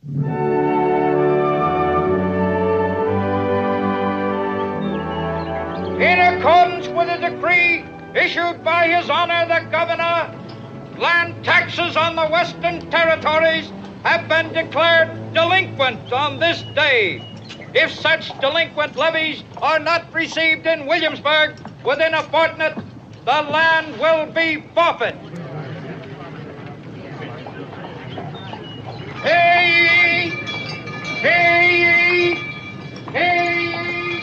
In accordance with a decree issued by His Honor the Governor, land taxes on the Western Territories have been declared delinquent on this day. If such delinquent levies are not received in Williamsburg within a fortnight, the land will be forfeit. Hey! Hey! Hey!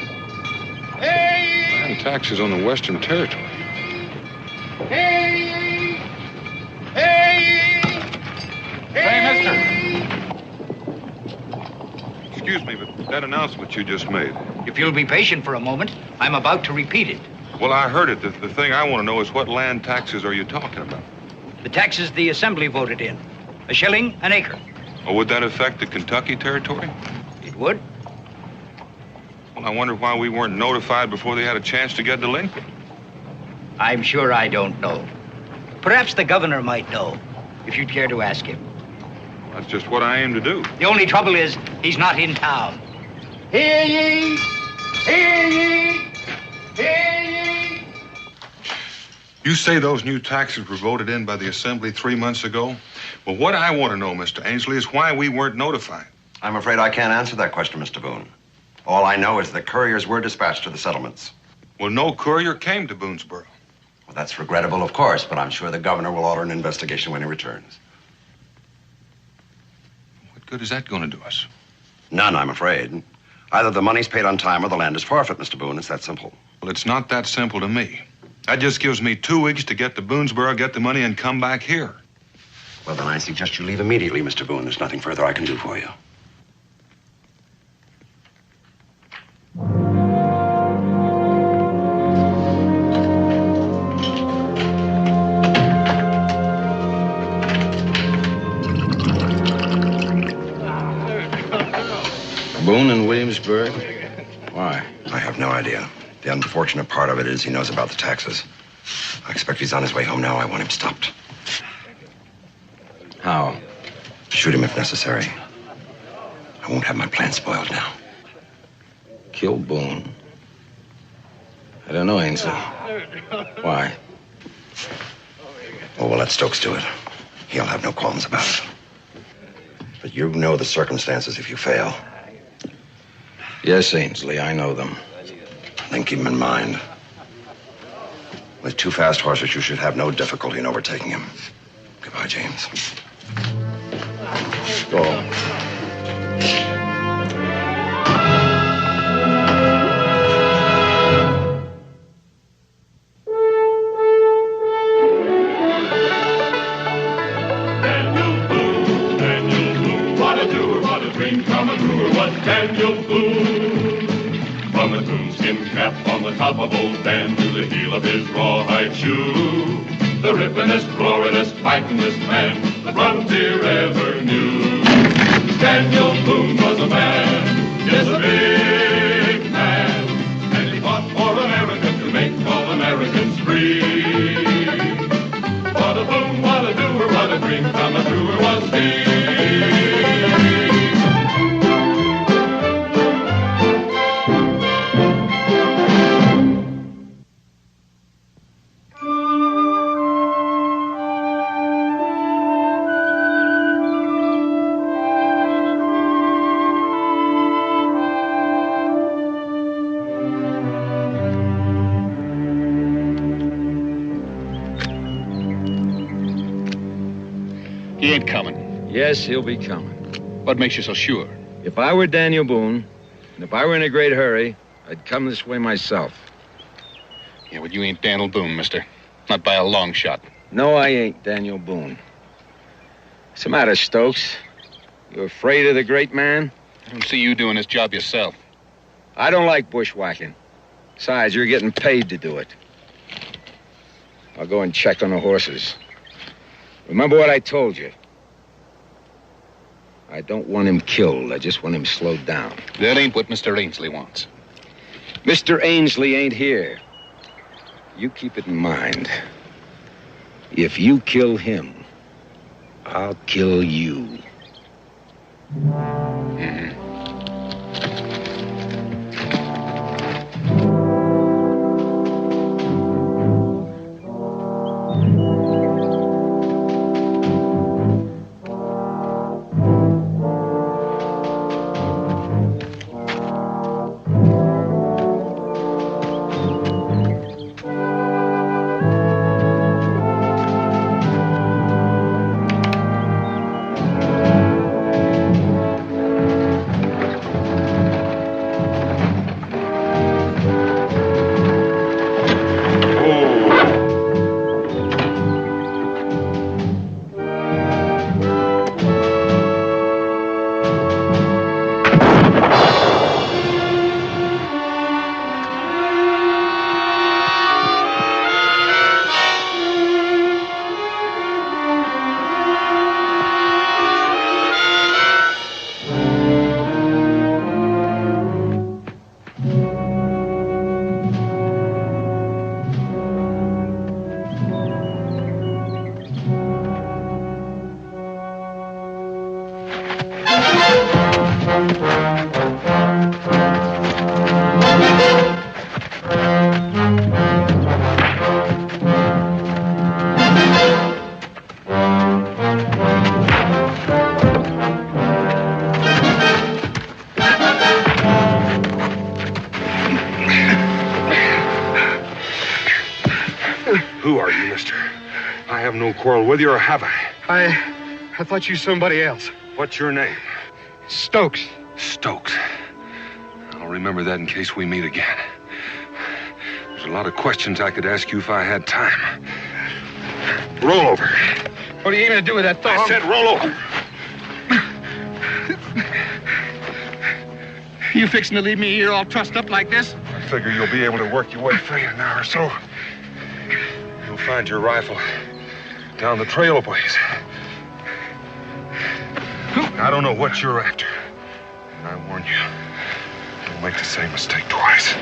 Hey! Land taxes on the Western Territory. Hey! Hey! Hey, mister! Excuse me, but that announcement you just made. If you'll be patient for a moment, I'm about to repeat it. Well, I heard it. The thing I want to know is what land taxes are you talking about? The taxes the Assembly voted in. A shilling an acre. Or would that affect the Kentucky Territory? It would. Well, I wonder why we weren't notified before they had a chance to get delinquent. I'm sure I don't know. Perhaps the governor might know, if you'd care to ask him. That's just what I aim to do. The only trouble is he's not in town. Hear ye! Hear ye! Hear ye! You say those new taxes were voted in by the Assembly 3 months ago? Well, what I want to know, Mr. Ainsley, is why we weren't notified. I'm afraid I can't answer that question, Mr. Boone. All I know is that couriers were dispatched to the settlements. Well, no courier came to Boonesboro. Well, that's regrettable, of course, but I'm sure the governor will order an investigation when he returns. What good is that going to do us? None, I'm afraid. Either the money's paid on time or the land is forfeit, Mr. Boone. It's that simple. Well, it's not that simple to me. That just gives me 2 weeks to get to Boonesboro, get the money, and come back here. Well, then I suggest you leave immediately, Mr. Boone. There's nothing further I can do for you. Boone in Williamsburg? Why? I have no idea. The unfortunate part of it is he knows about the taxes. I expect he's on his way home now. I want him stopped. How? Shoot him if necessary. I won't have my plan spoiled now. Kill Boone? I don't know, Ainsley. Why? Oh, we'll let Stokes do it. He'll have no qualms about it. But you know the circumstances if you fail. Yes, Ainsley, I know them. Then keep them in mind. With 2 fast horses, you should have no difficulty in overtaking him. Goodbye, James. Go. Daniel Boone. From the coonskin cap on the top of old Dan to the heel of his rawhide shoe, the rippin'est, roarin'est, fightin'est man the frontier ever knew. Daniel Boone was a man, yes, a big man, and he fought for America to make all Americans free. What a Boone, what a doer, what a dream come truer was he. He ain't coming. Yes, he'll be coming. What makes you so sure? If I were Daniel Boone, and if I were in a great hurry, I'd come this way myself. Yeah, but you ain't Daniel Boone, mister. Not by a long shot. No, I ain't Daniel Boone. What's the matter, Stokes? You afraid of the great man? I don't see you doing this job yourself. I don't like bushwhacking. Besides, you're getting paid to do it. I'll go and check on the horses. Remember what I told you. I don't want him killed. I just want him slowed down. That ain't what Mr. Ainsley wants. Mr. Ainsley ain't here. You keep it in mind. If you kill him, I'll kill you. Who are you, mister? I have no quarrel with you, or have I? I thought you somebody else. What's your name? Stokes. Stokes. I'll remember that in case we meet again. There's a lot of questions I could ask you if I had time. Roll over. What are you going to do with that thumb? I said roll over. You fixing to leave me here all trussed up like this? I figure you'll be able to work your way free in an hour or so. You'll find your rifle down the trail a ways. I don't know what you're after. And I warn you, don't make the same mistake twice.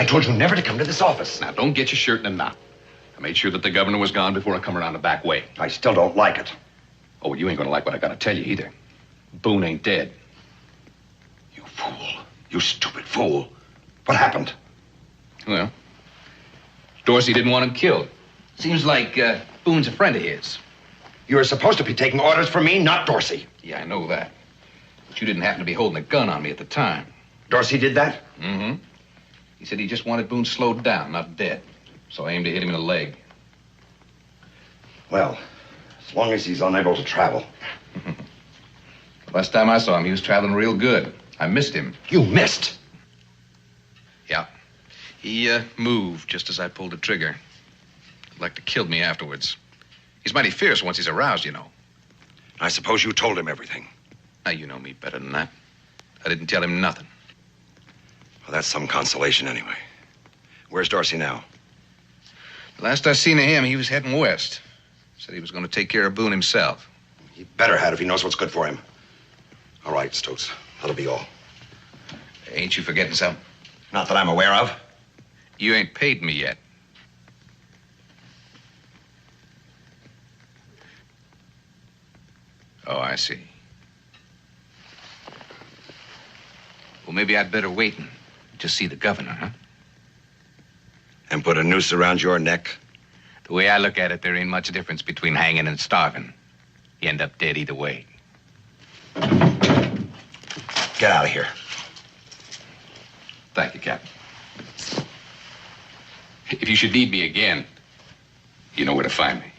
I told you never to come to this office. Now, don't get your shirt in a knot. I made sure that the governor was gone before I come around the back way. I still don't like it. Oh, you ain't gonna like what I gotta tell you either. Boone ain't dead. You fool. You stupid fool. What happened? Well, Dorsey didn't want him killed. Seems like Boone's a friend of his. You were supposed to be taking orders from me, not Dorsey. Yeah, I know that. But you didn't happen to be holding a gun on me at the time. Dorsey did that? Mm-hmm. He said he just wanted Boone slowed down, not dead. So I aimed to hit him in the leg. Well, as long as he's unable to travel. Last time I saw him, he was traveling real good. I missed him. You missed? Yeah. He moved just as I pulled the trigger. Like to kill me afterwards. He's mighty fierce once he's aroused, you know. I suppose you told him everything. Now, you know me better than that. I didn't tell him nothing. Well, that's some consolation anyway. Where's Dorsey now? Last I seen of him, he was heading west. Said he was going to take care of Boone himself. He better had if he knows what's good for him. All right, Stokes. That'll be all. Ain't you forgetting something? Not that I'm aware of. You ain't paid me yet. Oh, I see. Well, maybe I'd better wait and just see the governor, huh? And put a noose around your neck? The way I look at it, there ain't much difference between hanging and starving. You end up dead either way. Get out of here. Thank you, Captain. If you should need me again, you know where to find me.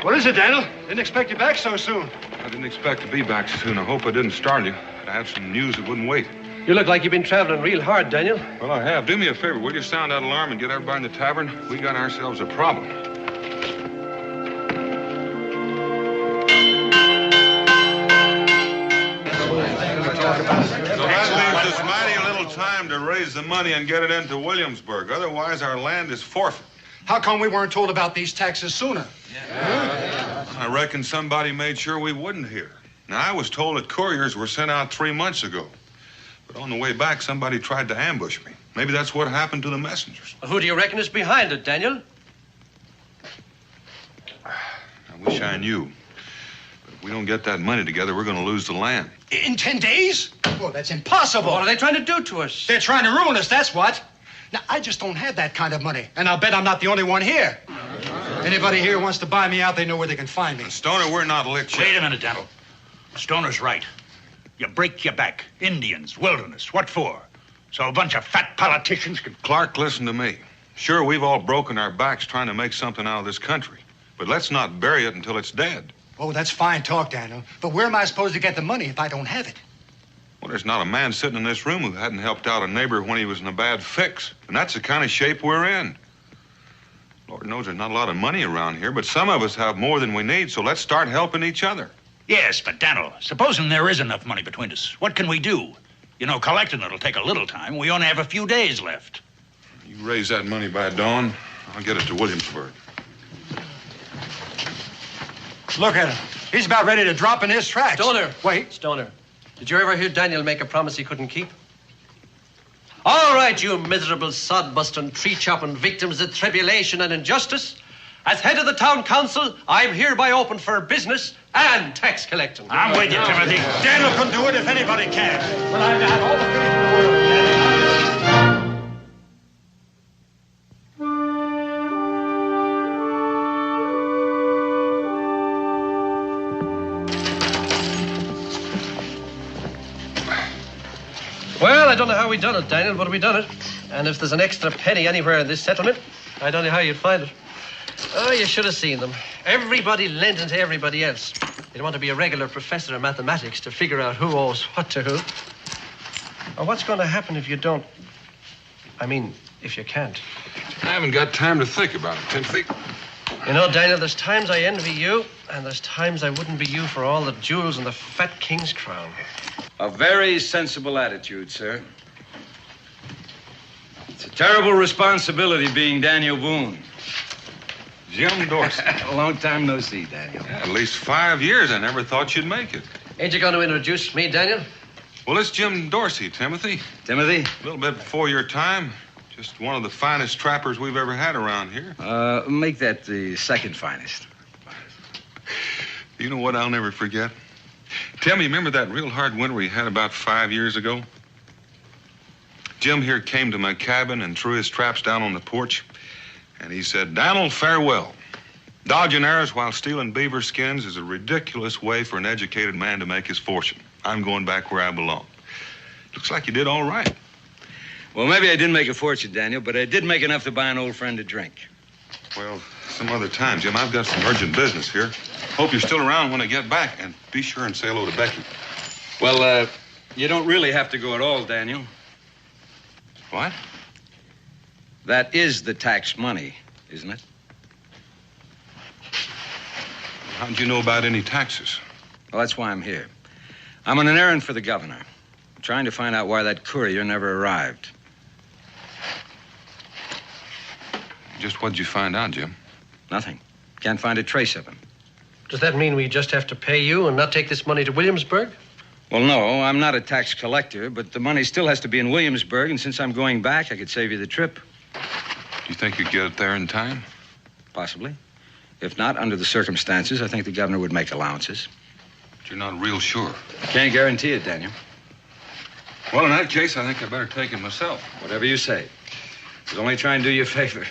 What is it, Daniel? Didn't expect you back so soon. I didn't expect to be back soon. I hope I didn't startle you. But I have some news that wouldn't wait. You look like you've been traveling real hard, Daniel. Well, I have. Do me a favor. Will you sound that alarm and get everybody in the tavern? We got ourselves a problem. So that leaves us mighty little time to raise the money and get it into Williamsburg. Otherwise, our land is forfeit. How come we weren't told about these taxes sooner? I reckon somebody made sure we wouldn't hear. Now, I was told that couriers were sent out 3 months ago. But on the way back, somebody tried to ambush me. Maybe that's what happened to the messengers. Well, who do you reckon is behind it, Daniel? I wish I knew. But if we don't get that money together, we're going to lose the land. In 10 days? Well, that's impossible. What are they trying to do to us? They're trying to ruin us, that's what. Now, I just don't have that kind of money. And I'll bet I'm not the only one here. Anybody here wants to buy me out, they know where they can find me. Stoner, we're not licked yet. Wait a minute, Daniel. Stoner's right. You break your back. Indians, wilderness, what for? So a bunch of fat politicians can... Clark, listen to me. Sure, we've all broken our backs trying to make something out of this country. But let's not bury it until it's dead. Oh, that's fine talk, Daniel. But where am I supposed to get the money if I don't have it? Well, there's not a man sitting in this room who hadn't helped out a neighbor when he was in a bad fix. And that's the kind of shape we're in. Lord knows there's not a lot of money around here, but some of us have more than we need, so let's start helping each other. Yes, but Daniel, supposing there is enough money between us, what can we do? You know, collecting it'll take a little time. We only have a few days left. You raise that money by dawn, I'll get it to Williamsburg. Look at him. He's about ready to drop in his tracks. Stoner. Wait. Stoner, did you ever hear Daniel make a promise he couldn't keep? All right, you miserable sod-busting, tree-chopping victims of tribulation and injustice. As head of the town council, I'm hereby open for business and tax collecting. I'm with you, Timothy. Daniel can do it if anybody can. But I've had all the faith in the world. Well, I don't know how we done it, Daniel, but we done it. And if there's an extra penny anywhere in this settlement, I don't know how you'd find it. Oh, you should have seen them. Everybody lending to everybody else. You'd want to be a regular professor of mathematics to figure out who owes what to who. Or what's going to happen if you don't... I mean, if you can't. I haven't got time to think about it, Timothy. You know, Daniel, there's times I envy you, and there's times I wouldn't be you for all the jewels and the fat king's crown. A very sensible attitude, sir. It's a terrible responsibility being Daniel Boone. Jim Dorsey. A long time no see, Daniel. Yeah, at least 5 years. I never thought you'd make it. Ain't you going to introduce me, Daniel? Well, it's Jim Dorsey, Timothy. Timothy? A little bit before your time. Just one of the finest trappers we've ever had around here. Make that the second finest. You know what I'll never forget? Tell me, remember that real hard winter we had about 5 years ago? Jim here came to my cabin and threw his traps down on the porch. And he said, "Donald, farewell. Dodging arrows while stealing beaver skins is a ridiculous way for an educated man to make his fortune. I'm going back where I belong." Looks like you did all right. Well, maybe I didn't make a fortune, Daniel, but I did make enough to buy an old friend a drink. Well, some other time, Jim. I've got some urgent business here. Hope you're still around when I get back. And be sure and say hello to Becky. Well, you don't really have to go at all, Daniel. What? That is the tax money, isn't it? How'd you know about any taxes? Well, that's why I'm here. I'm on an errand for the governor. I'm trying to find out why that courier never arrived. Just what'd you find out, Jim? Nothing. Can't find a trace of him. Does that mean we just have to pay you and not take this money to Williamsburg? Well, no, I'm not a tax collector, but the money still has to be in Williamsburg, and since I'm going back, I could save you the trip. Do you think you'd get it there in time? Possibly. If not, under the circumstances, I think the governor would make allowances. But you're not real sure. Can't guarantee it, Daniel. Well, in that case, I think I better take it myself. Whatever you say. I was only trying to do you a favor.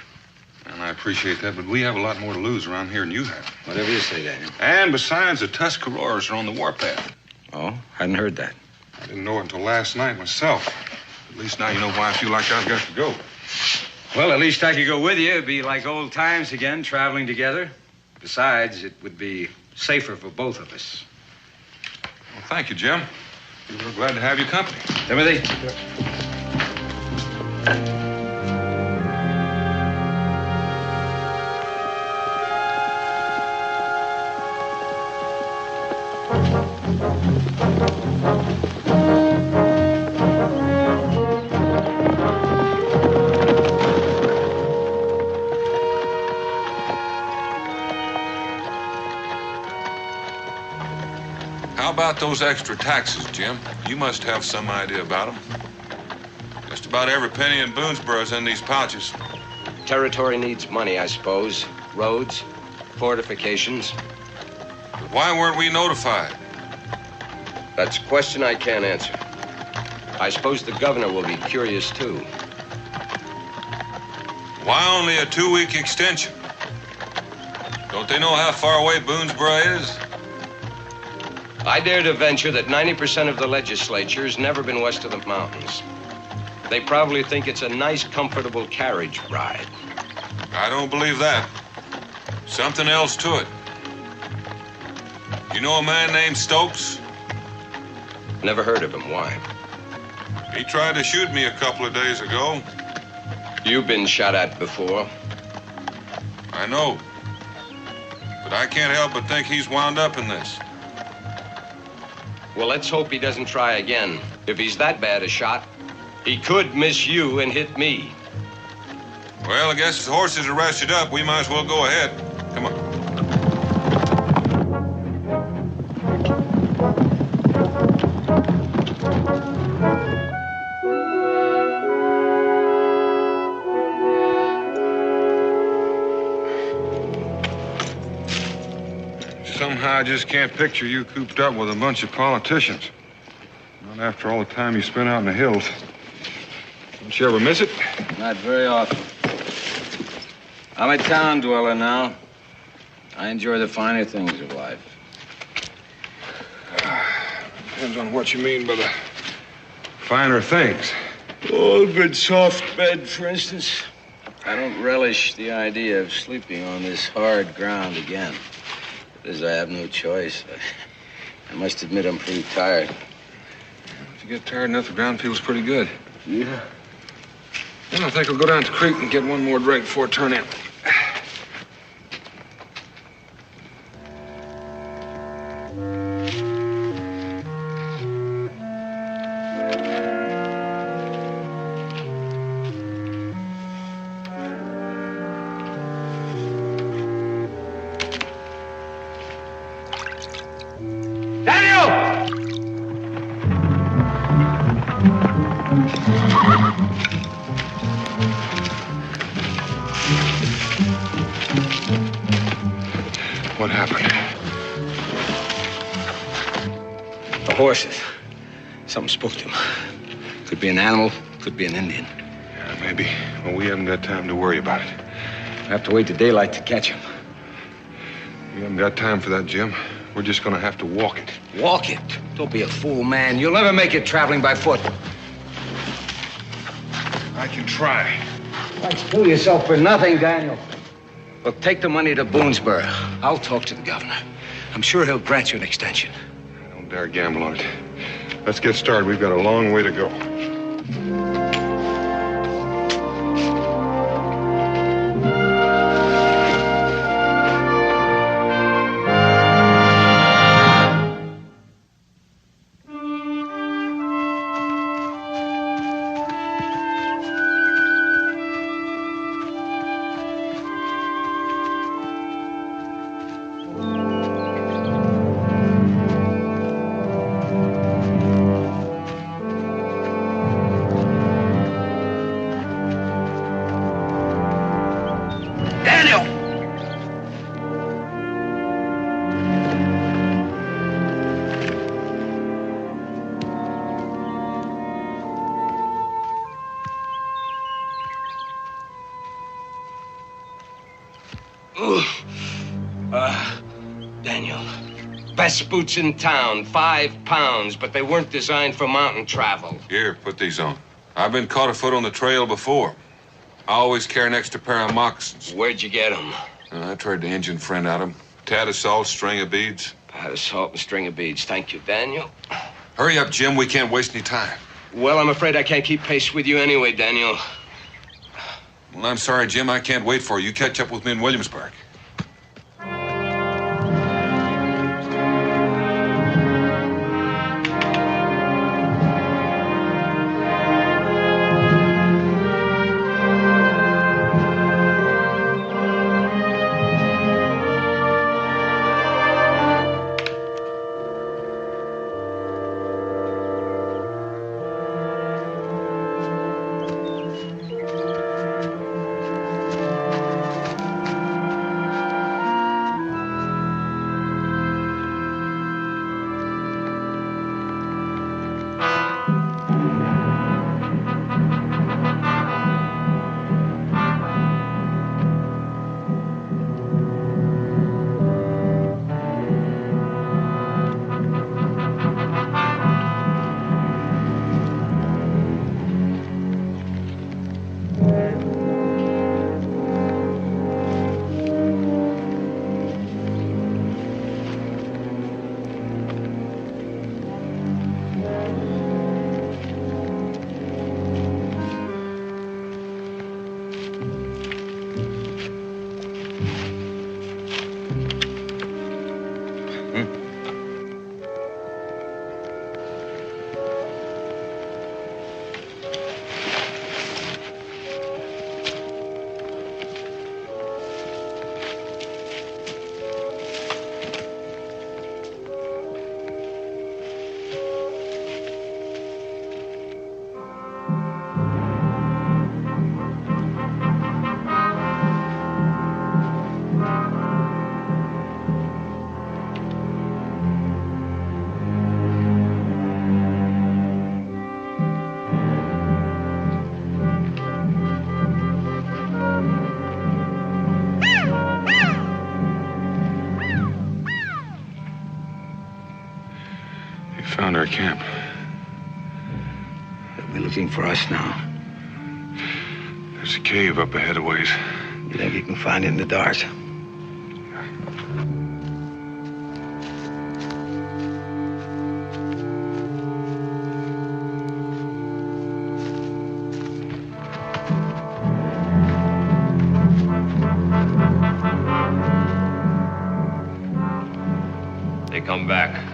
And I appreciate that, but we have a lot more to lose around here than you have. Whatever you say, Daniel. And besides, the Tuscaroras are on the warpath. Oh, hadn't heard that. I didn't know it until last night myself. At least now you know why I feel like I've got to go. Well, at least I could go with you. It'd be like old times again, traveling together. Besides, it would be safer for both of us. Well, thank you, Jim. We're glad to have your company. Timothy? How about those extra taxes, Jim? You must have some idea about them. Just about every penny in Boonesboro's in these pouches. Territory needs money, I suppose. Roads, fortifications. But why weren't we notified? That's a question I can't answer. I suppose the governor will be curious, too. Why only a 2-week extension? Don't they know how far away Boonesboro is? I dare to venture that 90% of the legislature's never been west of the mountains. They probably think it's a nice, comfortable carriage ride. I don't believe that. Something else to it. You know a man named Stokes? Never heard of him. Why? He tried to shoot me a couple of days ago. You've been shot at before. I know. But I can't help but think he's wound up in this. Well, let's hope he doesn't try again. If he's that bad a shot, he could miss you and hit me. Well, I guess his horses are rested up. We might as well go ahead. Come on. Somehow I just can't picture you cooped up with a bunch of politicians. Not after all the time you spent out in the hills. Don't you ever miss it? Not very often. I'm a town dweller now. I enjoy the finer things of life. Depends on what you mean by the finer things. Oh, a good soft bed, for instance. I don't relish the idea of sleeping on this hard ground again. As I have no choice. I must admit I'm pretty tired. If you get tired enough, the ground feels pretty good. Yeah? Then I think I'll go down to the creek and get one more drink before I turn in. What happened? The horses. Something spoke to them. Could be an animal, could be an Indian. Yeah, maybe. Well, we haven't got time to worry about it. We'll have to wait till daylight to catch him. We haven't got time for that, Jim. We're just gonna have to walk it. Walk it? Don't be a fool, man. You'll never make it traveling by foot. I can try. Don't fool yourself for nothing, Daniel. Well, take the money to Boonesboro. I'll talk to the governor. I'm sure he'll grant you an extension. I don't dare gamble on it. Let's get started. We've got a long way to go. Daniel, best boots in town, 5 pounds, but they weren't designed for mountain travel. Here, put these on. I've been caught afoot on the trail before. I always carry an extra pair of moccasins. Where'd you get them? I tried the engine friend out of him. Tad of salt, string of beads. Pat of salt and string of beads. Thank you, Daniel. Hurry up, Jim. We can't waste any time. Well, I'm afraid I can't keep pace with you anyway, Daniel. Well, I'm sorry, Jim. I can't wait for you. You catch up with me in Williamsburg. Found our camp. They'll be looking for us now. There's a cave up ahead a ways. You think you can find it in the dark? They come back.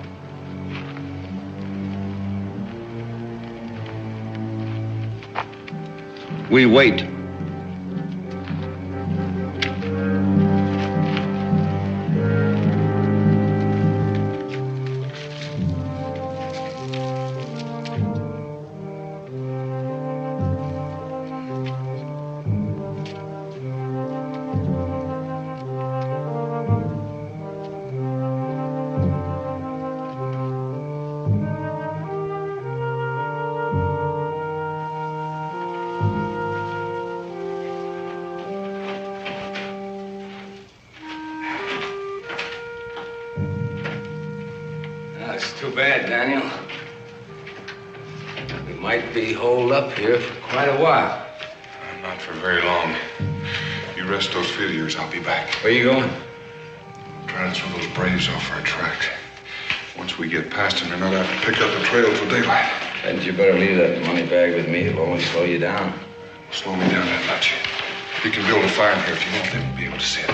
We wait. That's too bad, Daniel. We might be holed up here for quite a while. Not for very long. You rest those feet of yours. I'll be back. Where you going? I'm trying to throw those braves off our track. Once we get past them, they're not out to pick up the trail till daylight. Then you better leave that money bag with me. It'll only slow you down. Slow me down that much. You can build a fire here if you want. They won't be able to see it.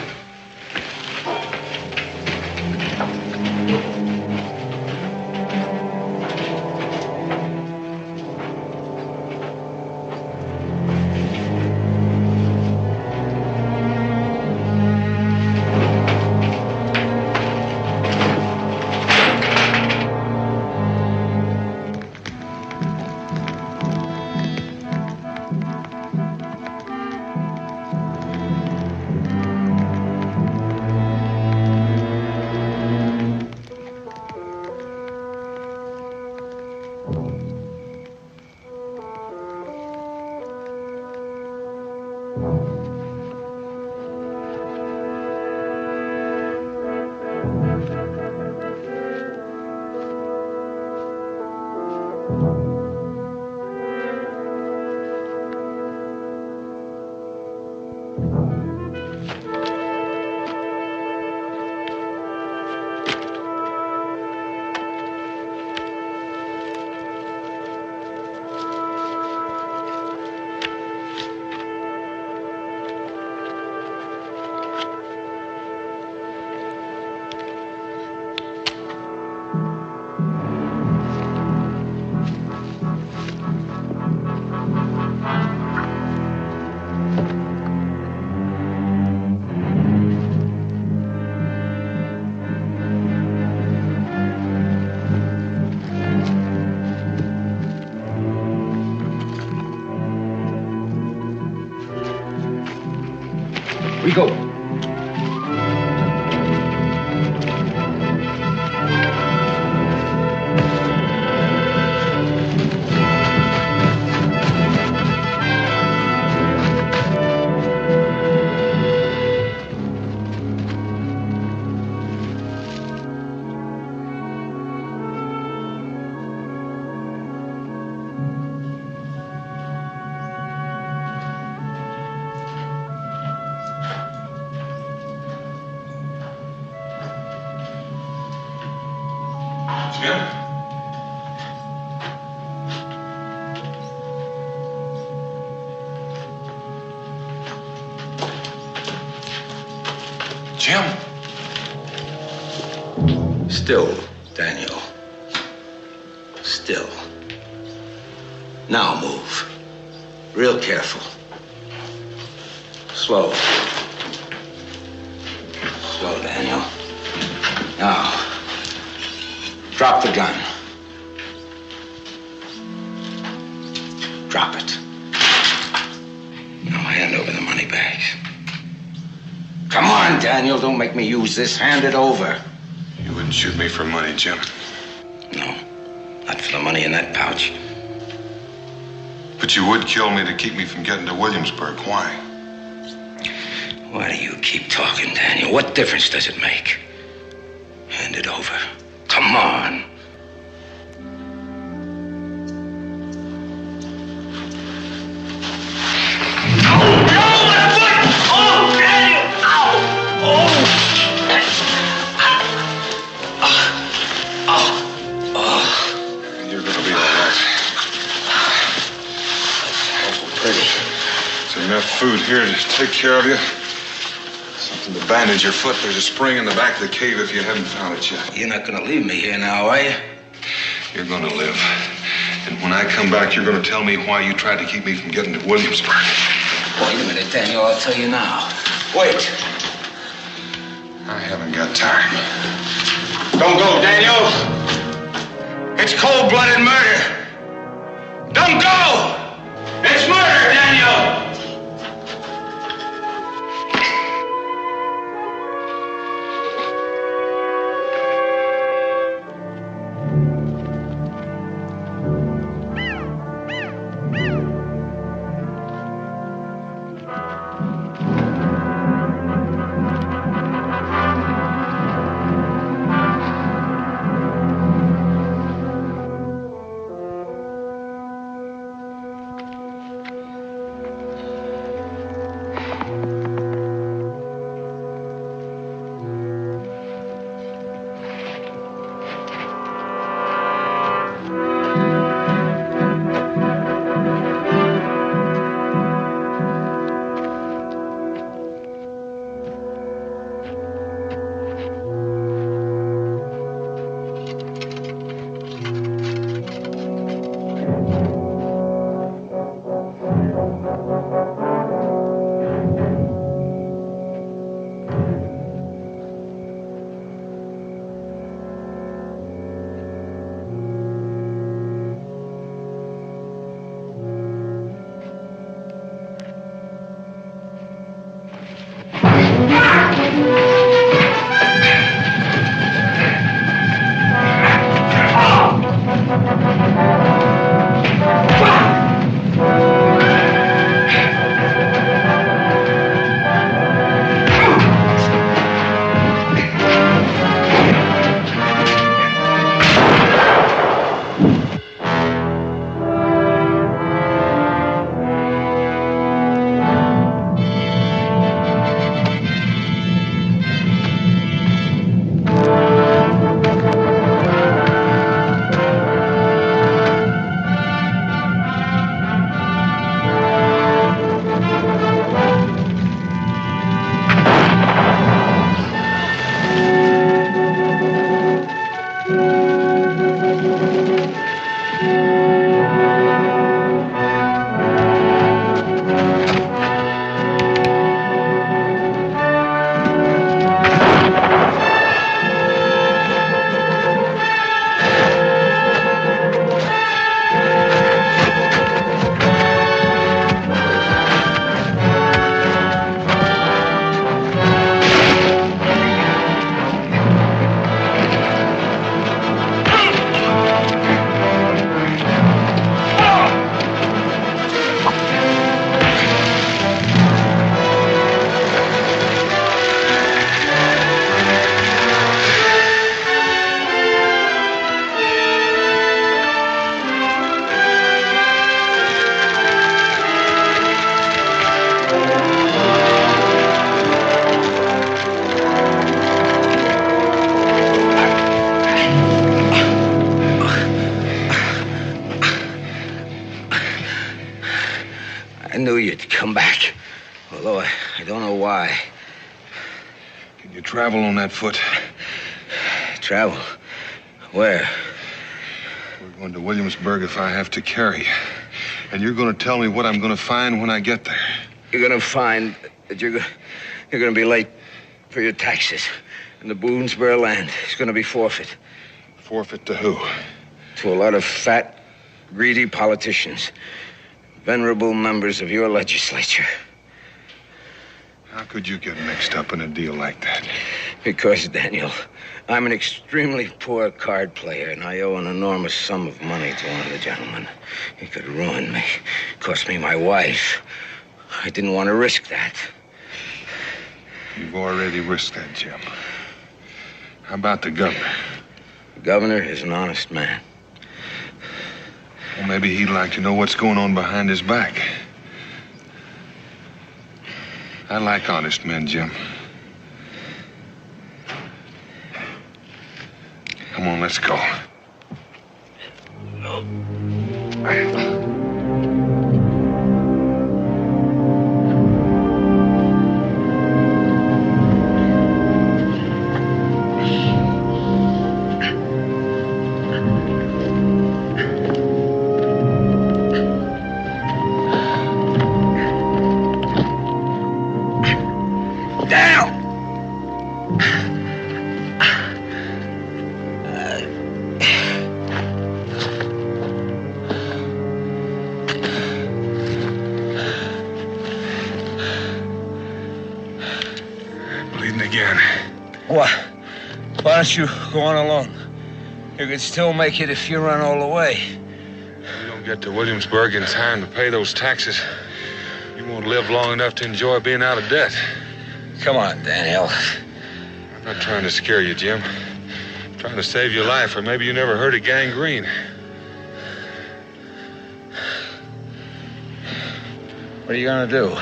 we go. Jim? Jim? Still, Daniel. Still. Now move. Real careful. Slow. Slow, Daniel. Now, drop the gun. Drop it. Now hand over the money bags. Come on, Daniel, don't make me use this. Hand it over. You wouldn't shoot me for money, Jim. No, not for the money in that pouch. But you would kill me to keep me from getting to Williamsburg. Why? Why do you keep talking, Daniel? What difference does it make? Hand it over. Come on. You're gonna be all right. Pretty. There's enough food here to take care of you. Something to bandage your foot. There's a spring in the back of the cave if you haven't found it yet. You're not gonna leave me here now, are you? You're gonna live. And when I come back, you're gonna tell me why you tried to keep me from getting to Williamsburg. Wait a minute, Daniel. I'll tell you now. Wait. I haven't got time. Don't go, Daniel. It's cold-blooded murder. Don't go! It's murder, Daniel! travel on that foot. Travel? Where? We're going to Williamsburg if I have to carry. And you're going to tell me what I'm going to find when I get there. You're going to find that you're going to be late for your taxes. And the Boonesboro land is going to be forfeit. Forfeit to who? To a lot of fat, greedy politicians. Venerable members of your legislature. How could you get mixed up in a deal like that? Because, Daniel, I'm an extremely poor card player, and I owe an enormous sum of money to one of the gentlemen. He could ruin me, cost me my wife. I didn't want to risk that. You've already risked that, Jim. How about the governor? The governor is an honest man. Well, maybe he'd like to know what's going on behind his back. I like honest men, Jim. Come on, let's go. Why don't you go on alone? You could still make it if you run all the way. If you don't get to Williamsburg in time to pay those taxes, you won't live long enough to enjoy being out of debt. Come on, Daniel. I'm not trying to scare you, Jim. I'm trying to save your life, or maybe you never heard of gangrene. What are you gonna do?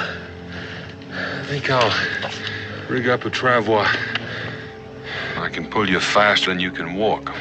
I think I'll rig up a travois. I can pull you faster than you can walk.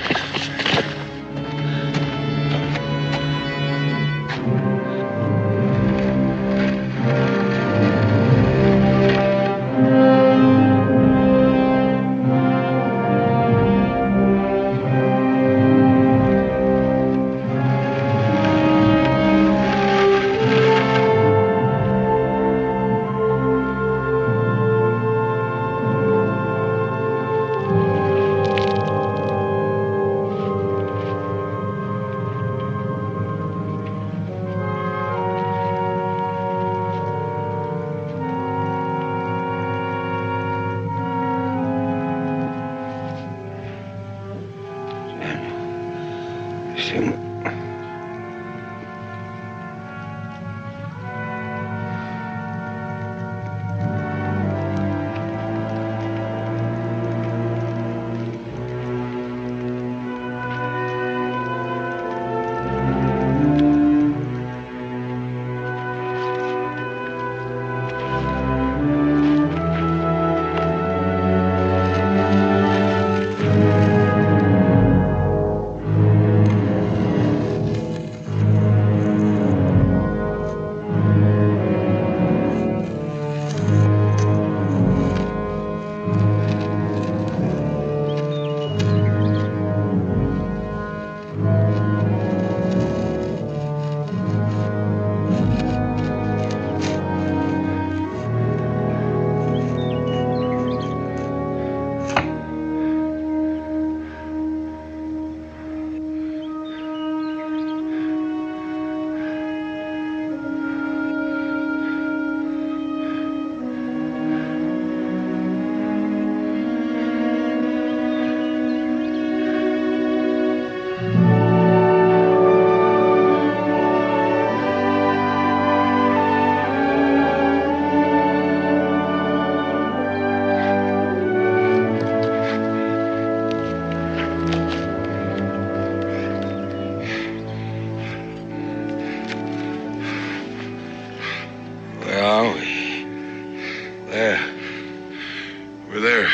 We're there.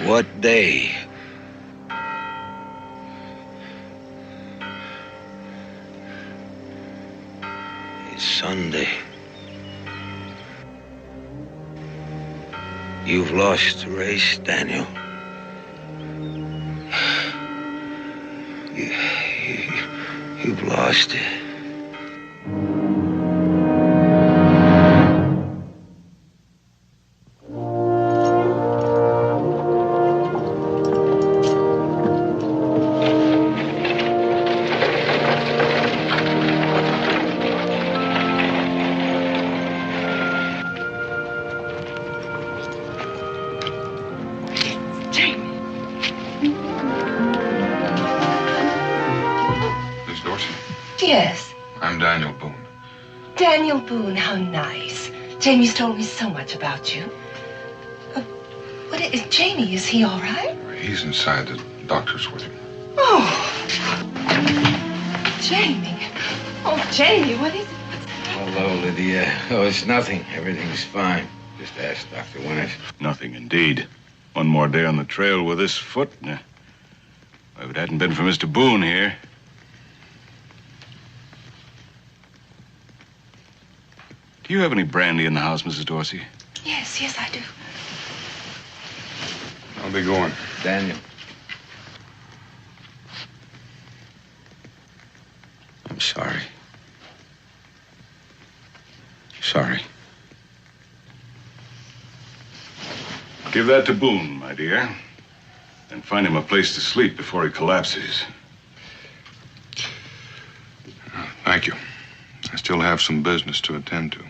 What day? It's Sunday. You've lost the race, Daniel. You've lost it. Yes. I'm Daniel Boone. Daniel Boone, how nice. Jamie's told me so much about you. What is Jamie? Is he all right? He's inside. The doctor's with him. Oh, Jamie. Oh, Jamie, what is it? Hello, Lydia. Oh, it's nothing. Everything's fine. Just ask Dr. Winters. Nothing, indeed. One more day on the trail with this foot. If it hadn't been for Mr. Boone here. Do you have any brandy in the house, Mrs. Dorsey? Yes, I do. I'll be going. Daniel. I'm sorry. Sorry. Give that to Boone, my dear. And find him a place to sleep before he collapses. Thank you. I still have some business to attend to.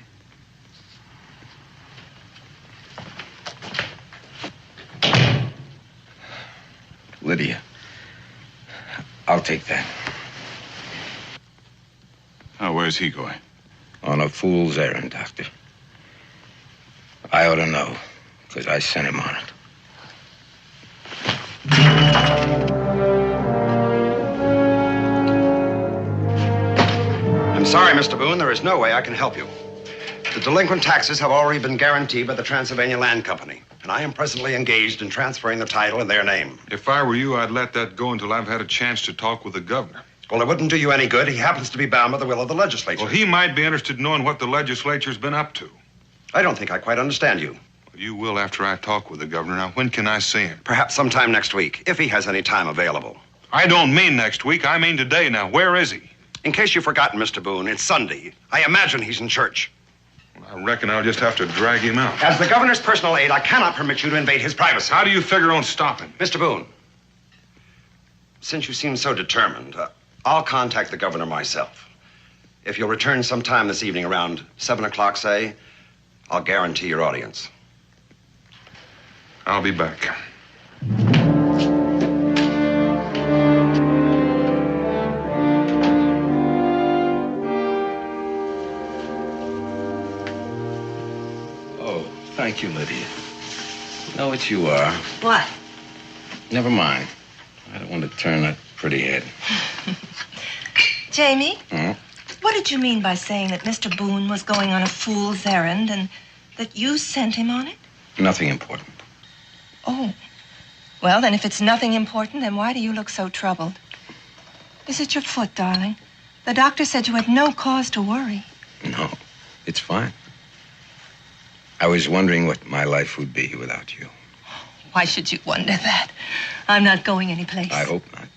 Lydia, I'll take that. Oh, where's he going? On a fool's errand, Doctor. I ought to know, because I sent him on it. I'm sorry, Mr. Boone. There is no way I can help you. The delinquent taxes have already been guaranteed by the Transylvania Land Company, and I am presently engaged in transferring the title in their name. If I were you, I'd let that go until I've had a chance to talk with the governor. Well, it wouldn't do you any good. He happens to be bound by the will of the legislature. Well, he might be interested in knowing what the legislature's been up to. I don't think I quite understand you. Well, you will after I talk with the governor. Now, when can I see him? Perhaps sometime next week, if he has any time available. I don't mean next week. I mean today. Now, where is he? In case you've forgotten, Mr. Boone, it's Sunday. I imagine he's in church. I reckon I'll just have to drag him out. As the governor's personal aide, I cannot permit you to invade his privacy. How do you figure on stopping? Mr. Boone, since you seem so determined, I'll contact the governor myself. If you'll return sometime this evening around 7 o'clock, say, I'll guarantee your audience. I'll be back. Thank you, Lydia. Know what you are. What? Never mind. I don't want to turn that pretty head. Jamie? What did you mean by saying that Mr. Boone was going on a fool's errand and that you sent him on it? Nothing important. Oh. Well, then if it's nothing important, then why do you look so troubled? Is it your foot, darling? The doctor said you had no cause to worry. No, it's fine. I was wondering what my life would be without you. Why should you wonder that? I'm not going anyplace. I hope not.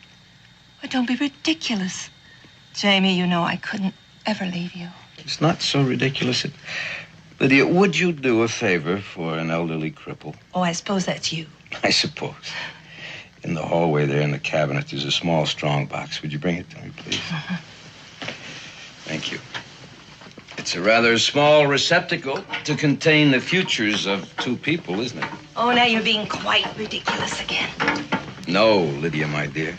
But don't be ridiculous. Jamie, you know I couldn't ever leave you. It's not so ridiculous. Lydia, would you do a favor for an elderly cripple? Oh, I suppose that's you. I suppose. In the hallway there in the cabinet, there's a small strong box. Would you bring it to me, please? Thank you. It's a rather small receptacle to contain the futures of two people, isn't it? Oh, now you're being quite ridiculous again. No, Lydia, my dear.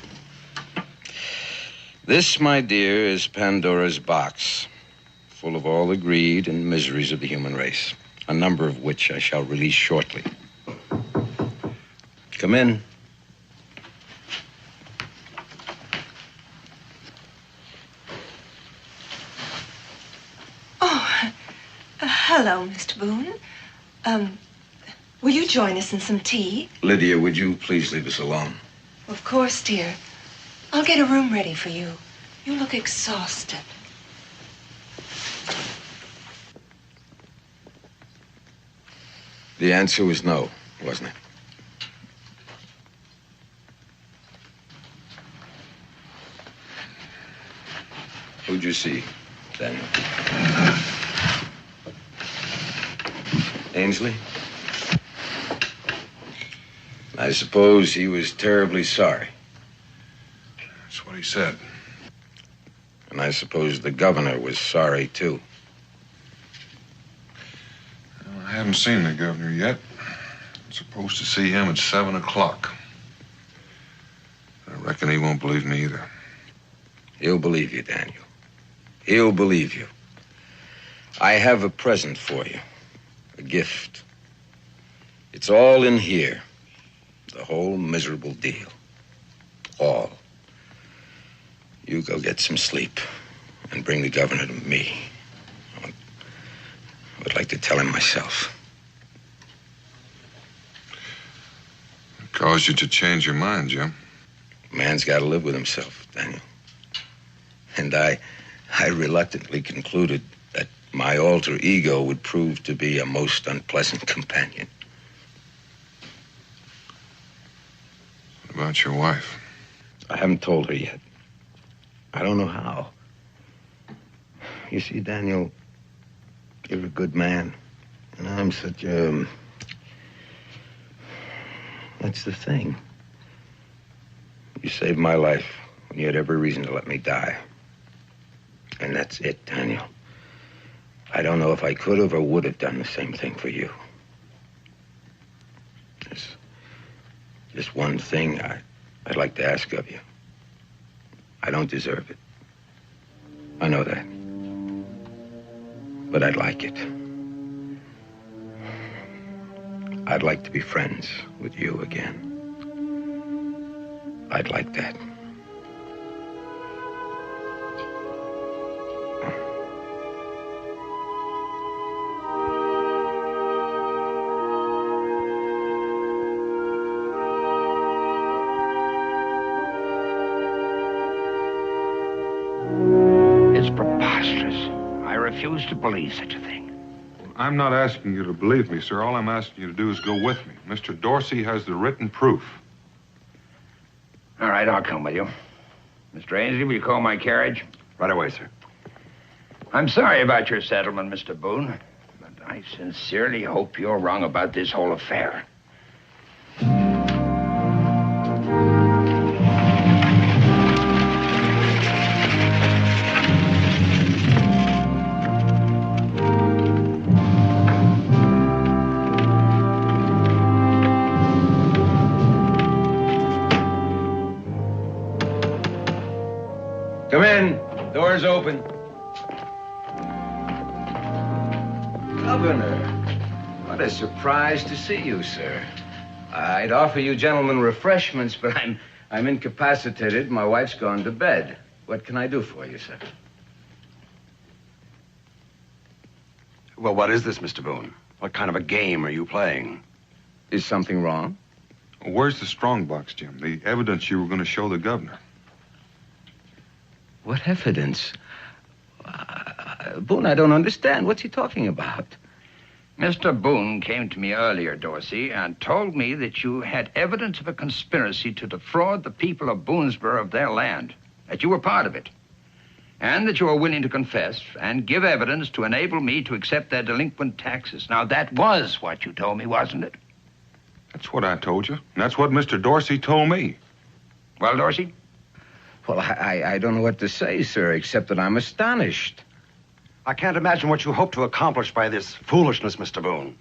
This, my dear, is Pandora's box, full of all the greed and miseries of the human race, a number of which I shall release shortly. Come in. Hello, Mr. Boone. Will you join us in some tea? Lydia, would you please leave us alone? Of course, dear. I'll get a room ready for you. You look exhausted. The answer was no, wasn't it? Who'd you see, Daniel? Ainsley? I suppose he was terribly sorry. That's what he said. And I suppose the governor was sorry, too. Well, I haven't seen the governor yet. I'm supposed to see him at 7 o'clock. I reckon he won't believe me either. He'll believe you, Daniel. He'll believe you. I have a present for you. A gift. It's all in here. The whole miserable deal. All. You go get some sleep and bring the governor to me. I would like to tell him myself. What caused you to change your mind, Jim? A man's got to live with himself, Daniel. And I reluctantly concluded that my alter ego would prove to be a most unpleasant companion. What about your wife? I haven't told her yet. I don't know how. You see, Daniel, you're a good man. And I'm such a... That's the thing. You saved my life when you had every reason to let me die. And that's it, Daniel. I don't know if I could have or would have done the same thing for you. There's just one thing I'd like to ask of you. I don't deserve it. I know that. But I'd like it. I'd like to be friends with you again. I'd like that. It's preposterous. I refuse to believe such a thing. I'm not asking you to believe me, sir. All I'm asking you to do is go with me. Mr. Dorsey has the written proof. All right, I'll come with you. Mr. Ainsley, will you call my carriage? Right away, sir. I'm sorry about your settlement, Mr. Boone, but I sincerely hope you're wrong about this whole affair. Come in. Door's open. Governor, what a surprise to see you, sir. I'd offer you gentlemen refreshments, but I'm incapacitated. My wife's gone to bed. What can I do for you, sir? Well, what is this, Mr. Boone? What kind of a game are you playing? Is something wrong? Where's the strongbox, Jim? The evidence you were going to show the governor. What evidence? Boone, I don't understand. What's he talking about? Mr. Boone came to me earlier, Dorsey, and told me that you had evidence of a conspiracy to defraud the people of Boonesboro of their land, that you were part of it, and that you were willing to confess and give evidence to enable me to accept their delinquent taxes. Now, that was what you told me, wasn't it? That's what I told you. And that's what Mr. Dorsey told me. Well, Dorsey? Well, I don't know what to say, sir, except that I'm astonished. I can't imagine what you hope to accomplish by this foolishness, Mr. Boone.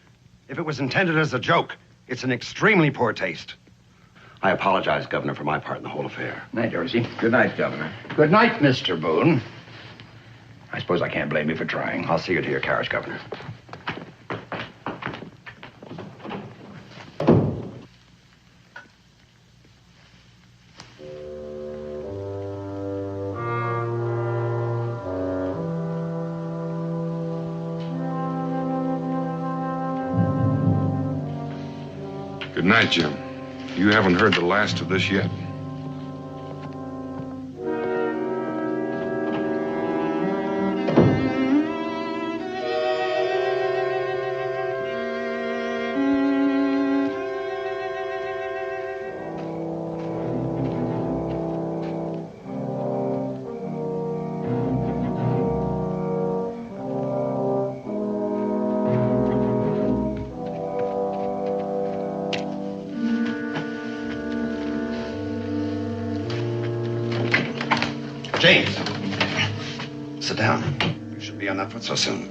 If it was intended as a joke, it's in extremely poor taste. I apologize, Governor, for my part in the whole affair. Night, Dorsey. Good night, Governor. Good night, Mr. Boone. I suppose I can't blame you for trying. I'll see you to your carriage, Governor. Good night, Jim. You haven't heard the last of this yet. James, sit down. You should be on that foot so soon.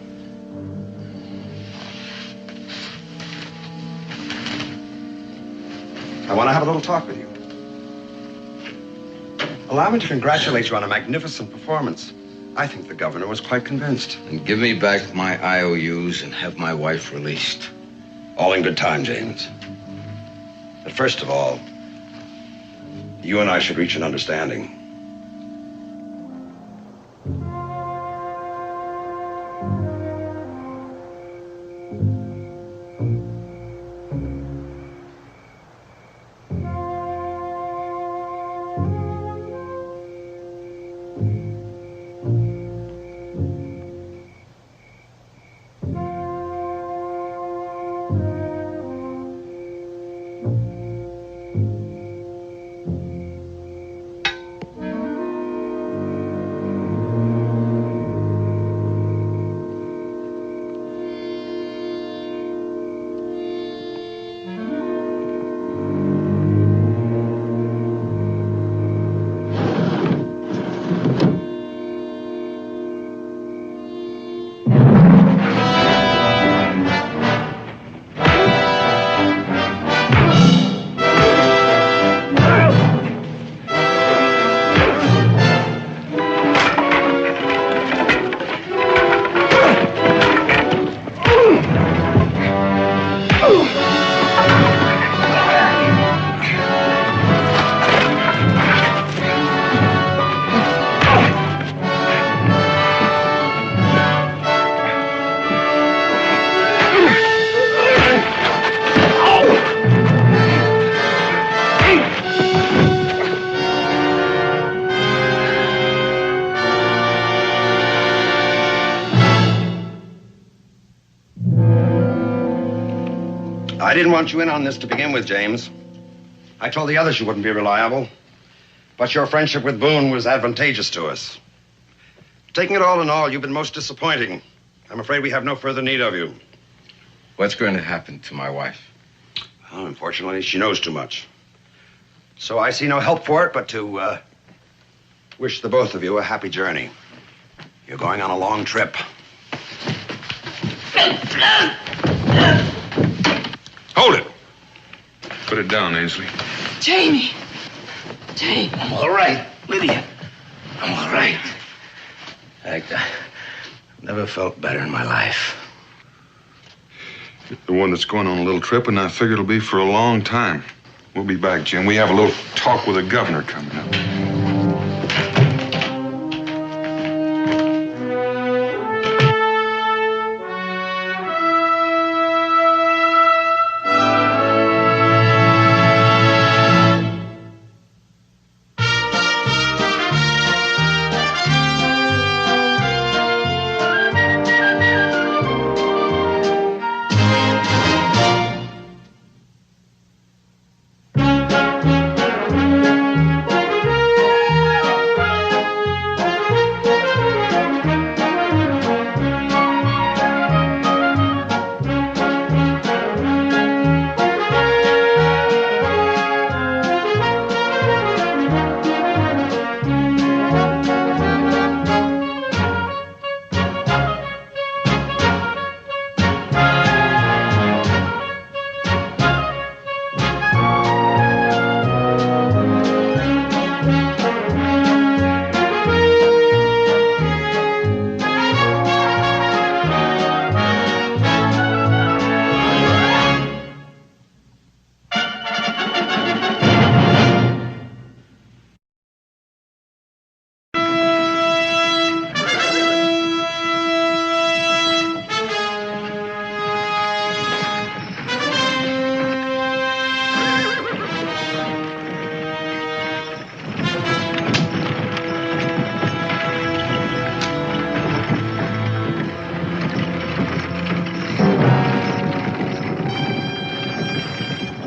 I want to have a little talk with you. Allow me to congratulate you on a magnificent performance. I think the governor was quite convinced. And give me back my IOUs and have my wife released. All in good time, James. But first of all, you and I should reach an understanding. I didn't want you in on this to begin with, James. I told the others you wouldn't be reliable. But your friendship with Boone was advantageous to us. Taking it all in all, you've been most disappointing. I'm afraid we have no further need of you. What's going to happen to my wife? Well, unfortunately, she knows too much. So I see no help for it but to wish the both of you a happy journey. You're going on a long trip. Hold it. Put it down, Ainsley. Jamie. Jamie. I'm all right, Lydia. I'm all right. I never felt better in my life. You're the one that's going on a little trip, and I figure it'll be for a long time. We'll be back, Jim. We have a little talk with the governor coming up.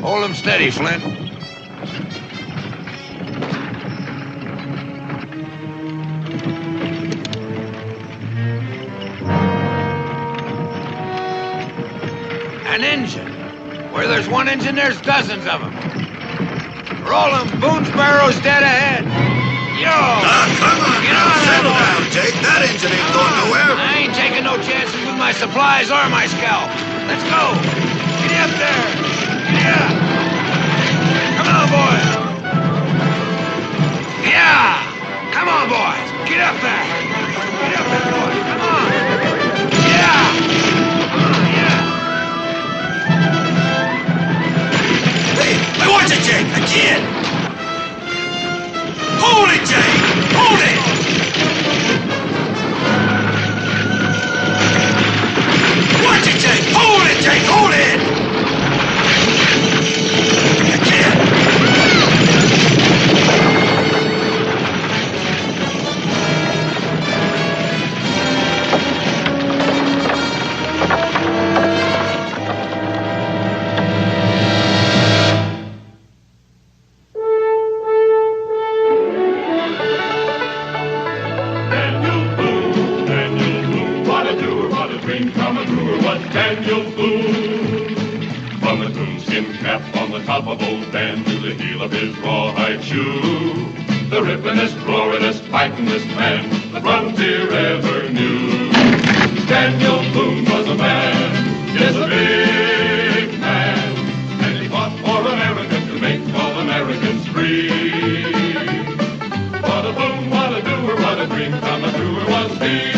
Hold him steady, Flint. An engine. Where there's one engine, there's dozens of them. Roll him. Boone's Barrow's dead ahead. Come on, settle down, Jake. That engine ain't going nowhere. I ain't taking no chances with my supplies or my scalp. Let's go. Get up there. Get up. Come on, boys. Yeah. Come on, boys. Get up there. Get up there, boys. Come on. Yeah. Come on, yeah. Hey, watch it, Jake. Again. Hold it, Jake. Hold it. Watch it, Jake. Hold it, Jake. Hold it. Daniel Boone. From the coonskin cap on the top of old Dan to the heel of his rawhide shoe, the rippenest, roaringest, fightingest man the frontier ever knew. Daniel Boone was a man, yes, a big man, and he fought for America to make all Americans free. What a Boone, what a doer, what a dream come truer was he.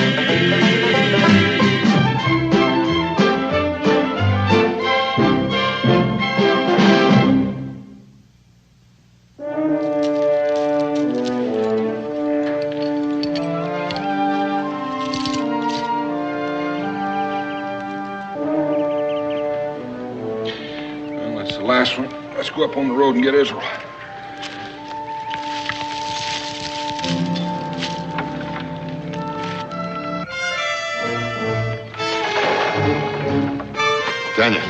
Last one. Let's go up on the road and get Israel. Tanya.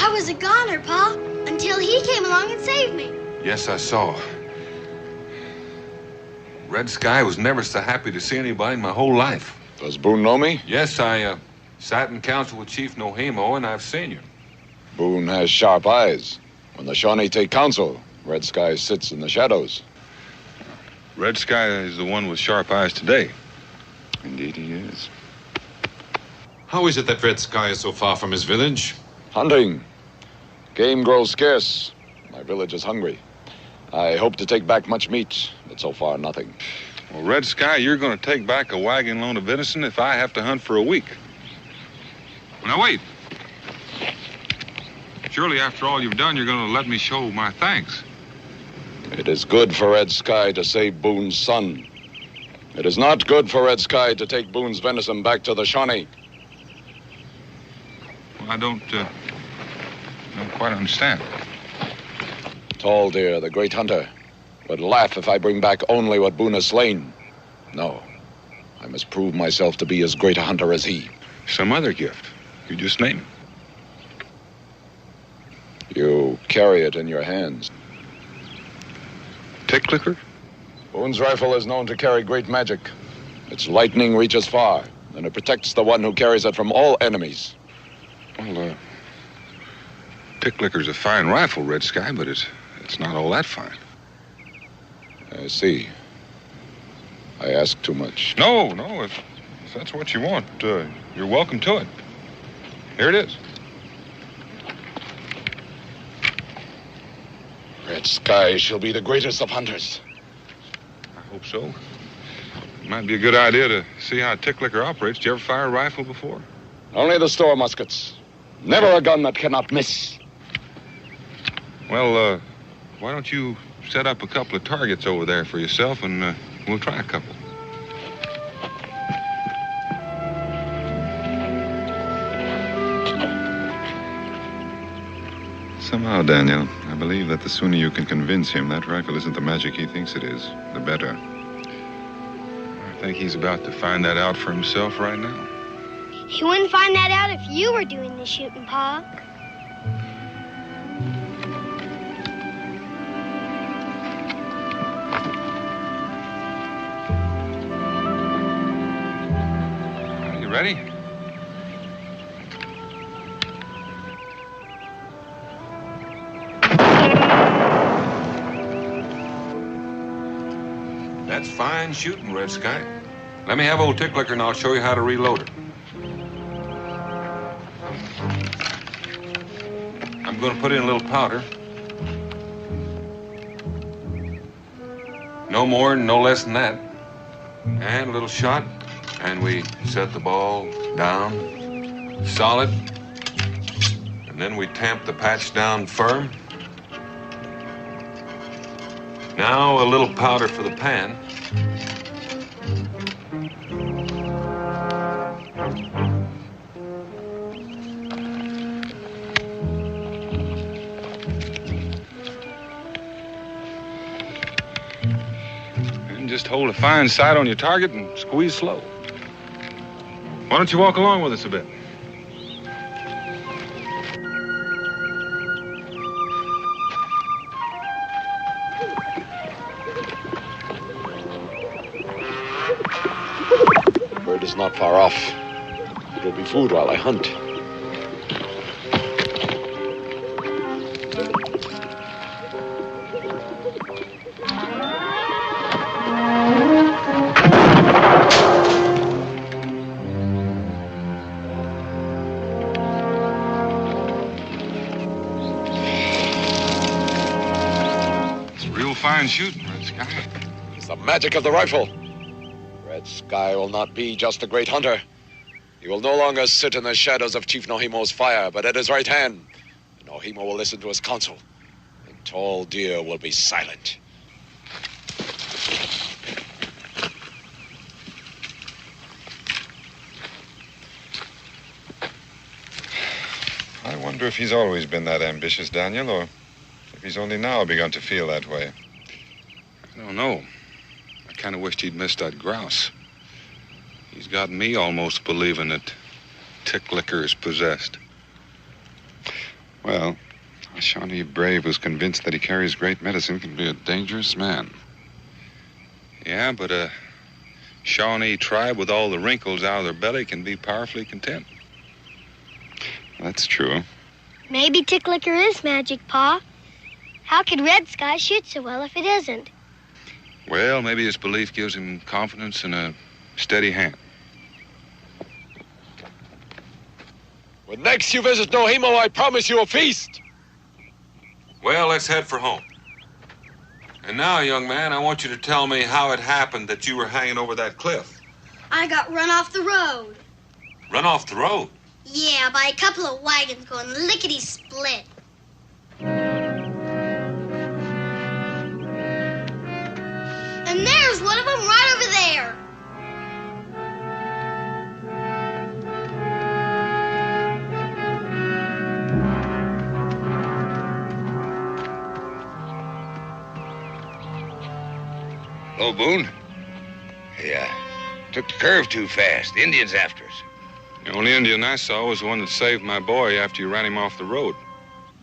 I was a goner, Pa, until he came along and saved me. Yes, I saw. Red Sky was never so happy to see anybody in my whole life. Does Boone know me? Yes, I sat in council with Chief Nohemo, and I've seen you. Boone has sharp eyes. When the Shawnee take counsel, Red Sky sits in the shadows. Red Sky is the one with sharp eyes today. Indeed he is. How is it that Red Sky is so far from his village? Hunting. Game grows scarce. My village is hungry. I hope to take back much meat, but so far nothing. Well, Red Sky, you're going to take back a wagon load of venison if I have to hunt for a week. Now, wait. Surely, after all you've done, you're going to let me show my thanks. It is good for Red Sky to save Boone's son. It is not good for Red Sky to take Boone's venison back to the Shawnee. Well, I don't quite understand. Tall Deer, the great hunter, would laugh if I bring back only what Boone has slain. No, I must prove myself to be as great a hunter as he. Some other gift. You just name it. You carry it in your hands. Tick clicker? Boone's rifle is known to carry great magic. Its lightning reaches far, and it protects the one who carries it from all enemies. Well, Ticklicker's a fine rifle, Red Sky, but it's not all that fine. I see. I ask too much. No, if that's what you want, you're welcome to it. Here it is. Red Sky shall be the greatest of hunters. I hope so. It might be a good idea to see how a Ticklicker operates. Did you ever fire a rifle before? Only the store muskets. Never a gun that cannot miss. Well, why don't you set up a couple of targets over there for yourself, and we'll try a couple. Somehow, Daniel, I believe that the sooner you can convince him that rifle isn't the magic he thinks it is, the better. I think he's about to find that out for himself right now. He wouldn't find that out if you were doing the shooting, Pa. Are you ready? That's fine shooting, Red Sky. Let me have old Ticklicker and I'll show you how to reload it. I'm going to put in a little powder. No more and no less than that. And a little shot. And we set the ball down solid. And then we tamp the patch down firm. Now a little powder for the pan. And just hold a fine sight on your target and squeeze slow. Why don't you walk along with us a bit? Bird is not far off. It'll be food while I hunt. Fine shooting, Red Sky. It's the magic of the rifle. Red Sky will not be just a great hunter. He will no longer sit in the shadows of Chief Nohimo's fire, but at his right hand. Nohimo will listen to his counsel, and Tall Deer will be silent. I wonder if he's always been that ambitious, Daniel, or if he's only now begun to feel that way. I don't know. I kind of wished he'd missed that grouse. He's got me almost believing that Ticklicker is possessed. Well, a Shawnee brave who's convinced that he carries great medicine can be a dangerous man. Yeah, but a Shawnee tribe with all the wrinkles out of their belly can be powerfully content. That's true. Maybe Ticklicker is magic, Pa. How could Red Sky shoot so well if it isn't? Well, maybe his belief gives him confidence and a steady hand. When next you visit Nohimo, I promise you a feast. Well, let's head for home. And now, young man, I want you to tell me how it happened that you were hanging over that cliff. I got run off the road. Run off the road? Yeah, by a couple of wagons going lickety-split. And there's one of them right over there. Hello, Boone. Hey, took the curve too fast. The Indian's after us. The only Indian I saw was the one that saved my boy after you ran him off the road.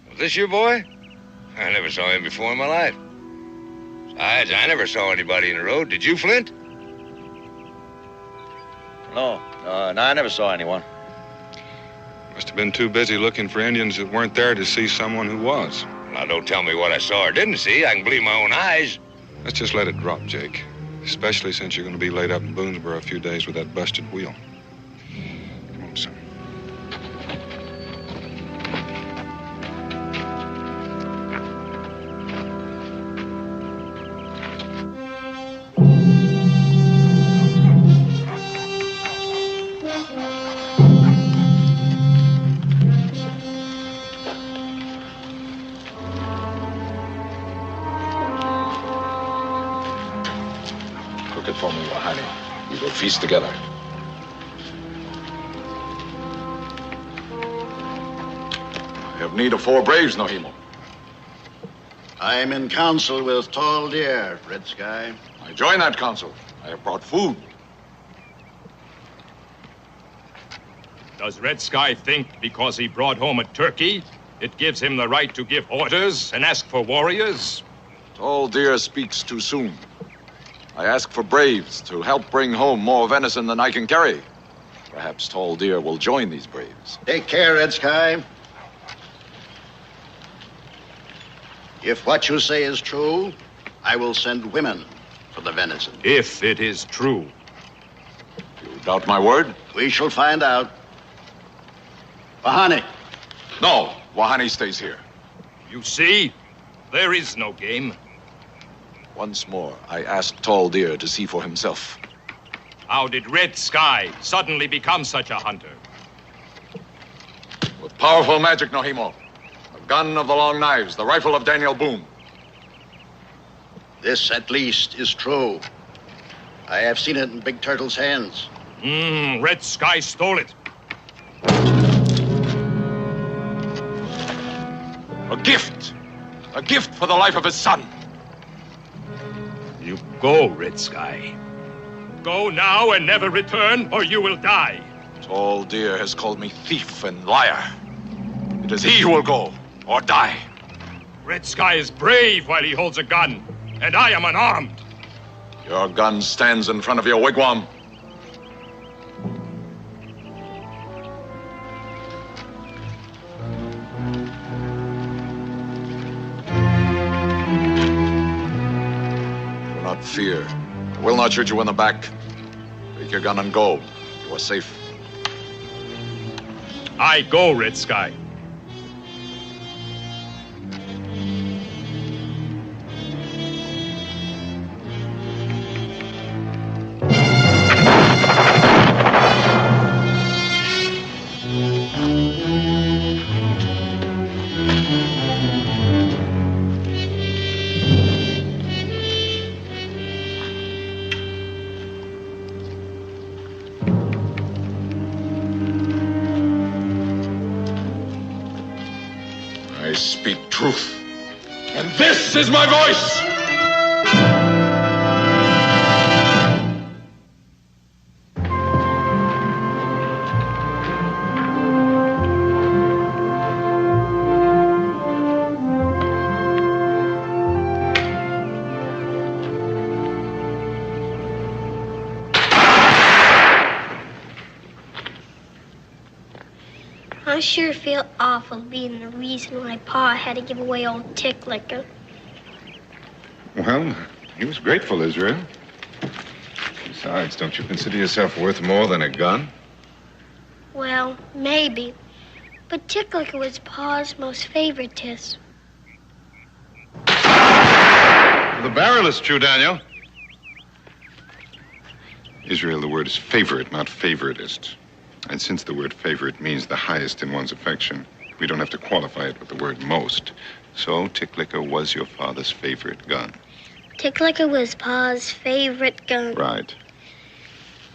Was this your boy? I never saw him before in my life. Besides, I never saw anybody in the road. Did you, Flint? No, I never saw anyone. Must have been too busy looking for Indians that weren't there to see someone who was. Now, don't tell me what I saw or didn't see. I can believe my own eyes. Let's just let it drop, Jake. Especially since you're going to be laid up in Boonesboro a few days with that busted wheel. Come on, son. Cook it for me, Wahani. We will feast together. I have need of 4 braves, Nohimo. I am in council with Tall Deer, Red Sky. I join that council. I have brought food. Does Red Sky think because he brought home a turkey, it gives him the right to give orders and ask for warriors? Tall Deer speaks too soon. I ask for braves to help bring home more venison than I can carry. Perhaps Tall Deer will join these braves. Take care, Red Sky. If what you say is true, I will send women for the venison. If it is true. You doubt my word? We shall find out. Wahani. No, Wahani stays here. You see, there is no game. Once more, I ask Tall Deer to see for himself. How did Red Sky suddenly become such a hunter? With powerful magic, Nohimo. The gun of the long knives, the rifle of Daniel Boone. This, at least, is true. I have seen it in Big Turtle's hands. Red Sky stole it. A gift. A gift for the life of his son. You go, Red Sky. Go now and never return, or you will die. Tall Deer has called me thief and liar. It is he who will go, or die. Red Sky is brave while he holds a gun, and I am unarmed. Your gun stands in front of your wigwam. Do not fear. I will not shoot you in the back. Take your gun and go. You are safe. I go, Red Sky. I speak truth. And this is my voice! I sure feel awful being the reason why Pa had to give away old Tick Licker. Well, he was grateful, Israel. Besides, don't you consider yourself worth more than a gun? Well, maybe. But Tick Licker was Pa's most favorite tiss. The barrel is true, Daniel. Israel, the word is favorite, not favoritist. And since the word favorite means the highest in one's affection, we don't have to qualify it with the word most. So, Tick Licker was your father's favorite gun. Tick Licker was Pa's favorite gun. Right.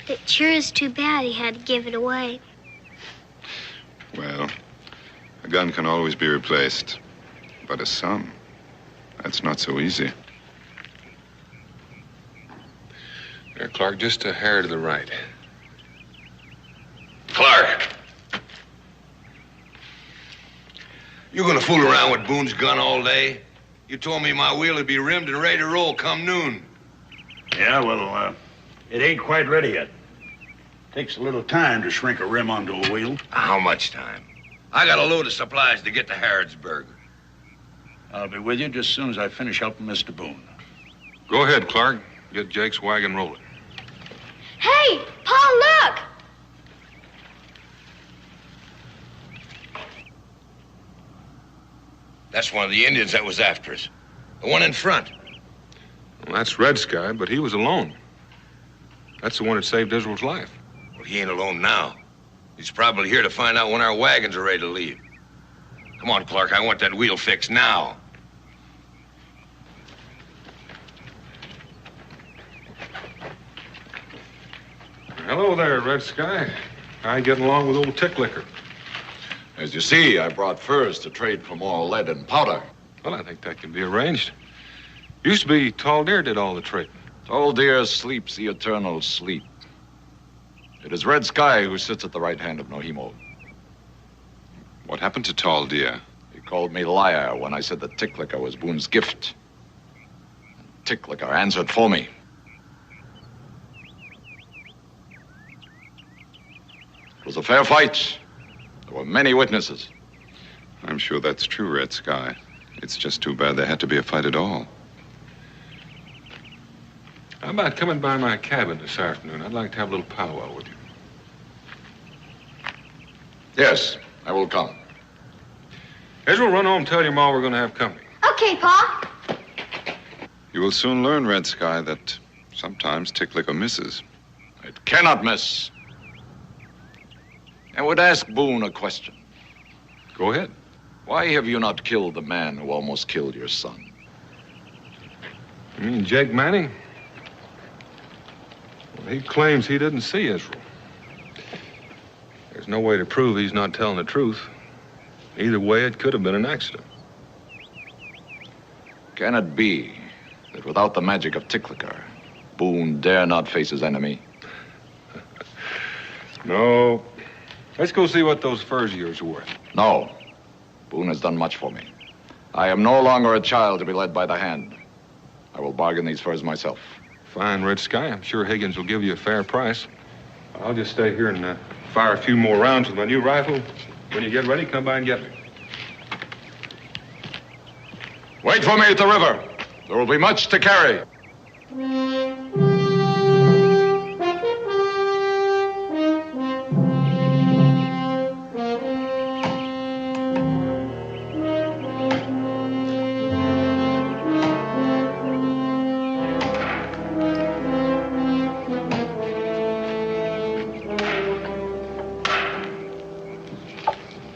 It sure is too bad he had to give it away. Well, a gun can always be replaced. But a son, that's not so easy. There, Clark, just a hair to the right. Clark. You gonna fool around with Boone's gun all day? You told me my wheel would be rimmed and ready to roll come noon. Yeah, well, it ain't quite ready yet. Takes a little time to shrink a rim onto a wheel. How much time? I got a load of supplies to get to Harrodsburg. I'll be with you just as soon as I finish helping Mr. Boone. Go ahead, Clark. Get Jake's wagon rolling. Hey, Pa, look! That's one of the Indians that was after us. The one in front. Well, that's Red Sky, but he was alone. That's the one that saved Israel's life. Well, he ain't alone now. He's probably here to find out when our wagons are ready to leave. Come on, Clark. I want that wheel fixed now. Hello there, Red Sky. How you getting along with old Tick Licker? As you see, I brought furs to trade for more lead and powder. Well, I think that can be arranged. Used to be Tall Deer did all the trading. Tall Deer sleeps the eternal sleep. It is Red Sky who sits at the right hand of Nohimo. What happened to Tall Deer? He called me liar when I said that Tick Licker was Boone's gift. Tick Licker answered for me. It was a fair fight. There were many witnesses. I'm sure that's true, Red Sky. It's just too bad there had to be a fight at all. How about coming by my cabin this afternoon? I'd like to have a little powwow with you. Yes, I will come. Israel, run home and tell your ma we're going to have company. Okay, Pa. You will soon learn, Red Sky, that sometimes Tick Licker misses. It cannot miss. I would ask Boone a question. Go ahead. Why have you not killed the man who almost killed your son? You mean Jake Manning? Well, he claims he didn't see Israel. There's no way to prove he's not telling the truth. Either way, it could have been an accident. Can it be that without the magic of Tick Licker, Boone dare not face his enemy? No. Let's go see what those furs of yours are worth. No. Boone has done much for me. I am no longer a child to be led by the hand. I will bargain these furs myself. Fine, Red Sky. I'm sure Higgins will give you a fair price. I'll just stay here and fire a few more rounds with my new rifle. When you get ready, come by and get me. Wait for me at the river. There will be much to carry.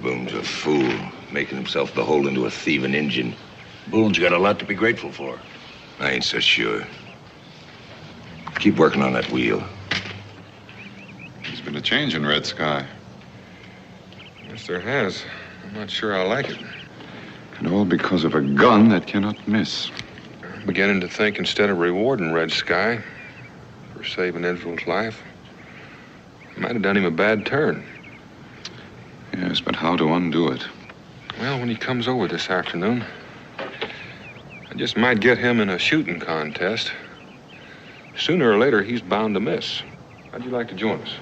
Boone's a fool, making himself beholden to a thieving Injun. Boone's got a lot to be grateful for. I ain't so sure. Keep working on that wheel. There's been a change in Red Sky. Yes, there has. I'm not sure I like it. And all because of a gun that cannot miss. I'm beginning to think instead of rewarding Red Sky for saving Israel's life, I might have done him a bad turn. Yes, but how to undo it? Well, when he comes over this afternoon, I just might get him in a shooting contest. Sooner or later, he's bound to miss. How'd you like to join us?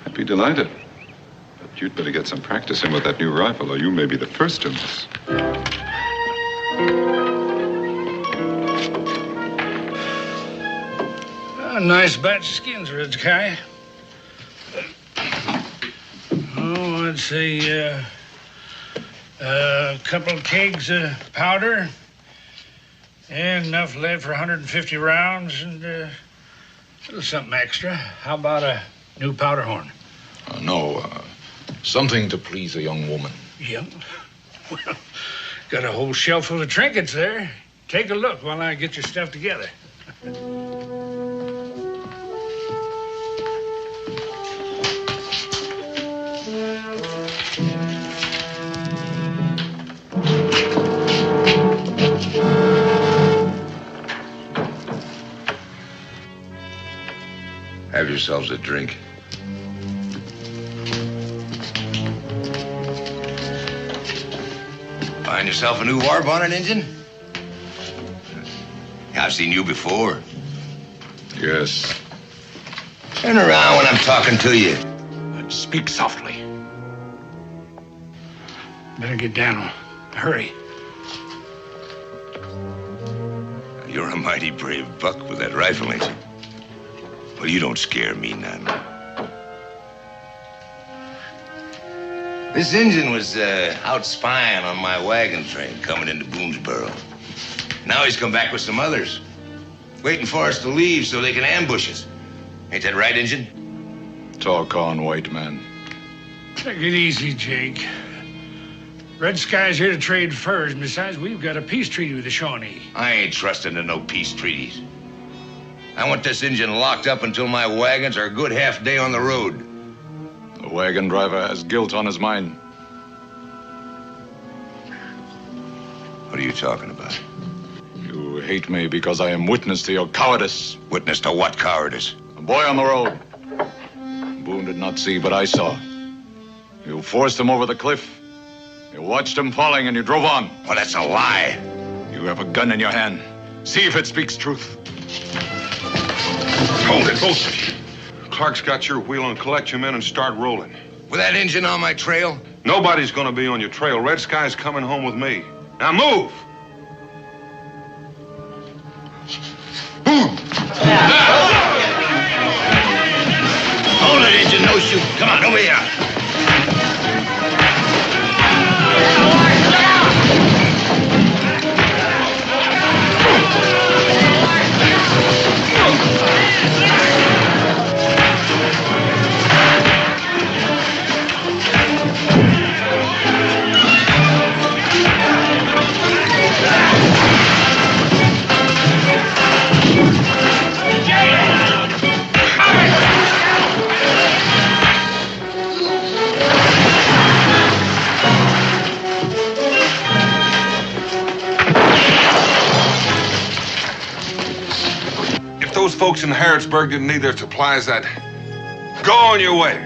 I'd be delighted. But you'd better get some practice in with that new rifle, or you may be the first to miss. A nice batch of skins, Red Sky. Oh, I'd say a couple of kegs of powder, and enough lead for 150 rounds, and a little something extra. How about a new powder horn? No, something to please a young woman. Yeah. Well, got a whole shelf full of trinkets there. Take a look while I get your stuff together. Have yourselves a drink. Find yourself a new war bonnet, Injun? I've seen you before. Yes. Turn around when I'm talking to you. And speak softly. Better get down. Hurry. You're a mighty brave buck with that rifle, ain't you? Well, you don't scare me none. This Injun was out spying on my wagon train coming into Boonesboro. Now he's come back with some others, waiting for us to leave so they can ambush us. Ain't that right, Injun? Talk on, white man. Take it easy, Jake. Red Sky's here to trade furs. Besides, we've got a peace treaty with the Shawnee. I ain't trusting to no peace treaties. I want this Injun locked up until my wagons are a good half day on the road. The wagon driver has guilt on his mind. What are you talking about? You hate me because I am witness to your cowardice. Witness to what cowardice? A boy on the road. Boone did not see, but I saw. You forced him over the cliff. You watched him falling and you drove on. Well, that's a lie. You have a gun in your hand. See if it speaks truth. Hold it, both of you. Clark's got your wheel and collect your men and start rolling. With that Injun on my trail? Nobody's gonna be on your trail. Red Sky's coming home with me. Now move! Hold it, Injun. No shoot. Come on, over here. Those folks in Harrodsburg didn't need their supplies, I'd go on your way.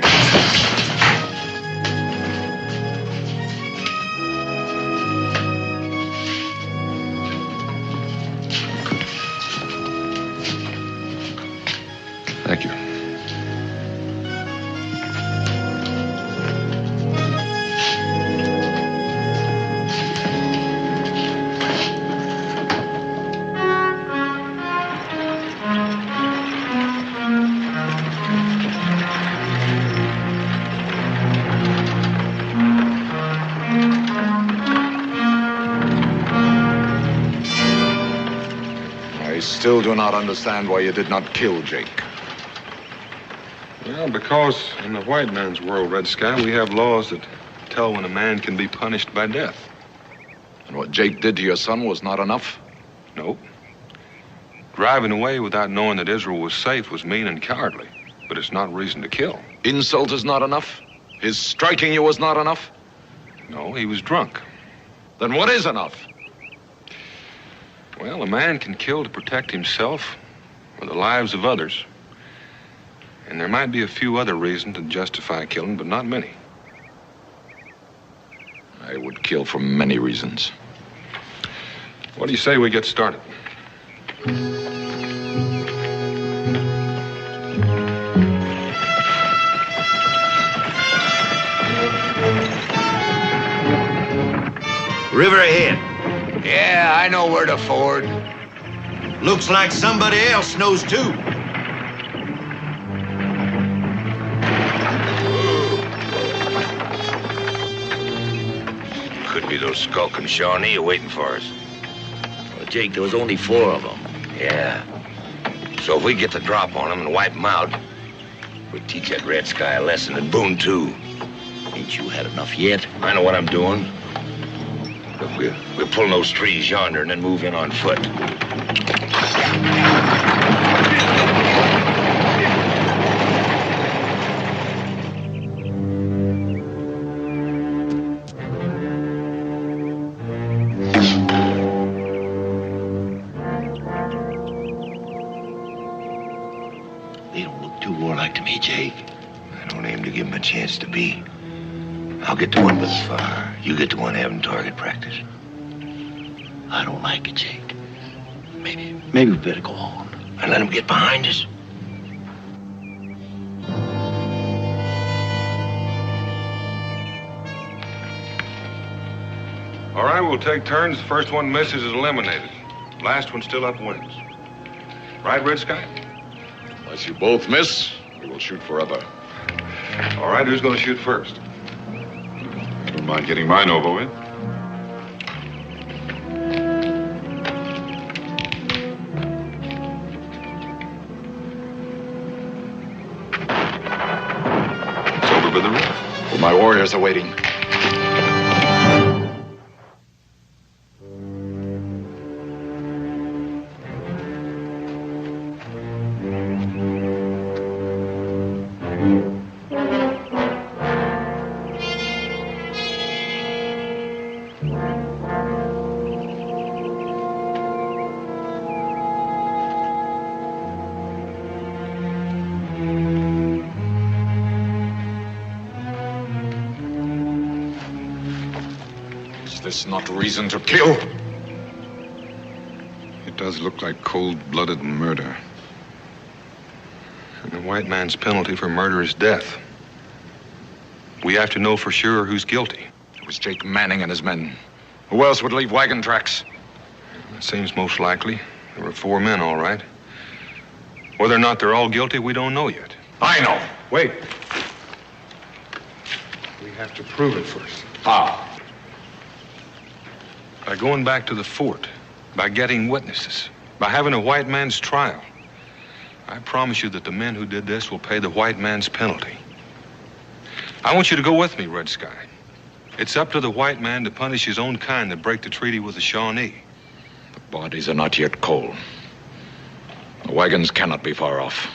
Thank you. I still do not understand why you did not kill Jake. Well, because in the white man's world, Red Sky, we have laws that tell when a man can be punished by death. And what Jake did to your son was not enough? Nope. Driving away without knowing that Israel was safe was mean and cowardly, but it's not reason to kill. Insult is not enough? His striking you was not enough? No, he was drunk. Then what is enough? Well, a man can kill to protect himself or the lives of others. And there might be a few other reasons to justify killing, but not many. I would kill for many reasons. What do you say we get started? River ahead. Yeah, I know where to ford. Looks like somebody else knows too. Could be those skulking Shawnee waiting for us. Well, Jake, there was only 4 of them. Yeah. So if we get the drop on them and wipe them out, we'll teach that Red Sky a lesson, and Boone too. Ain't you had enough yet? I know what I'm doing. Look, we'll pull those trees yonder and then move in on foot. They don't look too warlike to me, Jake. I don't aim to give him a chance to be. I'll get the one with the fire. You get the one having target practice. I don't like it, Jake. Maybe we better go on. And let him get behind us. All right, we'll take turns. The first one misses is eliminated. Last one still up wins. Right, Red Sky? Unless you both miss, we will shoot forever. All right, who's going to shoot first? I don't mind getting mine over with. It's over by the roof. Well, my warriors are waiting. Is this not reason to kill? It does look like cold-blooded murder. And the white man's penalty for murder is death. We have to know for sure who's guilty. It was Jake Manning and his men. Who else would leave wagon tracks? That seems most likely. There were 4 men, all right. Whether or not they're all guilty, we don't know yet. I know. Wait. We have to prove it first. How? By going back to the fort, by getting witnesses, by having a white man's trial. I promise you that the men who did this will pay the white man's penalty. I want you to go with me, Red Sky. It's up to the white man to punish his own kind that break the treaty with the Shawnee. The bodies are not yet cold. The wagons cannot be far off.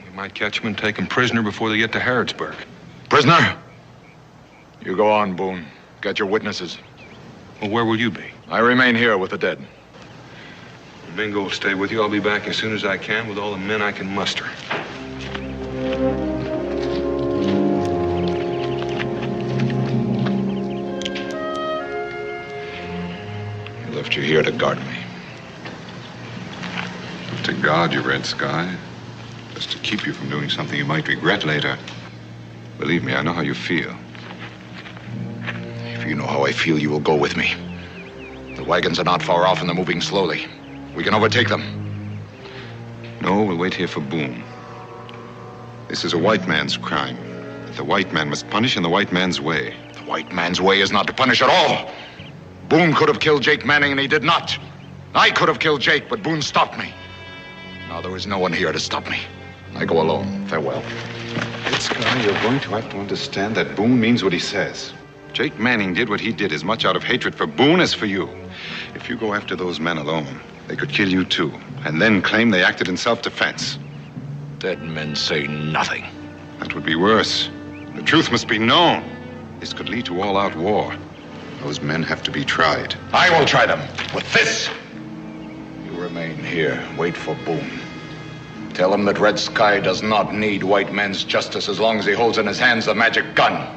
We might catch them and take them prisoner before they get to Harrodsburg. Prisoner? You go on, Boone. Get your witnesses. Well, where will you be? I remain here with the dead. Bingo will stay with you. I'll be back as soon as I can with all the men I can muster. He left you here to guard me. To guard you, Red Sky. Just to keep you from doing something you might regret later. Believe me, I know how you feel. If you know how I feel, you will go with me. The wagons are not far off and they're moving slowly. We can overtake them. No, we'll wait here for Boone. This is a white man's crime. The white man must punish in the white man's way. The white man's way is not to punish at all. Boone could have killed Jake Manning and he did not. I could have killed Jake, but Boone stopped me. Now there is no one here to stop me. I go alone. Farewell. Red Sky, you're going to have to understand that Boone means what he says. Jake Manning did what he did as much out of hatred for Boone as for you. If you go after those men alone, they could kill you too, and then claim they acted in self-defense. Dead men say nothing. That would be worse. The truth must be known. This could lead to all-out war. Those men have to be tried. I will try them with this. You remain here. Wait for Boone. Tell him that Red Sky does not need white man's justice as long as he holds in his hands the magic gun.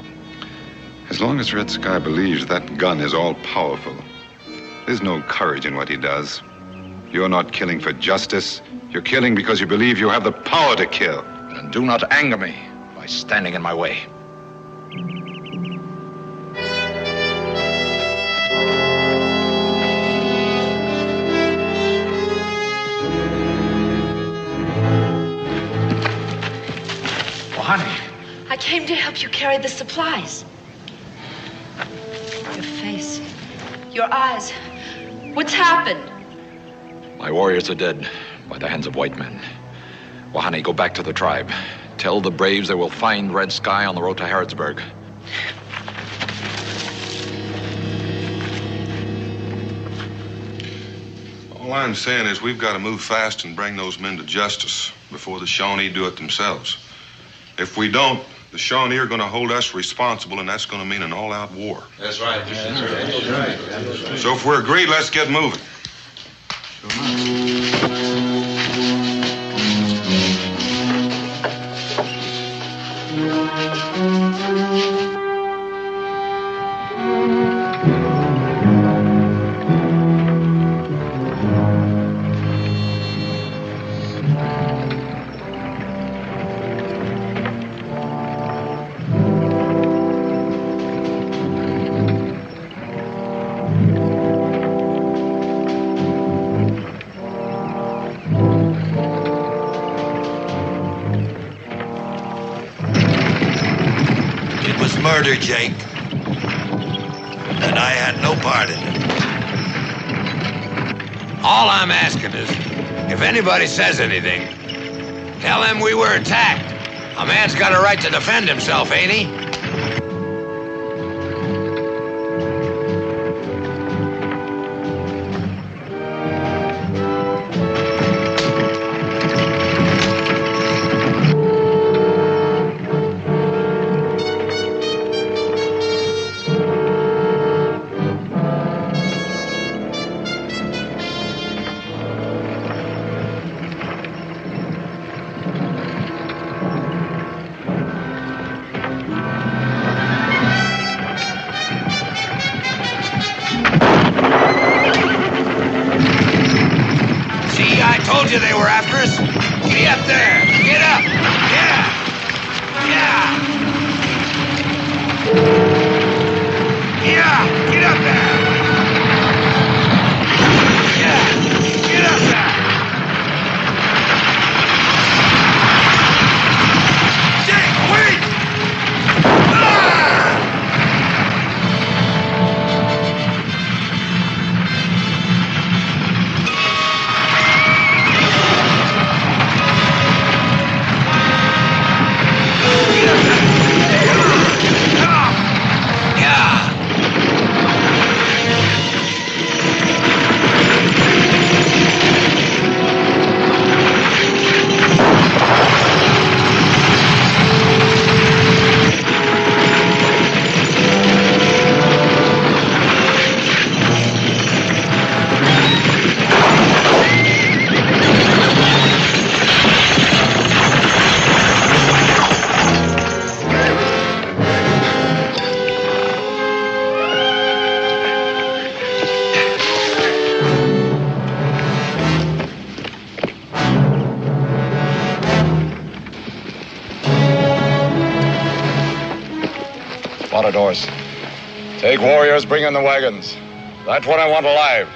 As long as Red Sky believes that gun is all-powerful, there's no courage in what he does. You're not killing for justice. You're killing because you believe you have the power to kill. And do not anger me by standing in my way. Oh, honey. I came to help you carry the supplies. Your face, your eyes. What's happened? My warriors are dead by the hands of white men. Wahani, go back to the tribe. Tell the braves they will find Red Sky on the road to Harrodsburg. All I'm saying is we've got to move fast and bring those men to justice before the Shawnee do it themselves. If we don't, the Shawnee are going to hold us responsible, and that's going to mean an all-out war. That's right. That's right. So if we're agreed, let's get moving. murder, Jake. And I had no part in it. All I'm asking is, if anybody says anything, tell them we were attacked. A man's got a right to defend himself, ain't he? Told you they were after us. Get up there. Get up. Yeah. Yeah. Yeah. Get up there. Yeah. Get up there. Jake, wait. Matadors. Take warriors, bring in the wagons. That's what I want alive.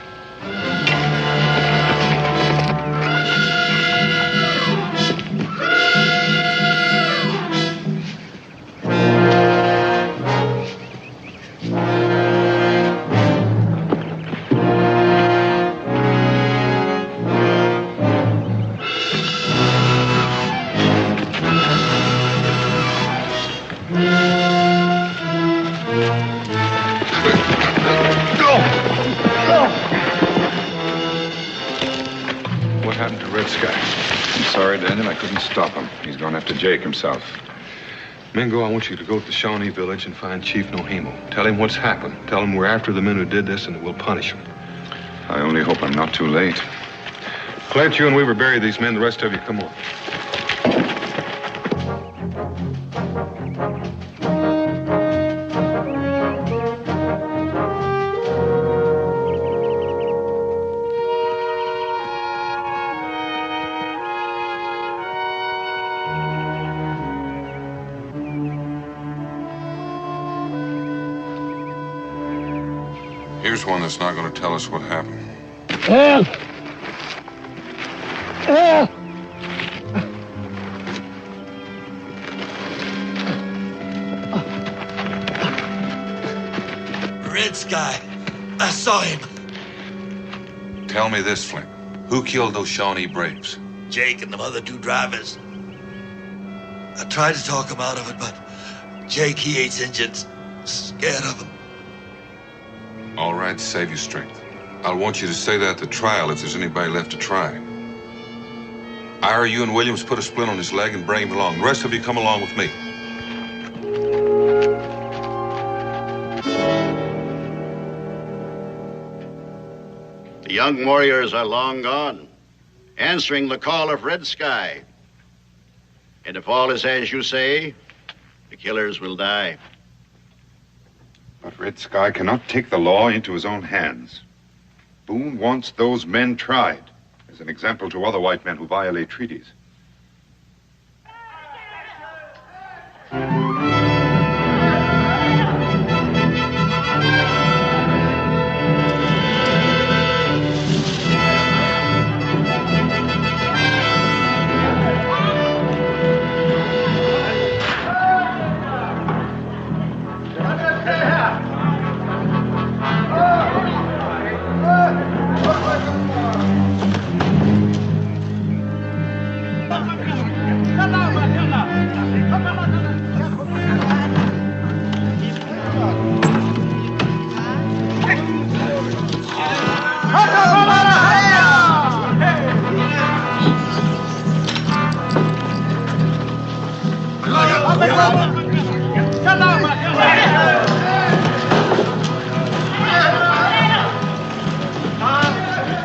What happened to Red Sky? I'm sorry, Daniel. I couldn't stop him. He's gone after Jake himself. Mingo, I want you to go to the Shawnee village and find Chief Nohimo. Tell him what's happened. Tell him we're after the men who did this and that we'll punish them. I only hope I'm not too late. Clint, you and Weaver bury these men. The rest of you, come on. Here's one that's not going to tell us what happened. Help! Help! Red Sky. I saw him. Tell me this, Flint. Who killed those Shawnee braves? Jake and the other two drivers. I tried to talk him out of it, but Jake, he hates Indians. Scared of them. All right, save your strength. I'll want you to say that at the trial if there's anybody left to try. Ira, you and Williams put a splint on his leg and bring him along. The rest of you come along with me. The young warriors are long gone, answering the call of Red Sky. And if all is as you say, the killers will die. But Red Sky cannot take the law into his own hands. Boone wants those men tried as an example to other white men who violate treaties.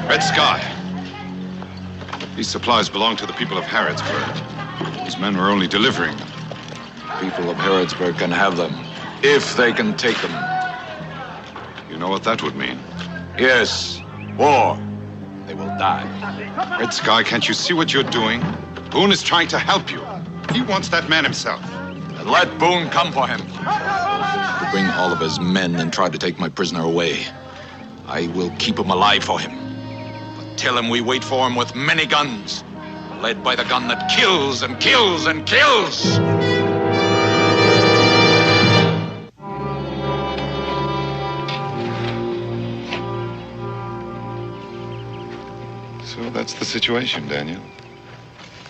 Red Sky. These supplies belong to the people of Harrodsburg. These men were only delivering them. People of Harrodsburg can have them, if they can take them. You know what that would mean? Yes, war. They will die. Red Sky, can't you see what you're doing? Boone is trying to help you. He wants that man himself. And let Boone come for him. To bring all of his men and try to take my prisoner away. I will keep him alive for him. But tell him we wait for him with many guns, led by the gun that kills and kills and kills. So that's the situation, Daniel.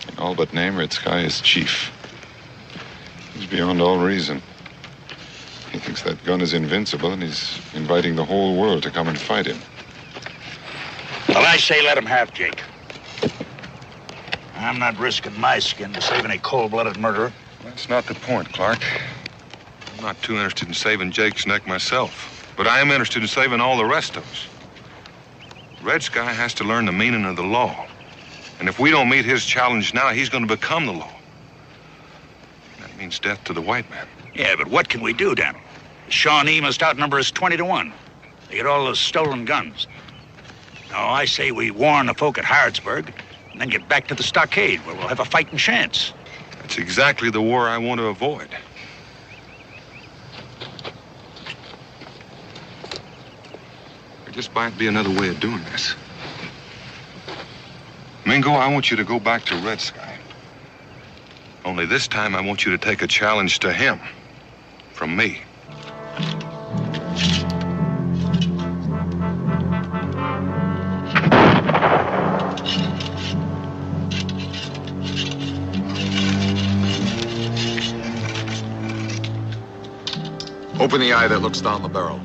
In all but name, Red Sky is chief. He's beyond all reason. He thinks that gun is invincible, and he's inviting the whole world to come and fight him. Well, I say let him have Jake. I'm not risking my skin to save any cold-blooded murderer. That's not the point, Clark. I'm not too interested in saving Jake's neck myself, but I am interested in saving all the rest of us. Red Sky has to learn the meaning of the law. And if we don't meet his challenge now, he's going to become the law. That means death to the white man. Yeah, but what can we do, Daniel? The Shawnee must outnumber us 20 to 1. They get all those stolen guns. No, I say we warn the folk at Harrodsburg and then get back to the stockade where we'll have a fighting chance. That's exactly the war I want to avoid. There just might be another way of doing this. Mingo, I want you to go back to Red Sky. Only this time I want you to take a challenge to him. From me. Open the eye that looks down the barrel.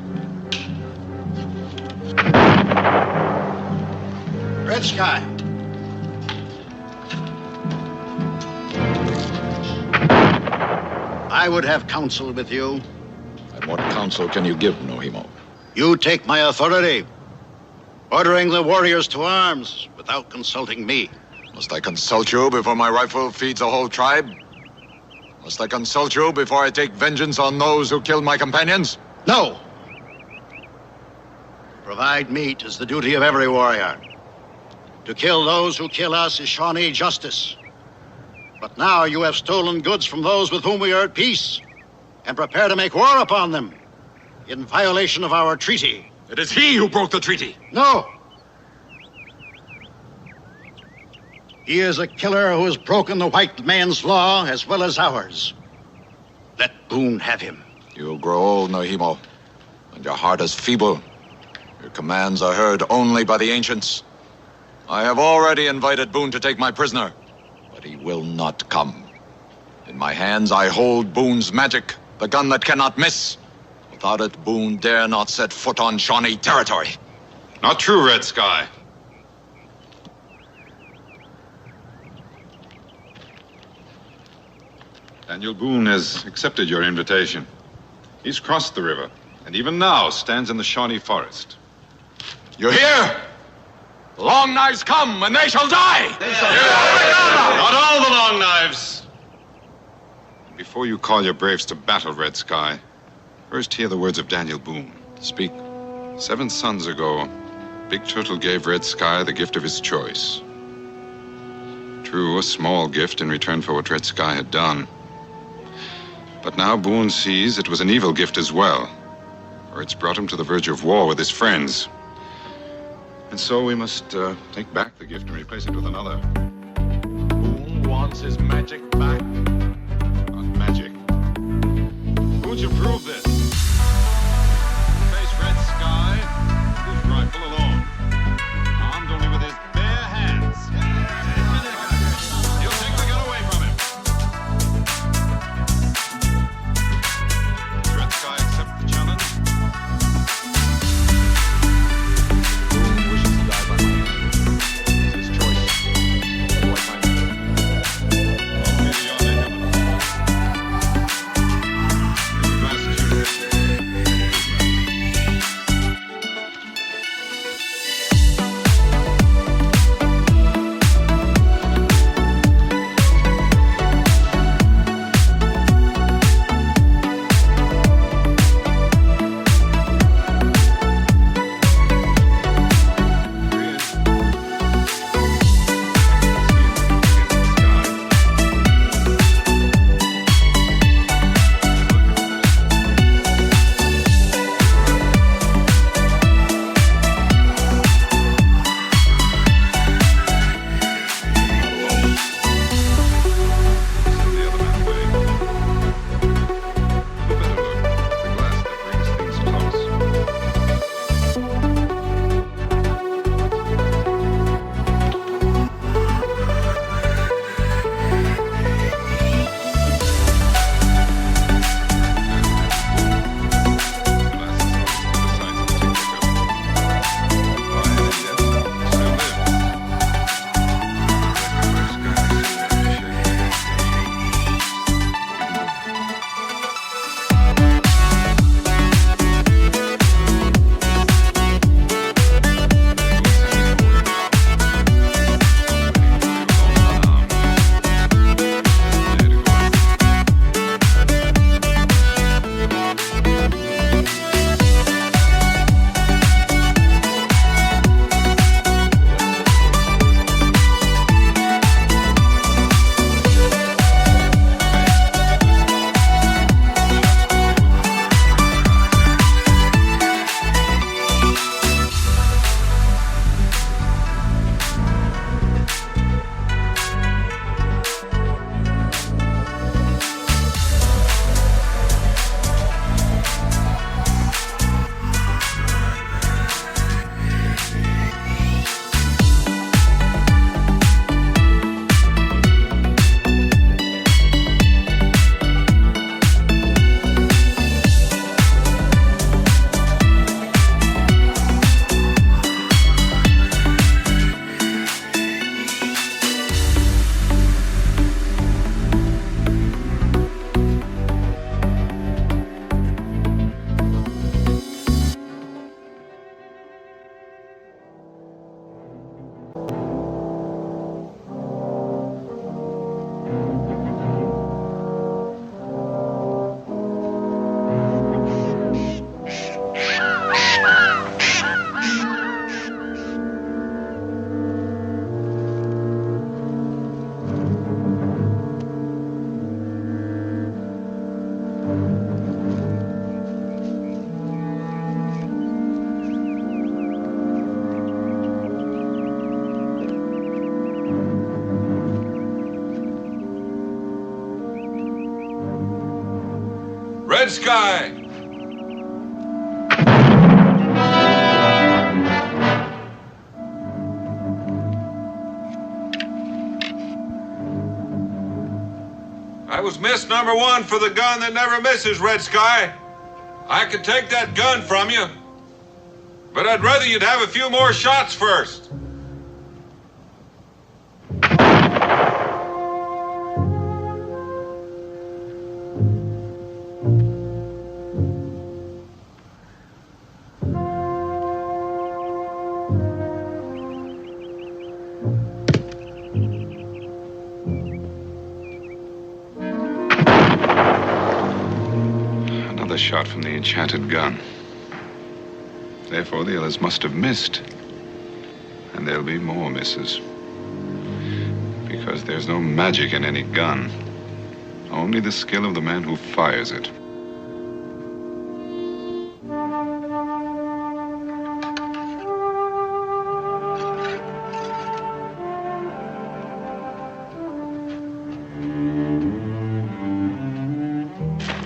Red Sky. I would have counsel with you. And what counsel can you give, Nohimo? You take my authority, ordering the warriors to arms without consulting me. Must I consult you before my rifle feeds a whole tribe? Must I consult you before I take vengeance on those who killed my companions? No. Provide meat is the duty of every warrior. To kill those who kill us is Shawnee justice. But now you have stolen goods from those with whom we are at peace and prepare to make war upon them in violation of our treaty. It is he who broke the treaty. No. He is a killer who has broken the white man's law as well as ours. Let Boone have him. You'll grow old, Nohimo, and your heart is feeble. Your commands are heard only by the ancients. I have already invited Boone to take my prisoner, but he will not come. In my hands, I hold Boone's magic, the gun that cannot miss. Without it, Boone dare not set foot on Shawnee territory. Not true, Red Sky. Daniel Boone has accepted your invitation. He's crossed the river, and even now stands in the Shawnee forest. You hear? The Long Knives come, and they shall die! Not all the Long Knives! Before you call your braves to battle, Red Sky, first hear the words of Daniel Boone. Speak. 7 suns ago, Big Turtle gave Red Sky the gift of his choice. True, a small gift in return for what Red Sky had done. But now Boone sees it was an evil gift as well, for it's brought him to the verge of war with his friends. And so we must take back the gift and replace it with another. Boone wants his magic back. Not magic. Who'd you prove this? Red Sky! I was miss number one for the gun that never misses, Red Sky. I could take that gun from you, but I'd rather you'd have a few more shots first. Another shot from the enchanted gun. Therefore, the others must have missed. And there'll be more misses. Because there's no magic in any gun. Only the skill of the man who fires it.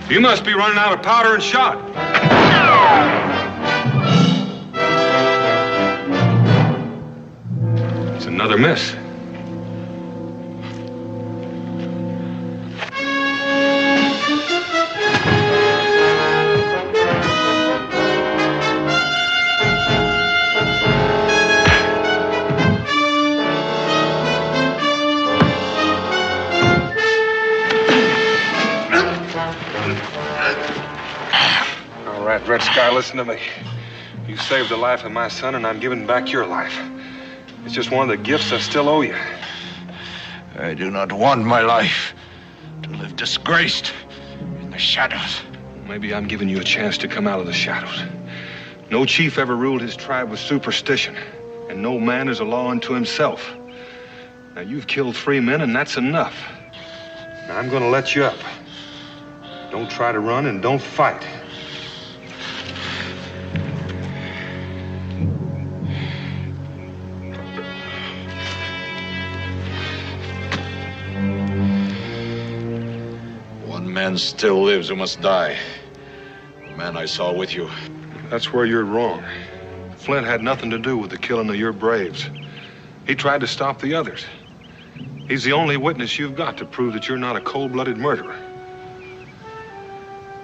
You must be running out of powder and shot. It's another miss. Red Sky, listen to me. You saved the life of my son, and I'm giving back your life. It's just one of the gifts I still owe you. I do not want my life to live disgraced in the shadows. Maybe I'm giving you a chance to come out of the shadows. No chief ever ruled his tribe with superstition, and no man is a law unto himself. Now, you've killed 3 men, and that's enough. Now, I'm gonna let you up. Don't try to run, and don't fight. Man still lives who must die. The man I saw with you. That's where you're wrong. Flint had nothing to do with the killing of your braves. He tried to stop the others. He's the only witness you've got to prove that you're not a cold-blooded murderer.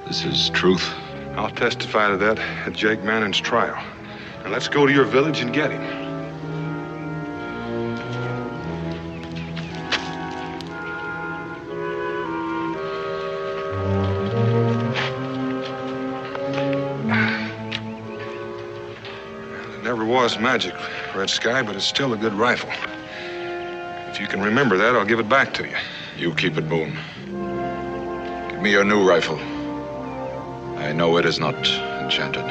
This is truth. I'll testify to that at Jake Manning's trial. Now let's go to your village and get him. Never was magic, Red Sky, but it's still a good rifle. If you can remember that, I'll give it back to you. You keep it, Boone. Give me your new rifle. I know it is not enchanted.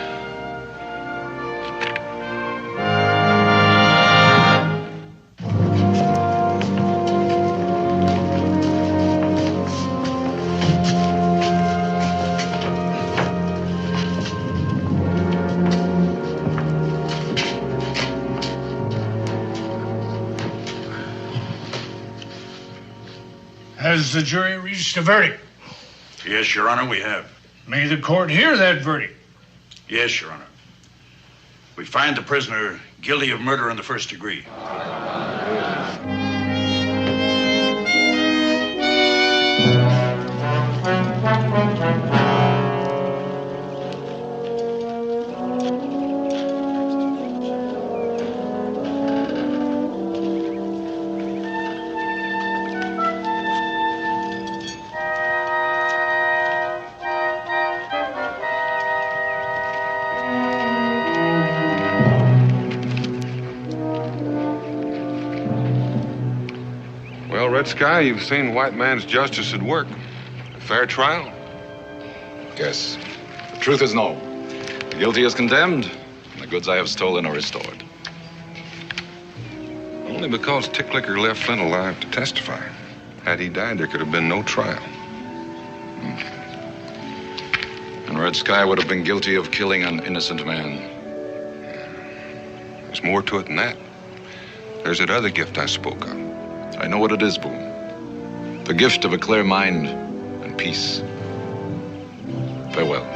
Has the jury reached a verdict? Yes, Your Honor, we have. May the court hear that verdict? Yes, Your Honor. We find the prisoner guilty of murder in the first degree. Well, Red Sky, you've seen white man's justice at work. A fair trial? Yes. The truth is no. The guilty is condemned, and the goods I have stolen are restored. Only because Ticklicker left Flint alive to testify. Had he died, there could have been no trial. And Red Sky would have been guilty of killing an innocent man. There's more to it than that. There's that other gift I spoke of. I know what it is, Boone. The gift of a clear mind and peace. Farewell.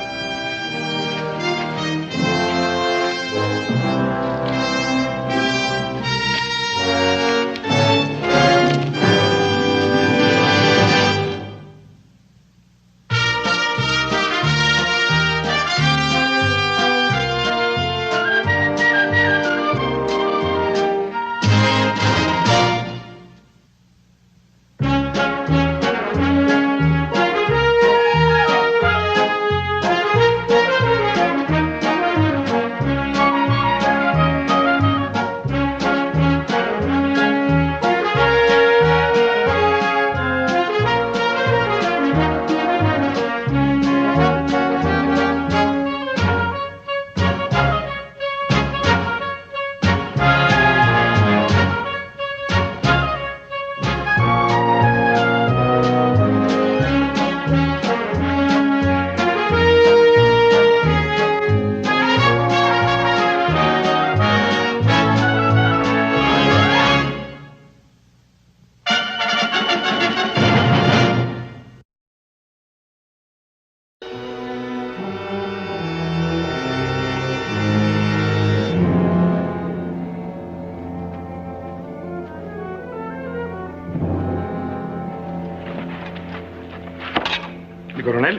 El coronel,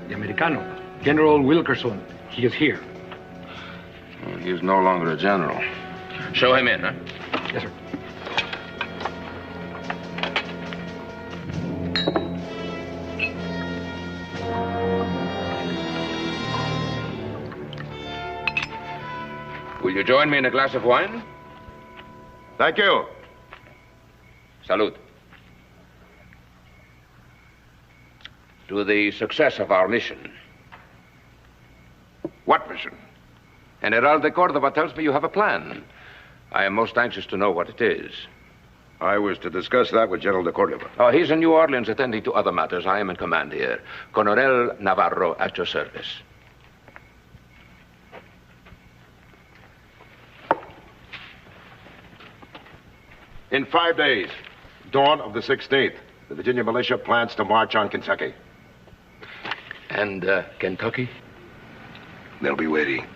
the americano, General Wilkerson, he is here. Well, he's no longer a general. Show him in, huh? Yes, sir. Will you join me in a glass of wine? Thank you. Salute. To the success of our mission. What mission? General de Cordova tells me you have a plan. I am most anxious to know what it is. I was to discuss that with General de Cordova. Oh, he's in New Orleans attending to other matters. I am in command here. Colonel Navarro at your service. In 5 days, dawn of the 16th, the Virginia militia plans to march on Kentucky. And Kentucky? They'll be waiting.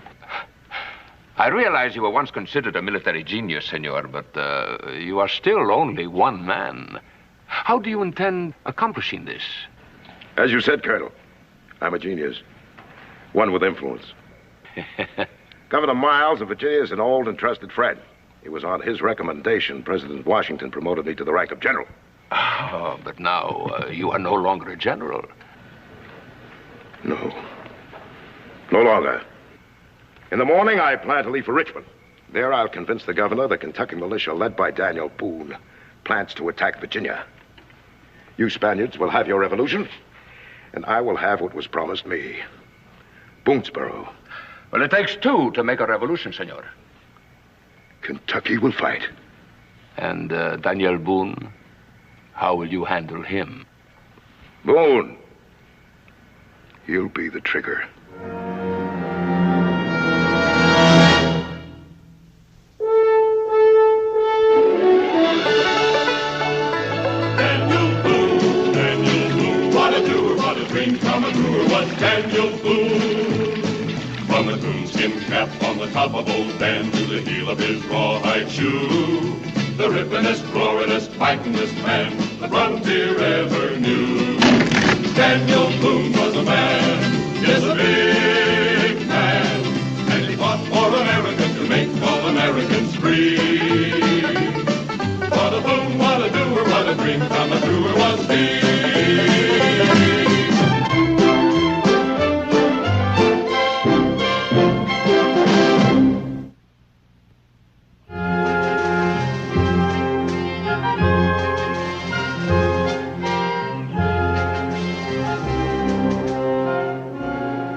I realize you were once considered a military genius, senor, but you are still only one man. How do you intend accomplishing this? As you said, Colonel, I'm a genius. One with influence. Governor Miles of Virginia is an old and trusted friend. It was on his recommendation President Washington promoted me to the rank of general. Oh, but now you are no longer a general. No. No longer. In the morning, I plan to leave for Richmond. There, I'll convince the governor the Kentucky militia, led by Daniel Boone, plans to attack Virginia. You Spaniards will have your revolution, and I will have what was promised me. Boonesboro. Well, it takes two to make a revolution, senor. Kentucky will fight. And Daniel Boone, how will you handle him? Boone. He'll be the trigger. Daniel Boone, what a doer, what a dream come a brewer was Daniel Boone. From the coonskin cap on the top of old Dan to the heel of his rawhide shoe, the rippin'est, roarin'est, fightin'est man the frontier ever knew. Daniel Boone was a man, yes, a big man, and he fought for America to make all Americans free. What a Boone, what a doer, what a dream come a brewer was he.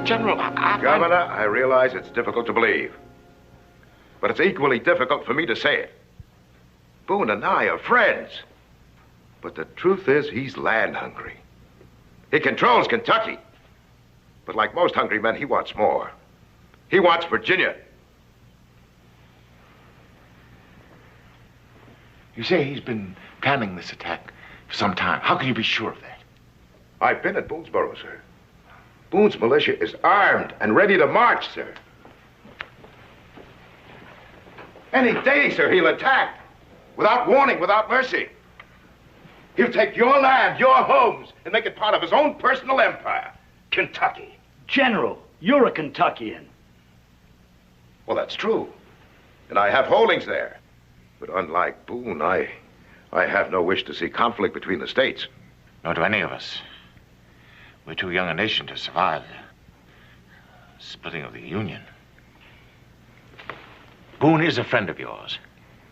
General, Governor, I realize it's difficult to believe. But it's equally difficult for me to say it. Boone and I are friends. But the truth is, he's land hungry. He controls Kentucky. But like most hungry men, he wants more. He wants Virginia. You say he's been planning this attack for some time. How can you be sure of that? I've been at Boonesboro, sir. Boone's militia is armed and ready to march, sir. Any day, sir, he'll attack. Without warning, without mercy. He'll take your land, your homes, and make it part of his own personal empire. Kentucky. General, you're a Kentuckian. Well, that's true. And I have holdings there. But unlike Boone, I have no wish to see conflict between the states. Nor do any of us. We're too young a nation to survive the splitting of the Union. Boone is a friend of yours.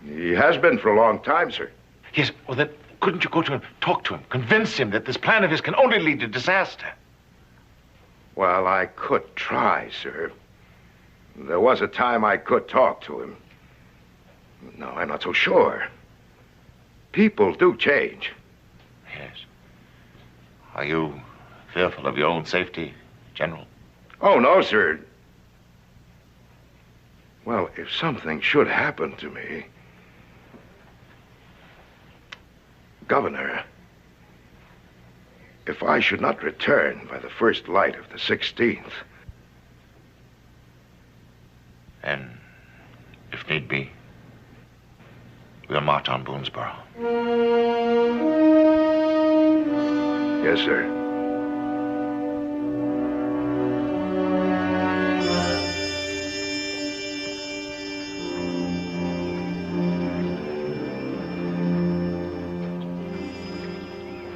He has been for a long time, sir. Yes, well then, couldn't you go to him, talk to him, convince him that this plan of his can only lead to disaster? Well, I could try, sir. There was a time I could talk to him. No, I'm not so sure. People do change. Yes. Are you fearful of your own safety, General? Oh, no, sir. Well, if something should happen to me... Governor, if I should not return by the first light of the 16th... And if need be, we'll march on Boonesboro. Yes, sir.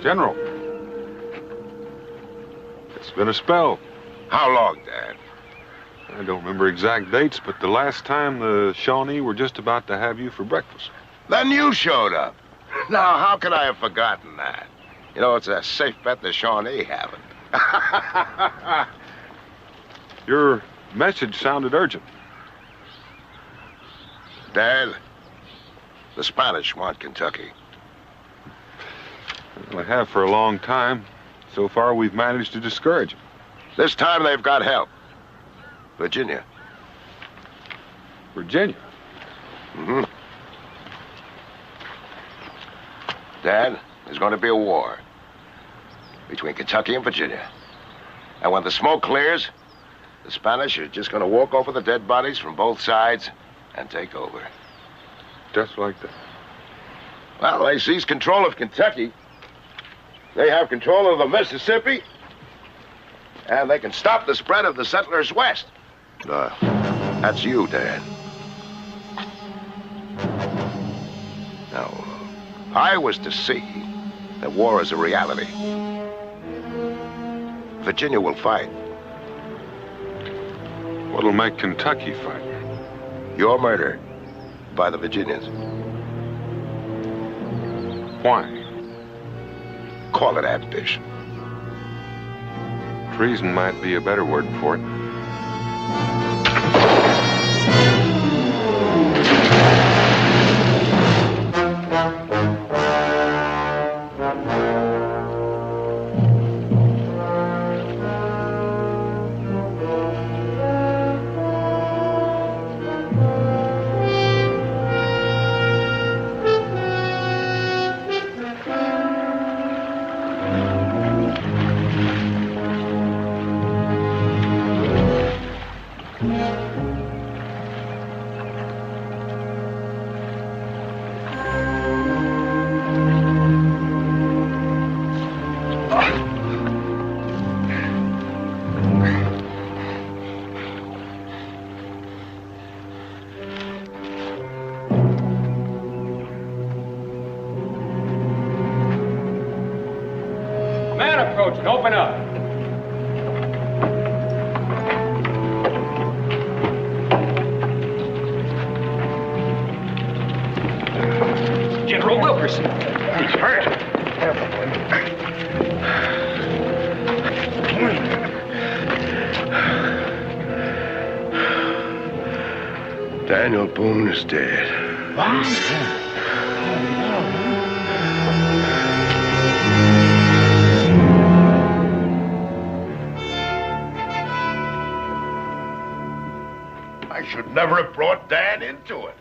General, it's been a spell. How long, Dad? I don't remember exact dates, but the last time the Shawnee were just about to have you for breakfast. Then you showed up. Now, how could I have forgotten that? You know, it's a safe bet the Shawnee haven't. Your message sounded urgent. Dad, the Spanish want Kentucky. Well, they have for a long time. So far, we've managed to discourage them. This time, they've got help. Virginia. Virginia? Mm-hmm. Dad, there's going to be a war between Kentucky and Virginia. And when the smoke clears, the Spanish are just going to walk over the dead bodies from both sides and take over. Just like that. Well, they seized control of Kentucky. They have control of the Mississippi. And they can stop the spread of the settlers west. That's you, Dad. Now, I was to see that war is a reality. Virginia will fight. What'll make Kentucky fight? Your murder by the Virginians. Why? Call it ambition. Treason might be a better word for it. approaching. Open up. General Wilkerson. He's hurt. Daniel Boone is dead. I should never have brought Dan into it.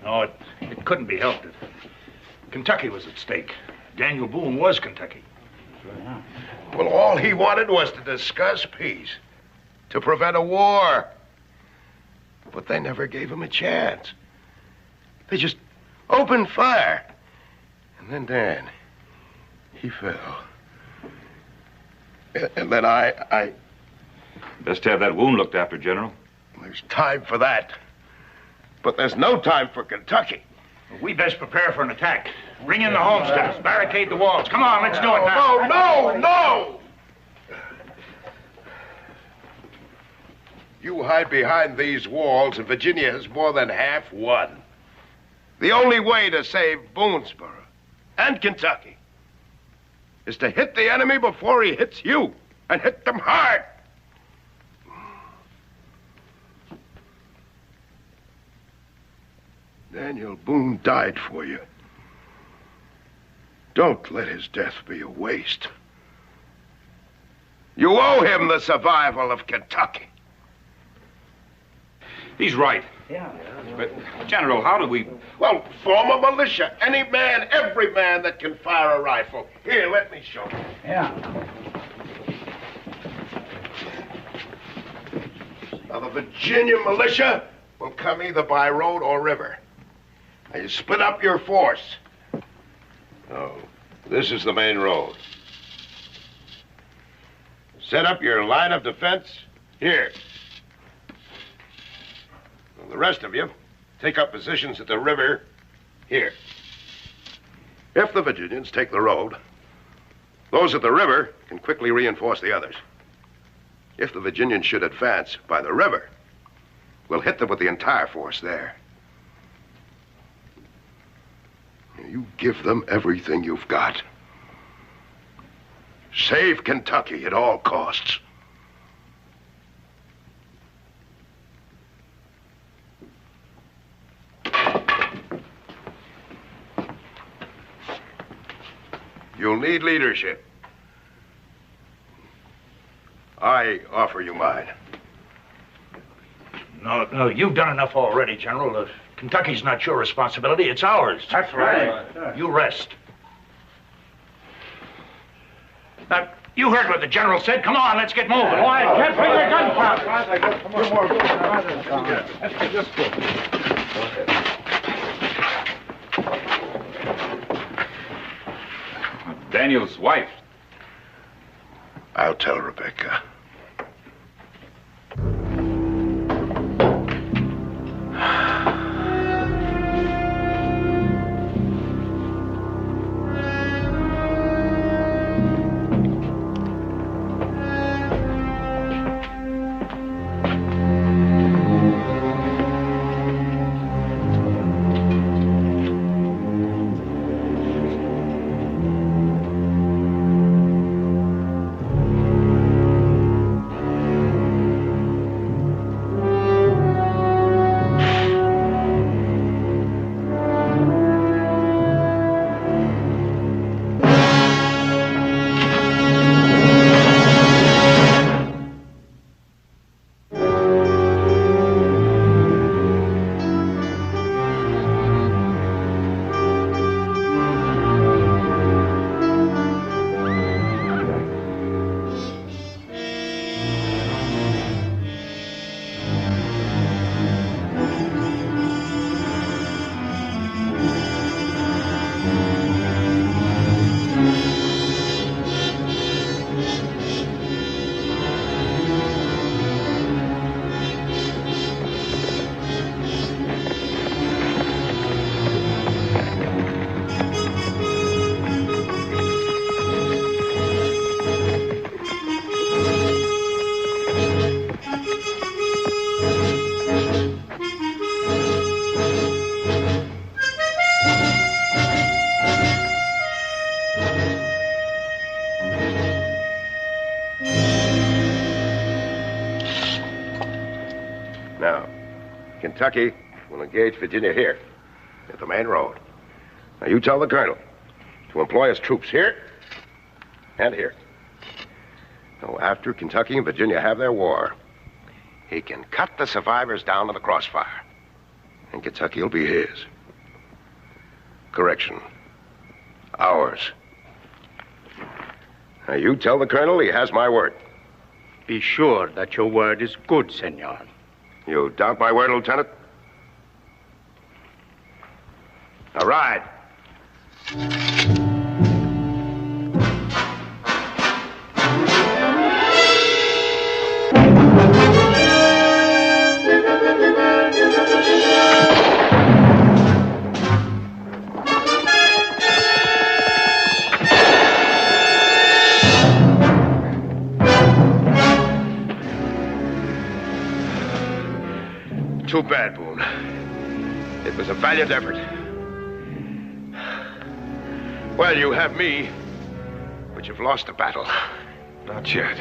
No, it couldn't be helped. Kentucky was at stake. Daniel Boone was Kentucky. Well, all he wanted was to discuss peace, to prevent a war. But they never gave him a chance. They just opened fire. And then Dan, he fell. And then I... Best have that wound looked after, General. There's time for that. But there's no time for Kentucky. We best prepare for an attack. Bring in the homesteaders. Barricade the walls. Come on, let's do it now. No! You hide behind these walls, and Virginia has more than half won. The only way to save Boonesboro and Kentucky is to hit the enemy before he hits you, and hit them hard. Daniel Boone died for you. Don't let his death be a waste. You owe him the survival of Kentucky. He's right. Yeah. But, General, how do we... Well, form a militia. Any man, every man that can fire a rifle. Here, let me show you. Yeah. Now, the Virginia militia will come either by road or river. Now, you split up your force. Oh, this is the main road. Set up your line of defense here. The rest of you, take up positions at the river here. If the Virginians take the road, those at the river can quickly reinforce the others. If the Virginians should advance by the river, we'll hit them with the entire force there. You give them everything you've got. Save Kentucky at all costs. You'll need leadership. I offer you mine. No, you've done enough already, General. Kentucky's not your responsibility, it's ours. That's right. You rest. Now, you heard what the General said. Come on, let's get moving. Oh, I can't bring your gun, Daniel's wife. I'll tell Rebecca. Now, Kentucky will engage Virginia here, at the main road. Now, you tell the colonel to employ his troops here and here. So after Kentucky and Virginia have their war, he can cut the survivors down to the crossfire. And Kentucky will be his. Correction. Ours. Now, you tell the colonel he has my word. Be sure that your word is good, senor. You doubt my word, Lieutenant? Now, ride. Too bad, Boone. It was a valiant effort. Well, you have me, but you've lost the battle. Not yet.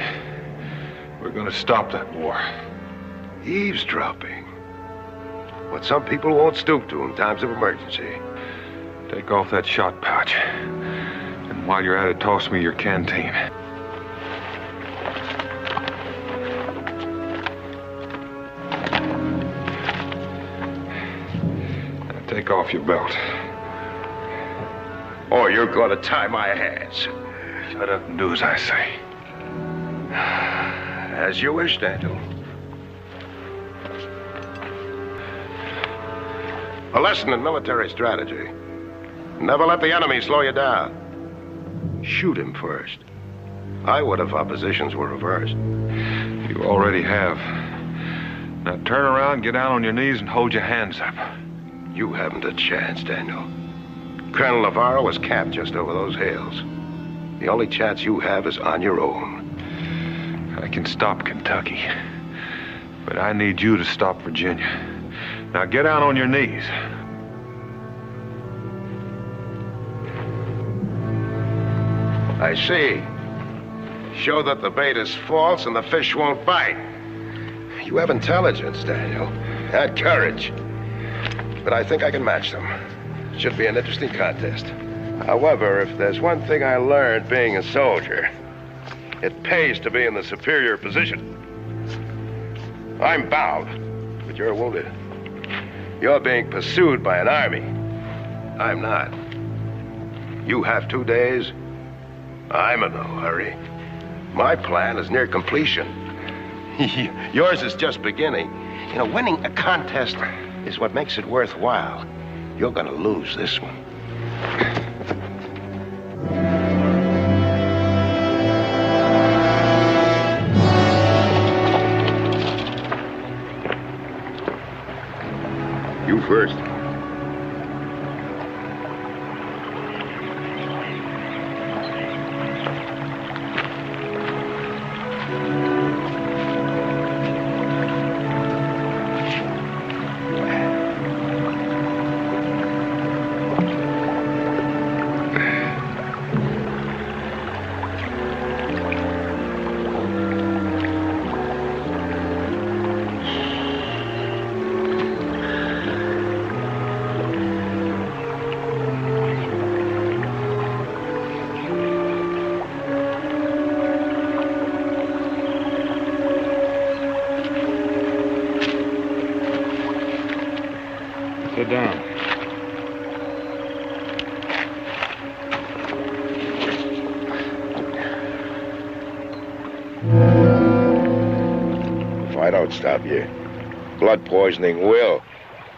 We're going to stop that war. Eavesdropping. What some people won't stoop to in times of emergency. Take off that shot pouch. And while you're at it, toss me your canteen. Take off your belt. Or you're going to tie my hands. Shut up and do as I say. As you wish, Daniel. A lesson in military strategy. Never let the enemy slow you down. Shoot him first. I would if our positions were reversed. You already have. Now turn around, get down on your knees, and hold your hands up. You haven't a chance, Daniel. Colonel Navarro was camped just over those hills. The only chance you have is on your own. I can stop Kentucky, but I need you to stop Virginia. Now get down on your knees. I see. Show that the bait is false and the fish won't bite. You have intelligence, Daniel, and courage. But I think I can match them. Should be an interesting contest. However, if there's one thing I learned being a soldier, it pays to be in the superior position. I'm bound, but you're wounded. You're being pursued by an army. I'm not. You have 2 days. I'm in no hurry. My plan is near completion. Yours is just beginning. You know, winning a contest is what makes it worthwhile. You're gonna lose this one. You first. Sit down. If I don't stop you, blood poisoning will.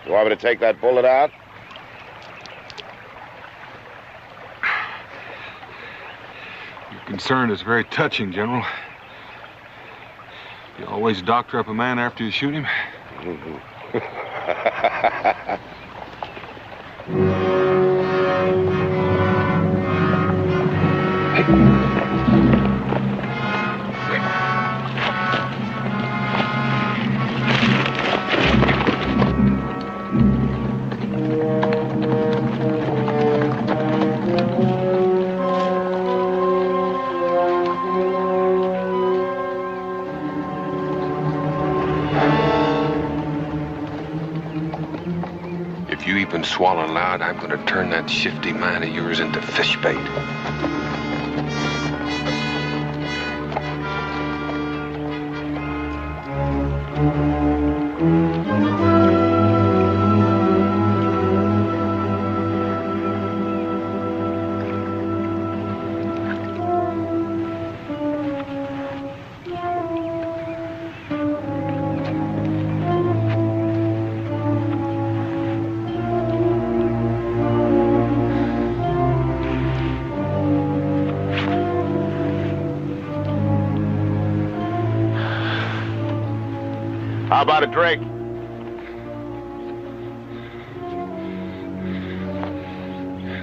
You want me to take that bullet out? Your concern is very touching, General. You always doctor up a man after you shoot him? you even swallow loud, I'm going to turn that shifty mind of yours into fish bait. How about a drink?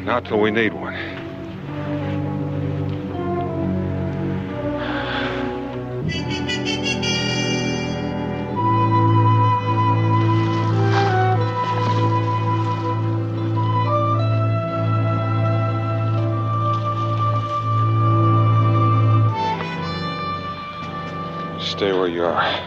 Not till we need one. Stay where you are.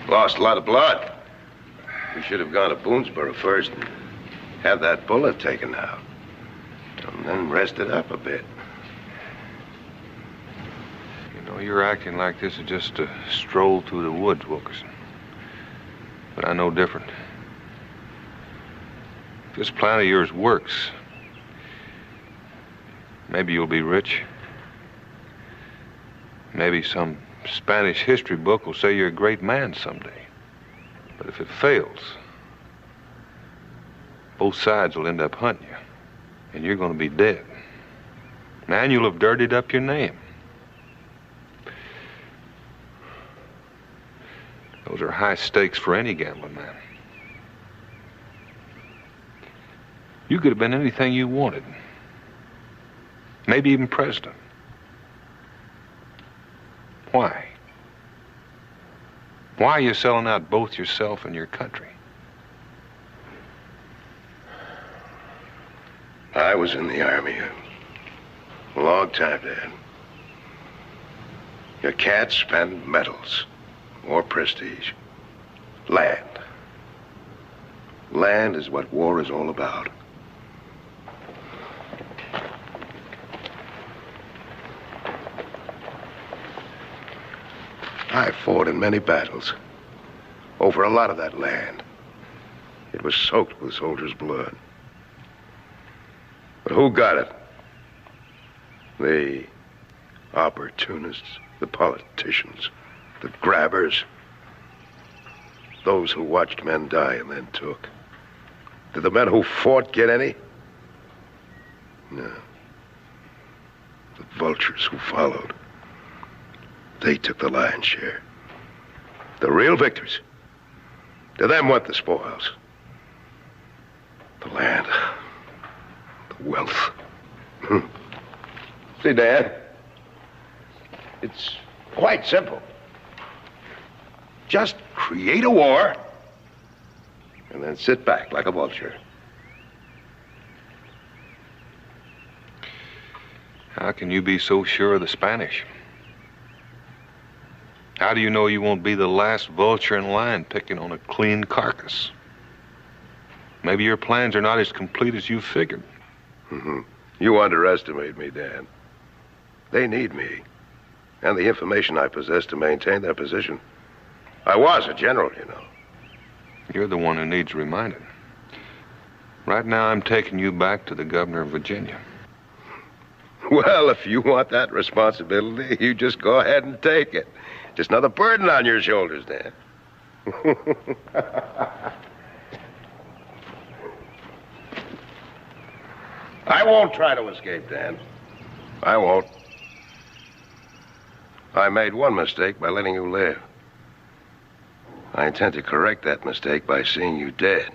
Lost a lot of blood. We should have gone to Boonesboro first and had that bullet taken out. And then rested up a bit. You know, you're acting like this is just a stroll through the woods, Wilkerson. But I know different. If this plan of yours works, maybe you'll be rich. Maybe some Spanish history book will say you're a great man someday. But if it fails, both sides will end up hunting you, and you're going to be dead. Man, you'll have dirtied up your name. Those are high stakes for any gambling man. You could have been anything you wanted. Maybe even president. Why? Why are you selling out both yourself and your country? I was in the Army a long time, Dad. You can't spend medals or prestige. Land. Land is what war is all about. I fought in many battles over a lot of that land. It was soaked with soldiers' blood. But who got it? The opportunists, the politicians, the grabbers, those who watched men die and then took. Did the men who fought get any? No. The vultures who followed. They took the lion's share. The real victors. To them went the spoils. The land. The wealth. See, Dad, it's quite simple. Just create a war and then sit back like a vulture. How can you be so sure of the Spanish? How do you know you won't be the last vulture in line picking on a clean carcass? Maybe your plans are not as complete as you figured. You underestimate me, Dan. They need me, and the information I possess to maintain their position. I was a general, you know. You're the one who needs reminded. Right now, I'm taking you back to the governor of Virginia. Well, if you want that responsibility, you just go ahead and take it. Just another burden on your shoulders, Dan. I won't try to escape, Dan. I won't. I made one mistake by letting you live. I intend to correct that mistake by seeing you dead.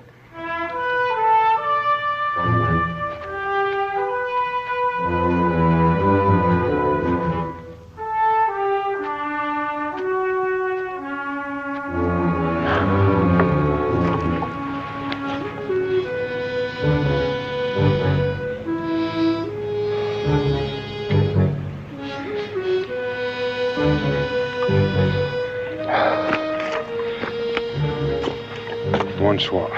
One swallow.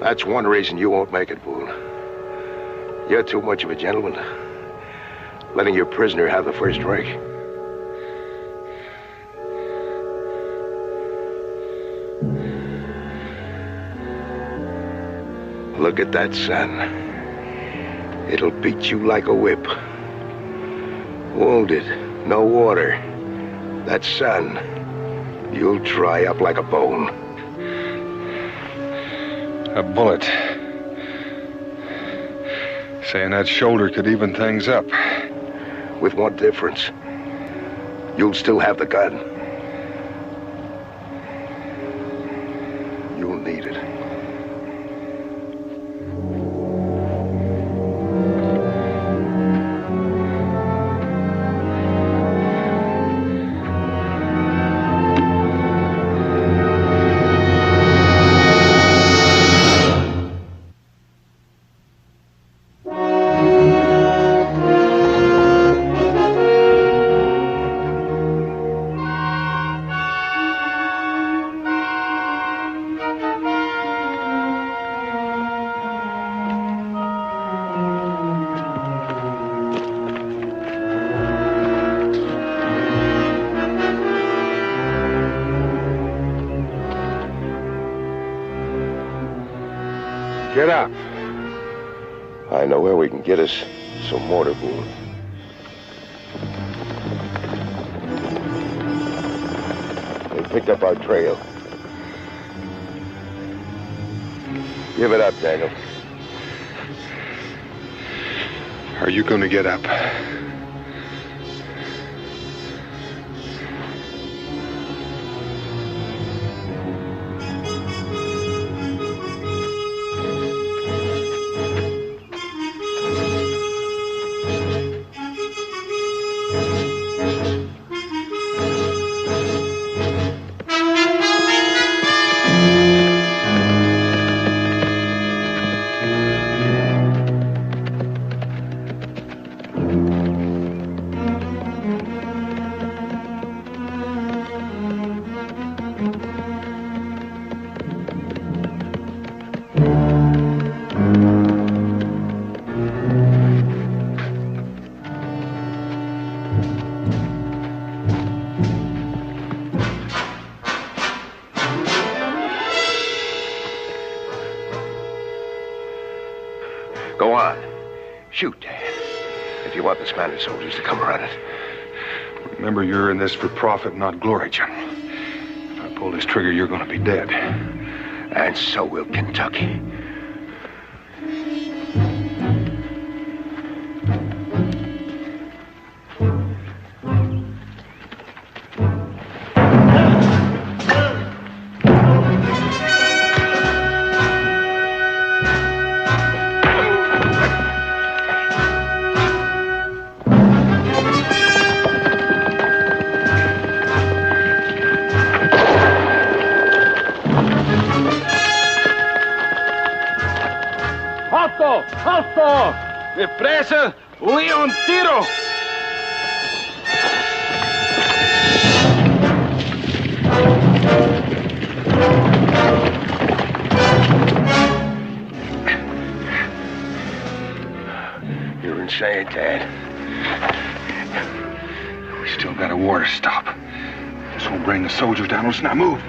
That's one reason you won't make it, Boone. You're too much of a gentleman, letting your prisoner have the first drink. Look at that sun. It'll beat you like a whip. Wounded, no water. That sun, you'll dry up like a bone. A bullet. Saying that shoulder could even things up. With one difference. You'll still have the gun. You'll need it. Get up. I know where we can get us some water, Boone. They picked up our trail. Give it up, Daniel. Are you going to get up? Go on. Shoot. If you want the Spanish soldiers to come around it. Remember, you're in this for profit, not glory, General. If I pull this trigger, you're going to be dead. And so will Kentucky. ¡Alto! ¡Alto! ¡Depresa! ¡Huye un tiro! You're insane, Dad. We still got a war to stop. This won't bring the soldiers down. Let's not move.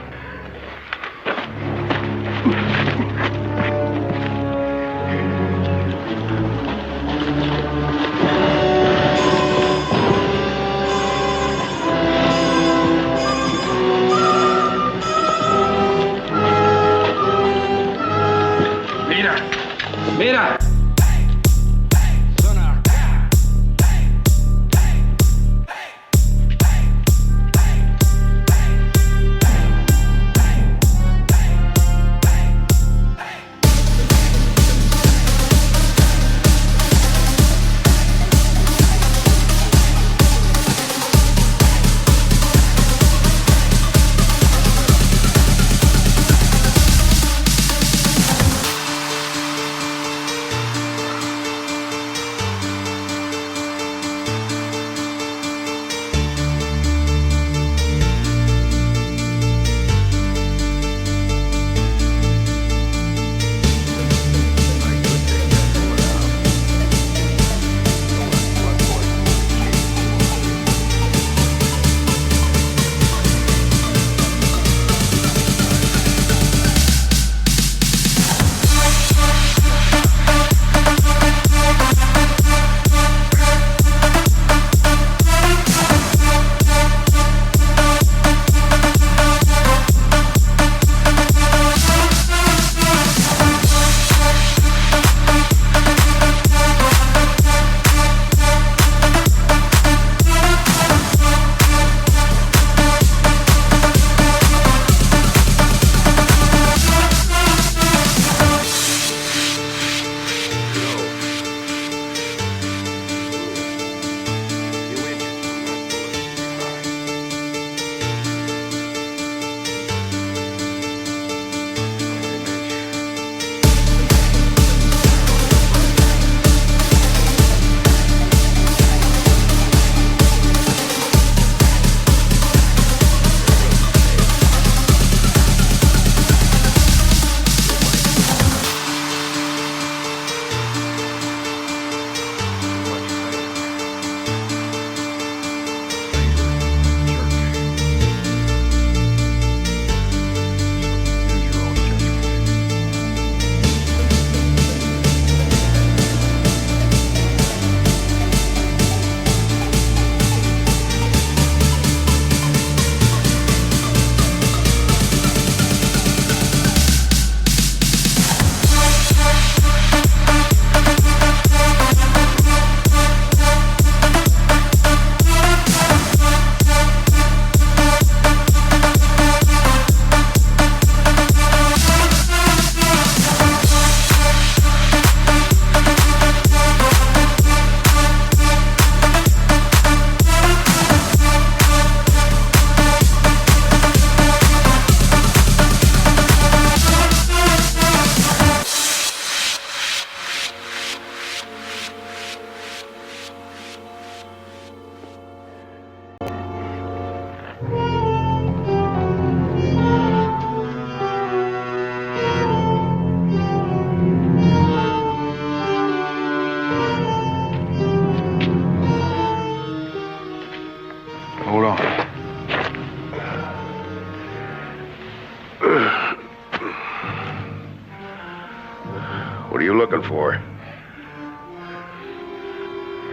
looking for?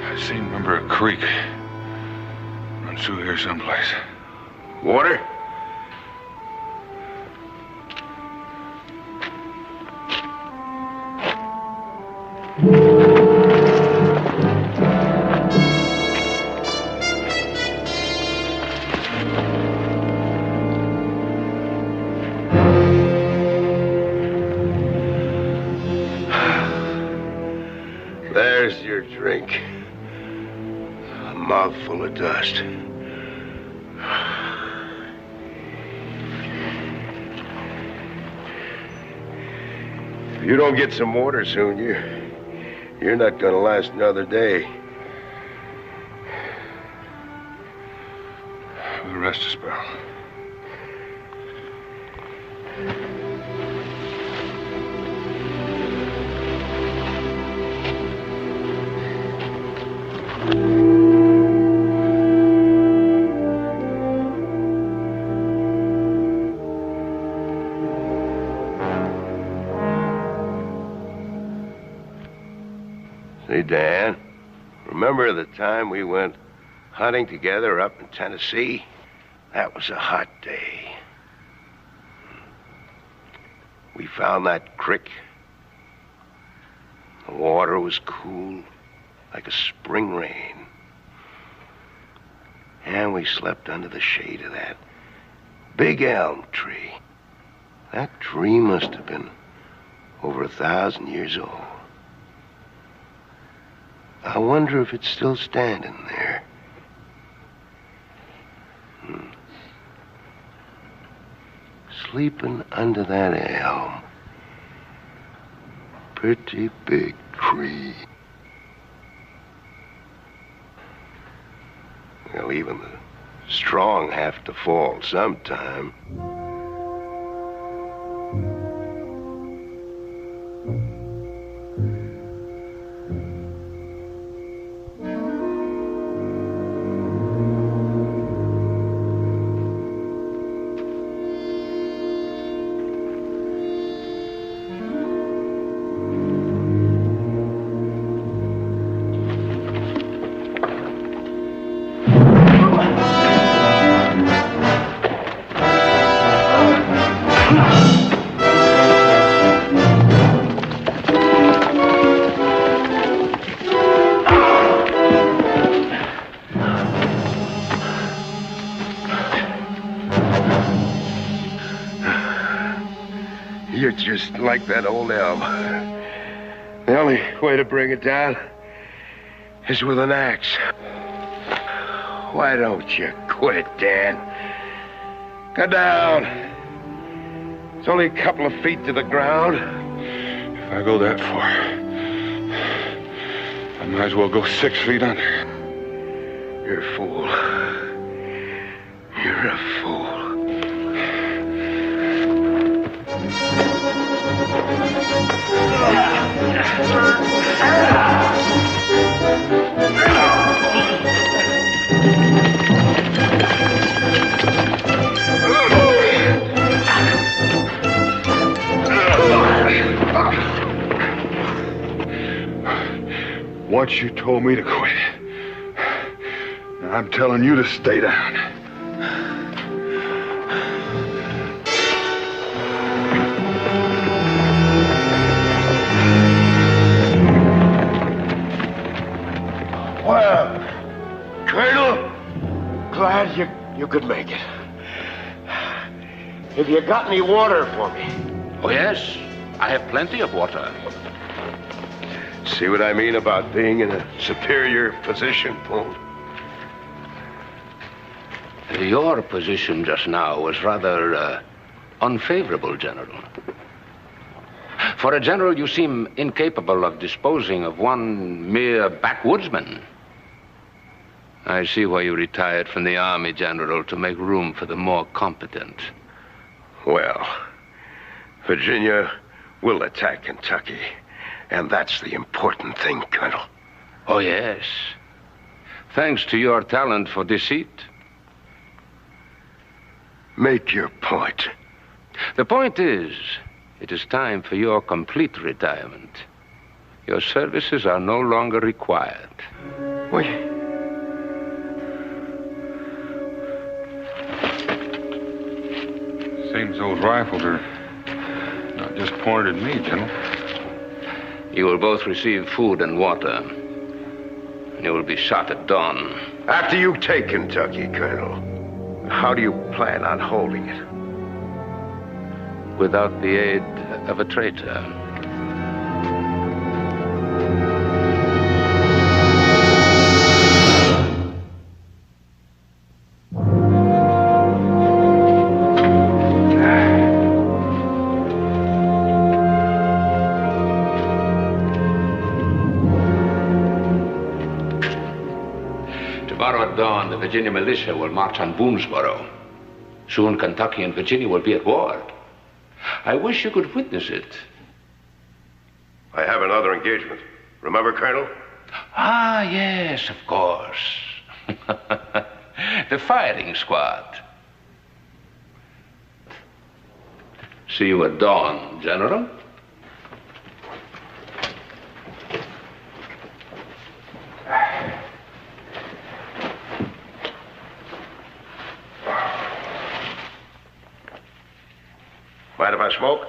I seen, remember, a creek. Runs through here someplace. Water? There's your drink. A mouthful of dust. If you don't get some water soon, you're not gonna last another day. We'll rest a spell. Say, Dan, remember the time we went hunting together up in Tennessee? That was a hot day. We found that creek. The water was cool, like a spring rain. And we slept under the shade of that big elm tree. That tree must have been over 1,000 years old. I wonder if it's still standing there. Sleeping under that elm. Pretty big tree. Well, even the strong have to fall sometime. You're just like that old elm. The only way to bring it down is with an axe. Why don't you quit, Dan? Go down. It's only a couple of feet to the ground. If I go that far, I might as well go 6 feet under. You're a fool. You're a fool. Once you told me to quit. Now I'm telling you to stay down. Well, Colonel, glad you could make it. Have you got any water for me? Oh, yes. I have plenty of water. See what I mean about being in a superior position, Boone? Your position just now was rather unfavorable, General. For a general, you seem incapable of disposing of one mere backwoodsman. I see why you retired from the Army, General, to make room for the more competent. Well, Virginia will attack Kentucky, and that's the important thing, Colonel. Oh, yes. Thanks to your talent for deceit. Make your point. The point is, it is time for your complete retirement. Your services are no longer required. Wait. Seems those rifles are not just pointed at me, General. You will both receive food and water. You will be shot at dawn. After you take Kentucky, Colonel, how do you plan on holding it? Without the aid of a traitor. Tomorrow at dawn, the Virginia militia will march on Boonesboro. Soon Kentucky and Virginia will be at war. I wish you could witness it. I have another engagement. Remember, Colonel? Ah, yes, of course. The firing squad. See you at dawn, General. Mind if I smoke?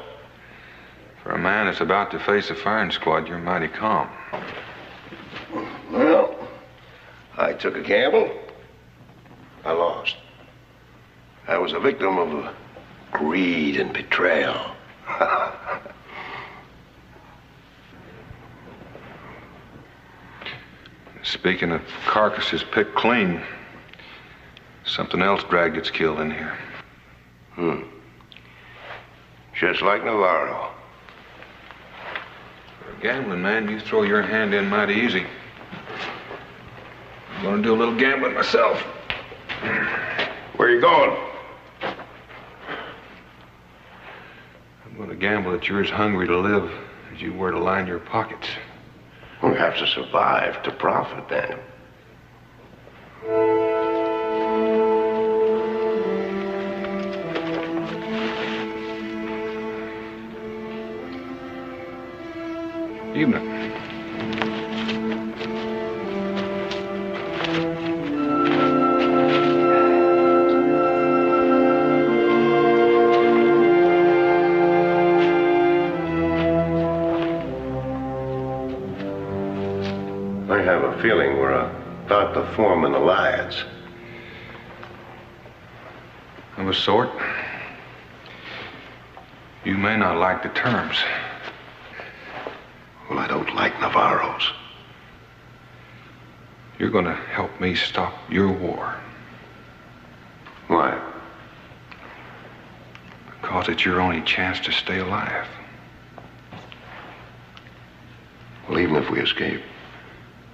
For a man that's about to face a firing squad, you're mighty calm. Well, I took a gamble. I lost. I was a victim of greed and betrayal. Speaking of carcasses picked clean, something else dragged its kill in here. Just like Navarro. For a gambling man, you throw your hand in mighty easy. I'm gonna do a little gambling myself. Where are you going? I'm gonna gamble that you're as hungry to live as you were to line your pockets. We have to survive to profit, then. Evening. I have a feeling we're about to form an alliance. Of a sort. You may not like the terms. Well, I don't like Navarro's. You're gonna help me stop your war. Why? Because it's your only chance to stay alive. Well, even if we escape,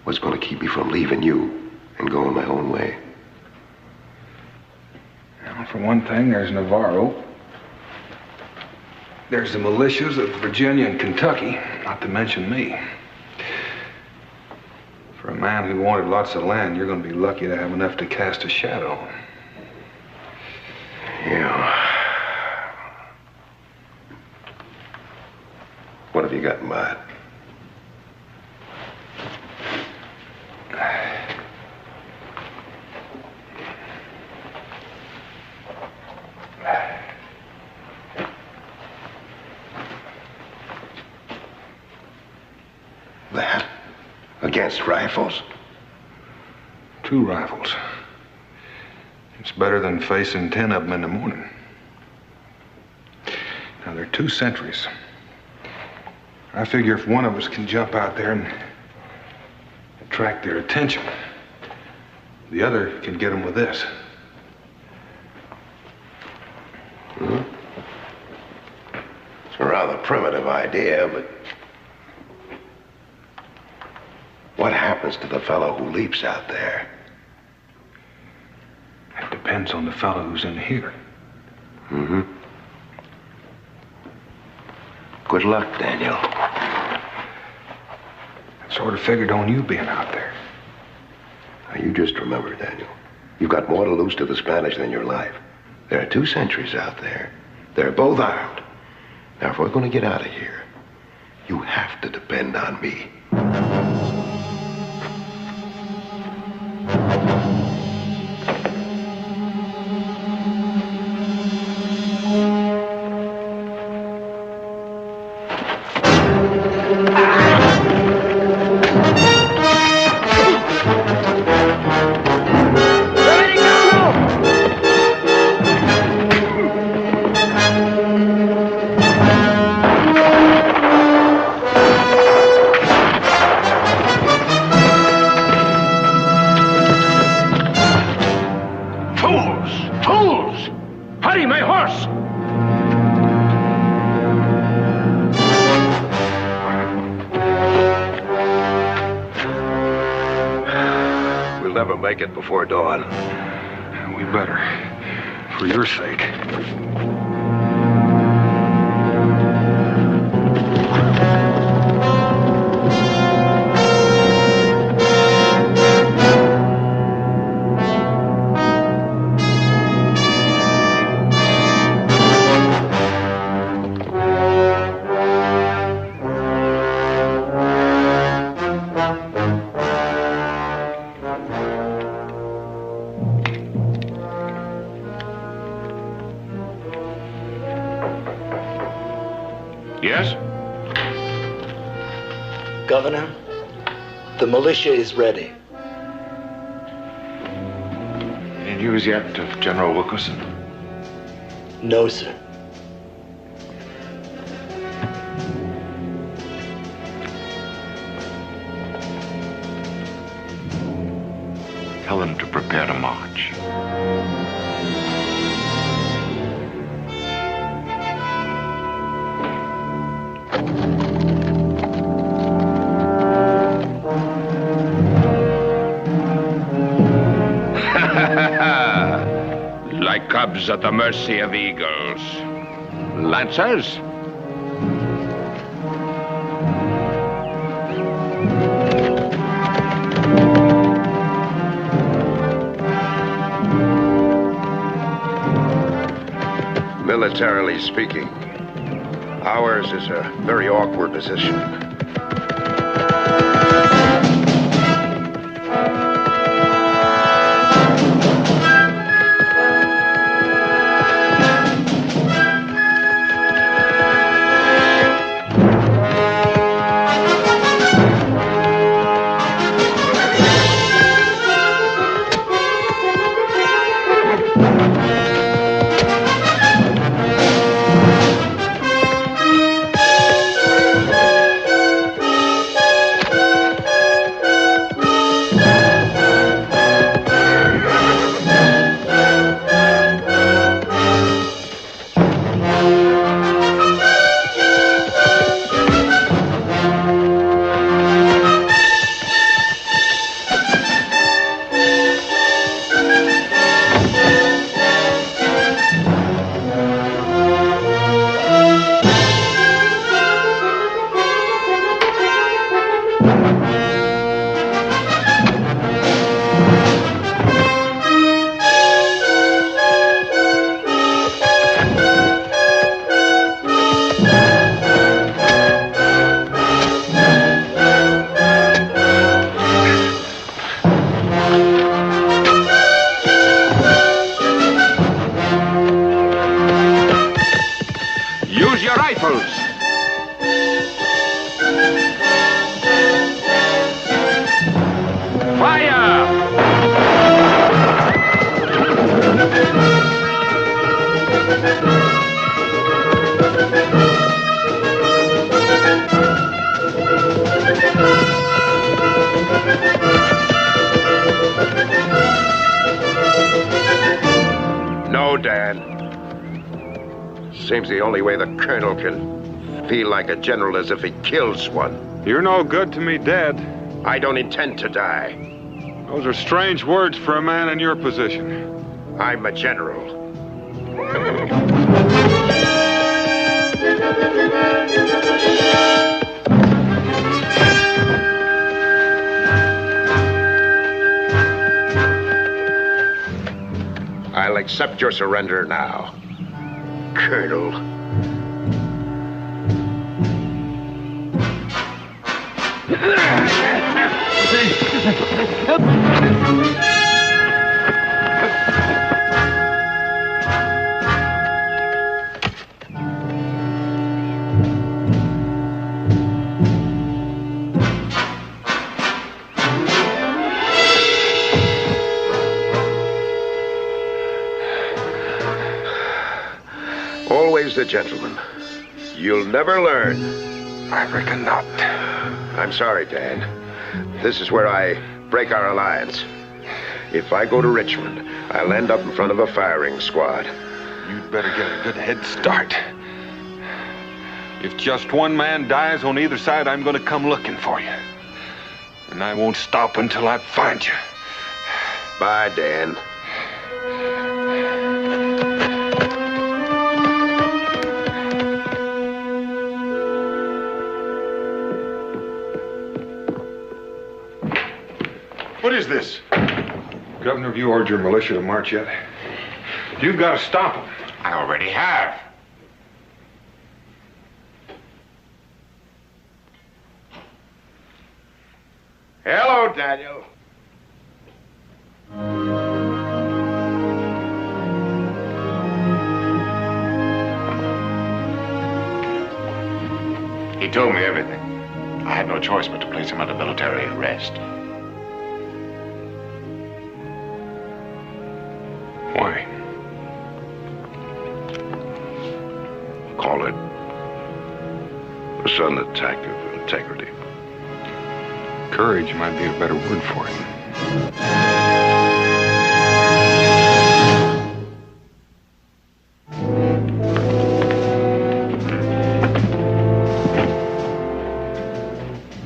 what's going to keep me from leaving you and going my own way? Now, for one thing, there's Navarro. There's the militias of Virginia and Kentucky, not to mention me. For a man who wanted lots of land, you're going to be lucky to have enough to cast a shadow. Yeah. What have you got in mind? That? Against rifles? 2 rifles. It's better than facing 10 of them in the morning. Now, they're 2 sentries. I figure if one of us can jump out there and attract their attention, the other can get them with this. It's a rather primitive idea, but what happens to the fellow who leaps out there? It depends on the fellow who's in here. Good luck, Daniel. I sort of figured on you being out there. Now, you just remember, Daniel, you've got more to lose to the Spanish than your life. There are 2 sentries out there. They're both armed. Now, if we're going to get out of here, you have to depend on me. Fools! Hurry, my horse! We'll never make it before dawn. We better, for your sake. Yes? Governor, the militia is ready. Any news yet of General Wilkerson? No, sir. Tell them to prepare to march. Like cubs at the mercy of eagles. Lancers? Militarily speaking, ours is a very awkward position. Use your rifles. Fire! No, Dan. Seems the only way the colonel can feel like a general is if he kills one. You're no good to me dead. I don't intend to die. Those are strange words for a man in your position. I'm a general. I'll accept your surrender now, Colonel. Always the gentleman. You'll never learn. I reckon not. I'm sorry, Dan. This is where I break our alliance. If I go to Richmond, I'll end up in front of a firing squad. You'd better get a good head start. If just one man dies on either side, I'm going to come looking for you. And I won't stop until I find you. Bye, Dan. What is this? Governor, have you ordered your militia to march yet? You've got to stop them. I already have. Hello, Daniel. He told me everything. I had no choice but to place him under military arrest. Why? Call it a sudden attack of integrity. Courage might be a better word for it.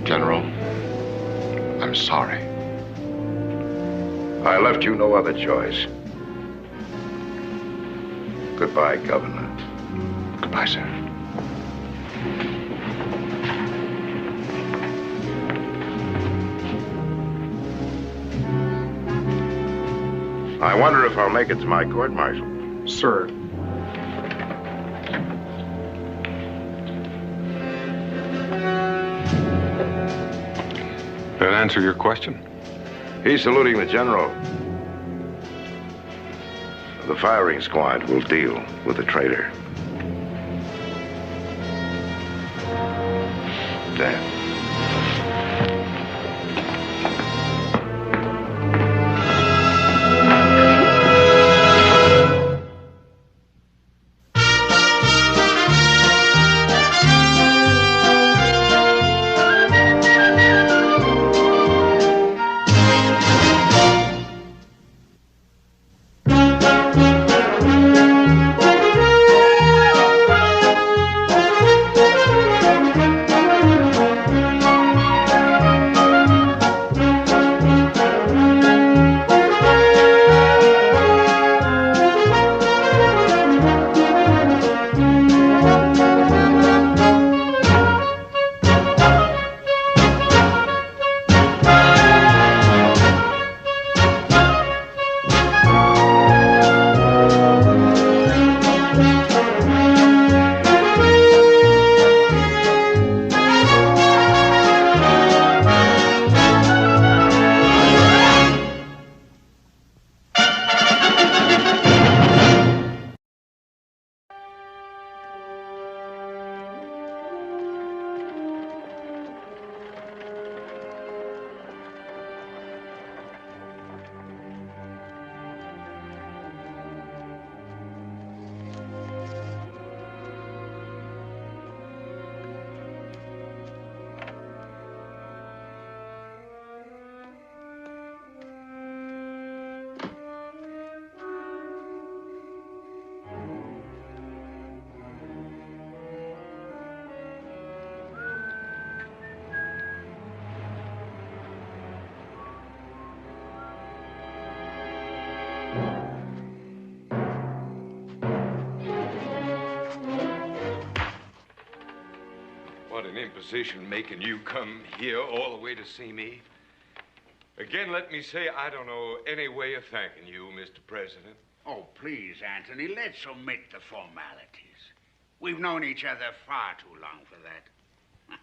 General, I'm sorry. I left you no other choice. Goodbye, Governor. Goodbye, sir. I wonder if I'll make it to my court-martial. Sir. That answer your question? He's saluting the general. The firing squad will deal with the traitor. Dan. What an imposition making you come here all the way to see me. Again, let me say I don't know any way of thanking you, Mr. President. Oh, please, Anthony, let's omit the formalities. We've known each other far too long for that.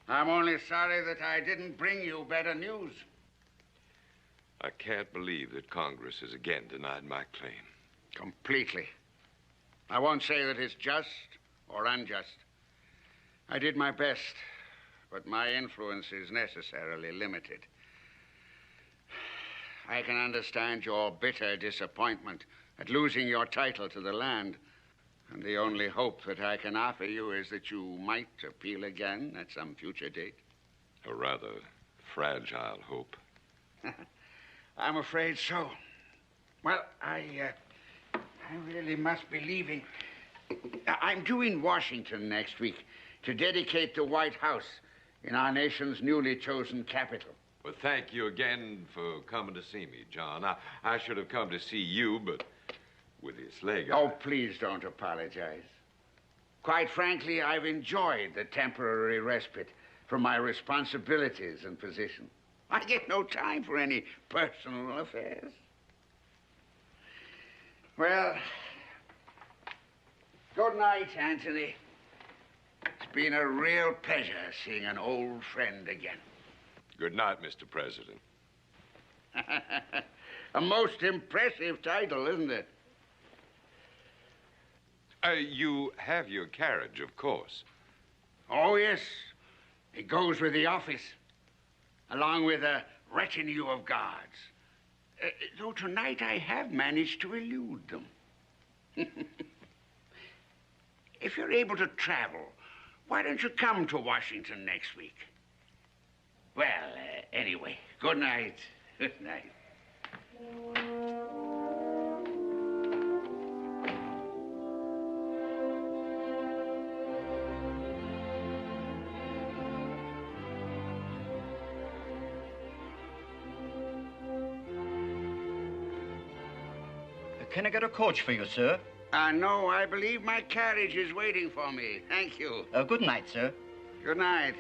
I'm only sorry that I didn't bring you better news. I can't believe that Congress has again denied my claim. Completely. I won't say that it's just or unjust. I did my best, but my influence is necessarily limited. I can understand your bitter disappointment at losing your title to the land, and the only hope that I can offer you is that you might appeal again at some future date. A rather fragile hope. I'm afraid so. Well, I really must be leaving. I'm due in Washington next week to dedicate the White House in our nation's newly chosen capital. Well, thank you again for coming to see me, John. I should have come to see you, but with this leg... Oh, please don't apologize. Quite frankly, I've enjoyed the temporary respite from my responsibilities and position. I get no time for any personal affairs. Well, good night, Anthony. It's been a real pleasure seeing an old friend again. Good night, Mr. President. A most impressive title, isn't it? You have your carriage, of course. Oh, yes. It goes with the office, along with a retinue of guards. Though tonight I have managed to elude them. If you're able to travel, why don't you come to Washington next week? Well, anyway, good night. Good night. Can I get a coach for you, sir? No, I believe my carriage is waiting for me. Thank you. Good night, sir. Good night.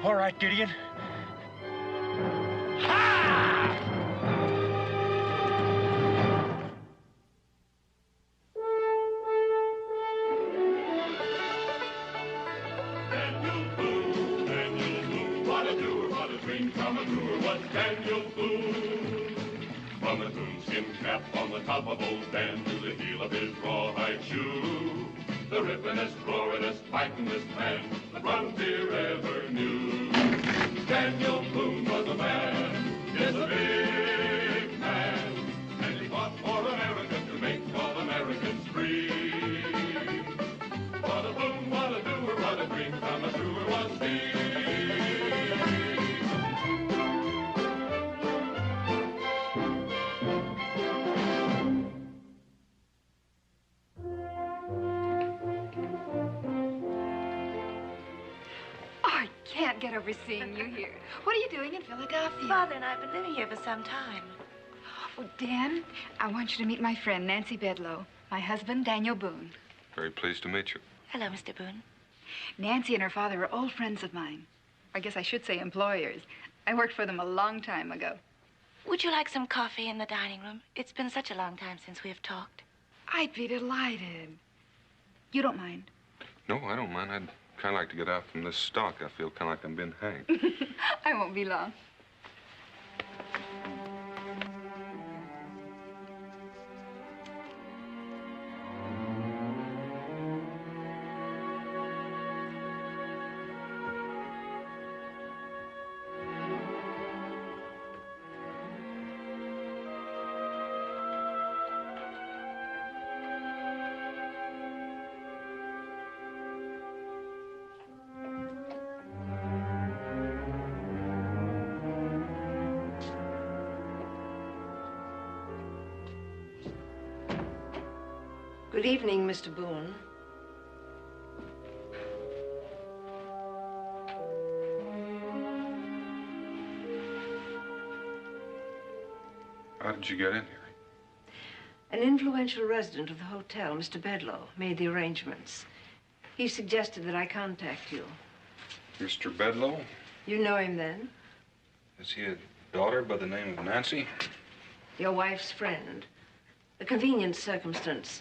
All right, Gideon. What a doer, what a dream come a doer, what Daniel Boone. From a coonskin cap on the top of old Dan to the heel of his rawhide shoe. The rippenest, roaringest, fightingest man the frontier ever knew. Daniel Boone was a man, yes, a big man, and he fought for America to make all Americans free. What a Boone, what a doer, what a dream come a truer was he. Can't get over seeing you here. What are you doing in Philadelphia? Father and I have been living here for some time. Oh, Dan, I want you to meet my friend, Nancy Bedloe. My husband, Daniel Boone. Very pleased to meet you. Hello, Mr. Boone. Nancy and her father are old friends of mine. I guess I should say employers. I worked for them a long time ago. Would you like some coffee in the dining room? It's been such a long time since we have talked. I'd be delighted. You don't mind? No, I don't mind. I'd kind of like to get out from this stock. I feel kind of like I'm being hanged. I won't be long. Good evening, Mr. Boone. How did you get in here? An influential resident of the hotel, Mr. Bedloe, made the arrangements. He suggested that I contact you. Mr. Bedloe? You know him then? Is he a daughter by the name of Nancy? Your wife's friend. A convenient circumstance.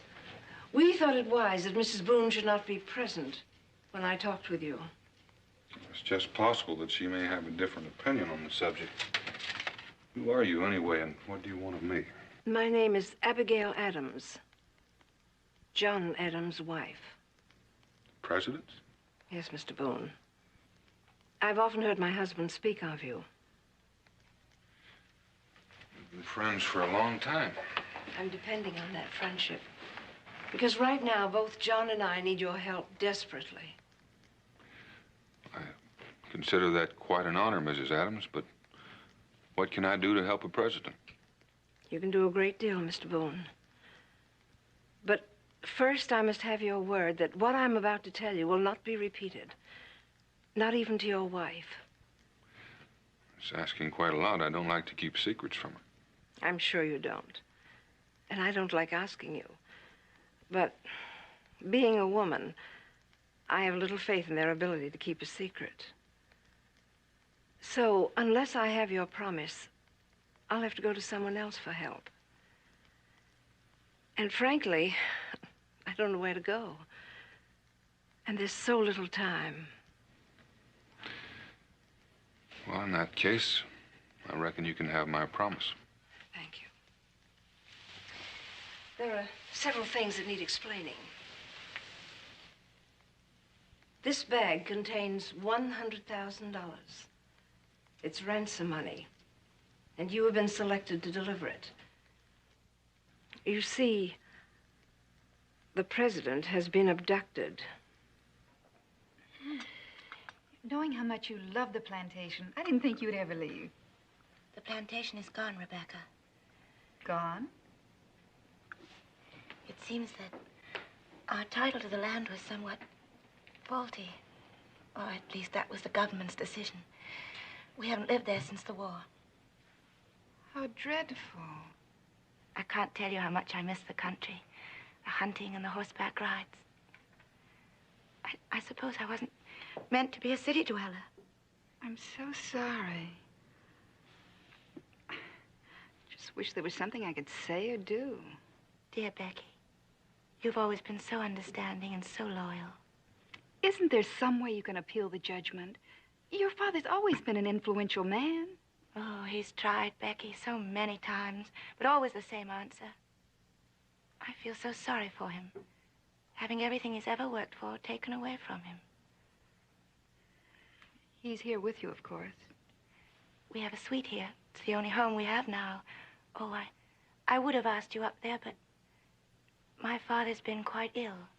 We thought it wise that Mrs. Boone should not be present when I talked with you. It's just possible that she may have a different opinion on the subject. Who are you anyway, and what do you want of me? My name is Abigail Adams. John Adams' wife. President? Yes, Mr. Boone. I've often heard my husband speak of you. We've been friends for a long time. I'm depending on that friendship. Because right now, both John and I need your help desperately. I consider that quite an honor, Mrs. Adams, but what can I do to help a president? You can do a great deal, Mr. Boone. But first, I must have your word that what I'm about to tell you will not be repeated. Not even to your wife. It's asking quite a lot. I don't like to keep secrets from her. I'm sure you don't. And I don't like asking you. But being a woman, I have little faith in their ability to keep a secret. So, unless I have your promise, I'll have to go to someone else for help. And frankly, I don't know where to go. And there's so little time. Well, in that case, I reckon you can have my promise. Thank you. There are several things that need explaining. This bag contains $100,000. It's ransom money, and you have been selected to deliver it. You see, the president has been abducted. Knowing how much you love the plantation, I didn't think you'd ever leave. The plantation is gone, Rebecca. Gone? It seems that our title to the land was somewhat faulty. Or at least that was the government's decision. We haven't lived there since the war. How dreadful. I can't tell you how much I miss the country, the hunting and the horseback rides. I suppose I wasn't meant to be a city dweller. I'm so sorry. Just wish there was something I could say or do. Dear Becky, you've always been so understanding and so loyal. Isn't there some way you can appeal the judgment? Your father's always been an influential man. Oh, he's tried, Becky, so many times, but always the same answer. I feel so sorry for him, having everything he's ever worked for taken away from him. He's here with you, of course. We have a suite here. It's the only home we have now. Oh, I would have asked you up there, but my father's been quite ill.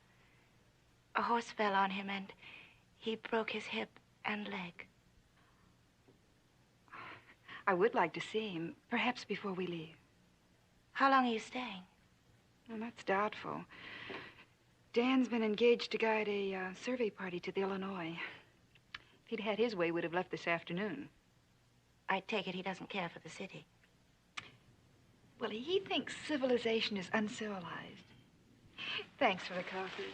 A horse fell on him, and he broke his hip and leg. I would like to see him, perhaps before we leave. How long are you staying? Well, that's doubtful. Dan's been engaged to guide a survey party to the Illinois. If he'd had his way, we'd have left this afternoon. I take it he doesn't care for the city. Well, he thinks civilization is uncivilized. Thanks for the coffee.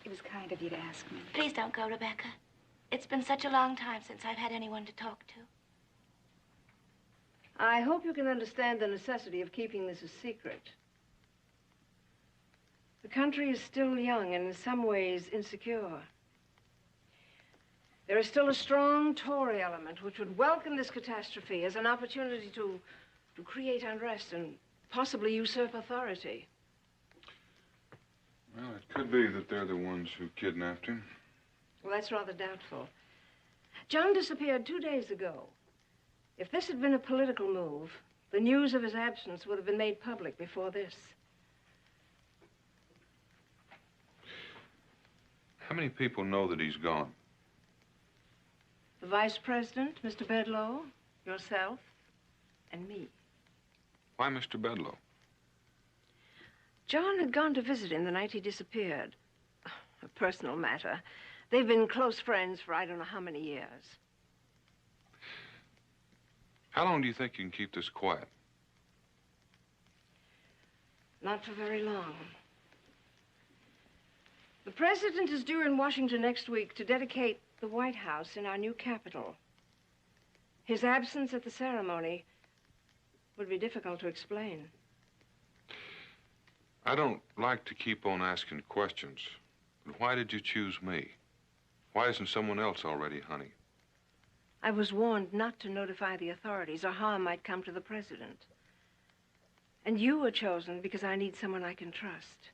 It was kind of you to ask me. Please don't go, Rebecca. It's been such a long time since I've had anyone to talk to. I hope you can understand the necessity of keeping this a secret. The country is still young and in some ways insecure. There is still a strong Tory element which would welcome this catastrophe as an opportunity to create unrest and possibly usurp authority. Well, it could be that they're the ones who kidnapped him. Well, that's rather doubtful. John disappeared 2 days ago. If this had been a political move, the news of his absence would have been made public before this. How many people know that he's gone? The Vice President, Mr. Bedloe, yourself, and me. Why Mr. Bedloe? John had gone to visit him the night he disappeared. A personal matter. They've been close friends for I don't know how many years. How long do you think you can keep this quiet? Not for very long. The president is due in Washington next week to dedicate the White House in our new capital. His absence at the ceremony would be difficult to explain. I don't like to keep on asking questions, but why did you choose me? Why isn't someone else already, honey? I was warned not to notify the authorities or harm might come to the president. And you were chosen because I need someone I can trust.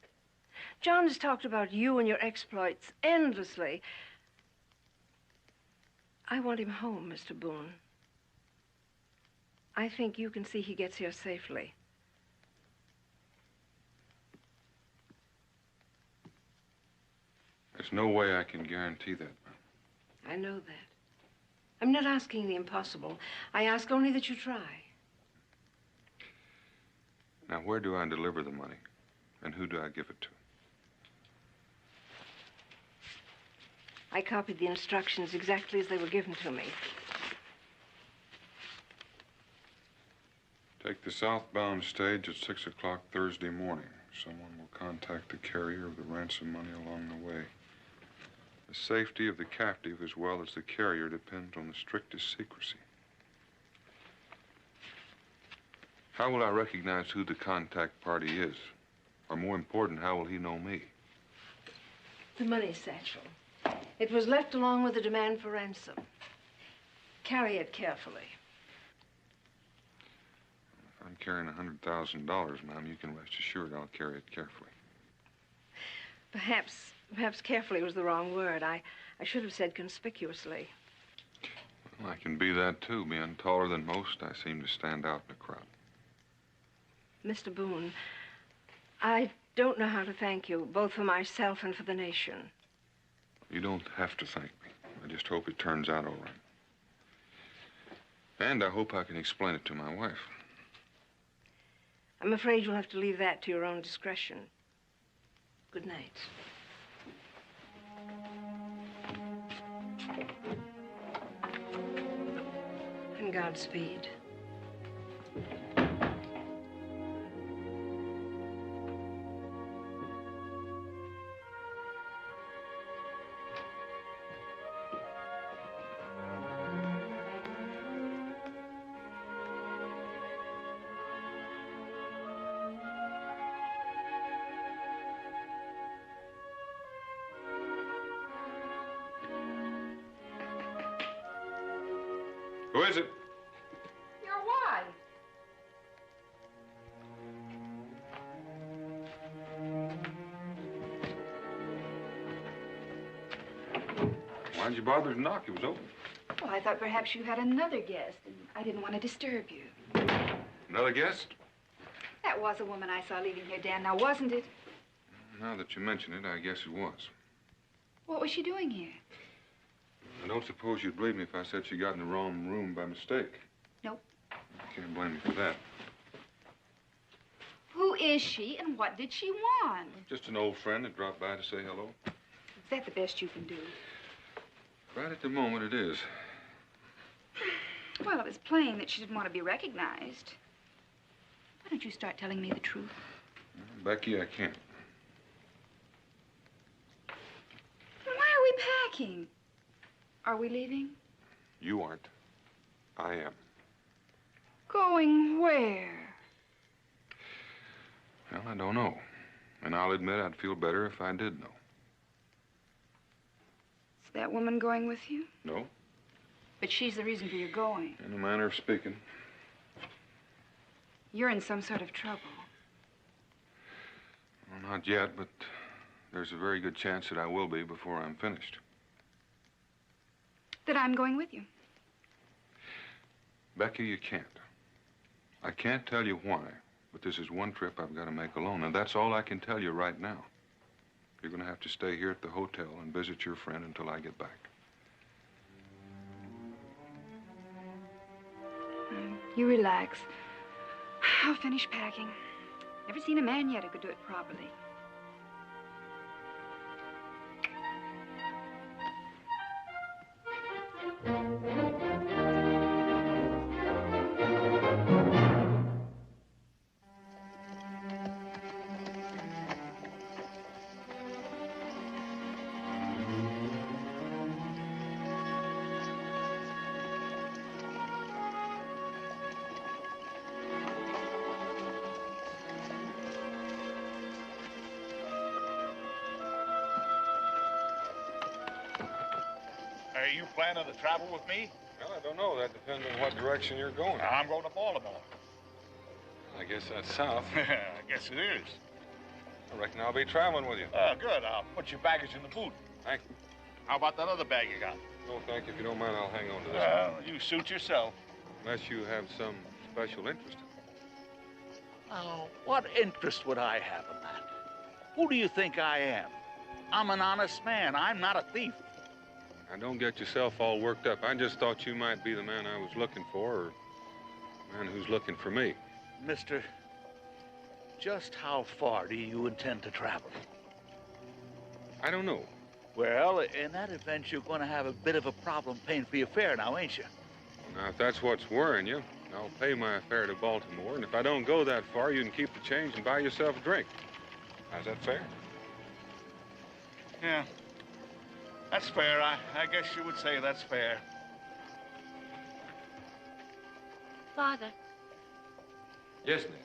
John has talked about you and your exploits endlessly. I want him home, Mr. Boone. I think you can see he gets here safely. There's no way I can guarantee that, ma'am. I know that. I'm not asking the impossible. I ask only that you try. Now, where do I deliver the money? And who do I give it to? I copied the instructions exactly as they were given to me. Take the southbound stage at 6 o'clock Thursday morning. Someone will contact the carrier of the ransom money along the way. The safety of the captive as well as the carrier depends on the strictest secrecy. How will I recognize who the contact party is? Or more important, how will he know me? The money satchel. It was left along with the demand for ransom. Carry it carefully. If I'm carrying $100,000, ma'am, you can rest assured I'll carry it carefully. Perhaps carefully was the wrong word. I should have said conspicuously. Well, I can be that, too. Being taller than most, I seem to stand out in the crowd. Mr. Boone, I don't know how to thank you, both for myself and for the nation. You don't have to thank me. I just hope it turns out all right. And I hope I can explain it to my wife. I'm afraid you'll have to leave that to your own discretion. Good night. And Godspeed. Who is it? Your wife. Why'd you bother to knock? It was open. Well, I thought perhaps you had another guest, and I didn't want to disturb you. Another guest? That was a woman I saw leaving here, Dan, now wasn't it? Now that you mention it, I guess it was. What was she doing here? I don't suppose you'd believe me if I said she got in the wrong room by mistake. Nope. You can't blame me for that. Who is she, and what did she want? Just an old friend that dropped by to say hello. Is that the best you can do? Right at the moment, it is. Well, it was plain that she didn't want to be recognized. Why don't you start telling me the truth? Becky, I can't. Why are we packing? Are we leaving? You aren't. I am. Going where? Well, I don't know. And I'll admit I'd feel better if I did know. Is that woman going with you? No? But she's the reason for your going. In a manner of speaking. You're in some sort of trouble. Well, not yet, but there's a very good chance that I will be before I'm finished. That I'm going with you. Becky, you can't. I can't tell you why, but this is one trip I've got to make alone, and that's all I can tell you right now. You're going to have to stay here at the hotel and visit your friend until I get back. You relax. I'll finish packing. Never seen a man yet who could do it properly. Are you planning to travel with me? Well, I don't know. That depends on what direction you're going. I'm going to Baltimore. I guess that's south. I guess it is. I reckon I'll be traveling with you. Good. I'll put your baggage in the boot. Thank you. How about that other bag you got? No, thank you. If you don't mind, I'll hang on to this Well, you suit yourself. Unless you have some special interest. Now, what interest would I have in that? Who do you think I am? I'm an honest man. I'm not a thief. Now, don't get yourself all worked up. I just thought you might be the man I was looking for, or the man who's looking for me. Mister, just how far do you intend to travel? I don't know. Well, in that event, you're going to have a bit of a problem paying for your fare now, ain't you? Now, if that's what's worrying you, I'll pay my fare to Baltimore, and if I don't go that far, you can keep the change and buy yourself a drink. How's that fair? Yeah. That's fair. I guess you would say that's fair. Father. Yes, Nancy.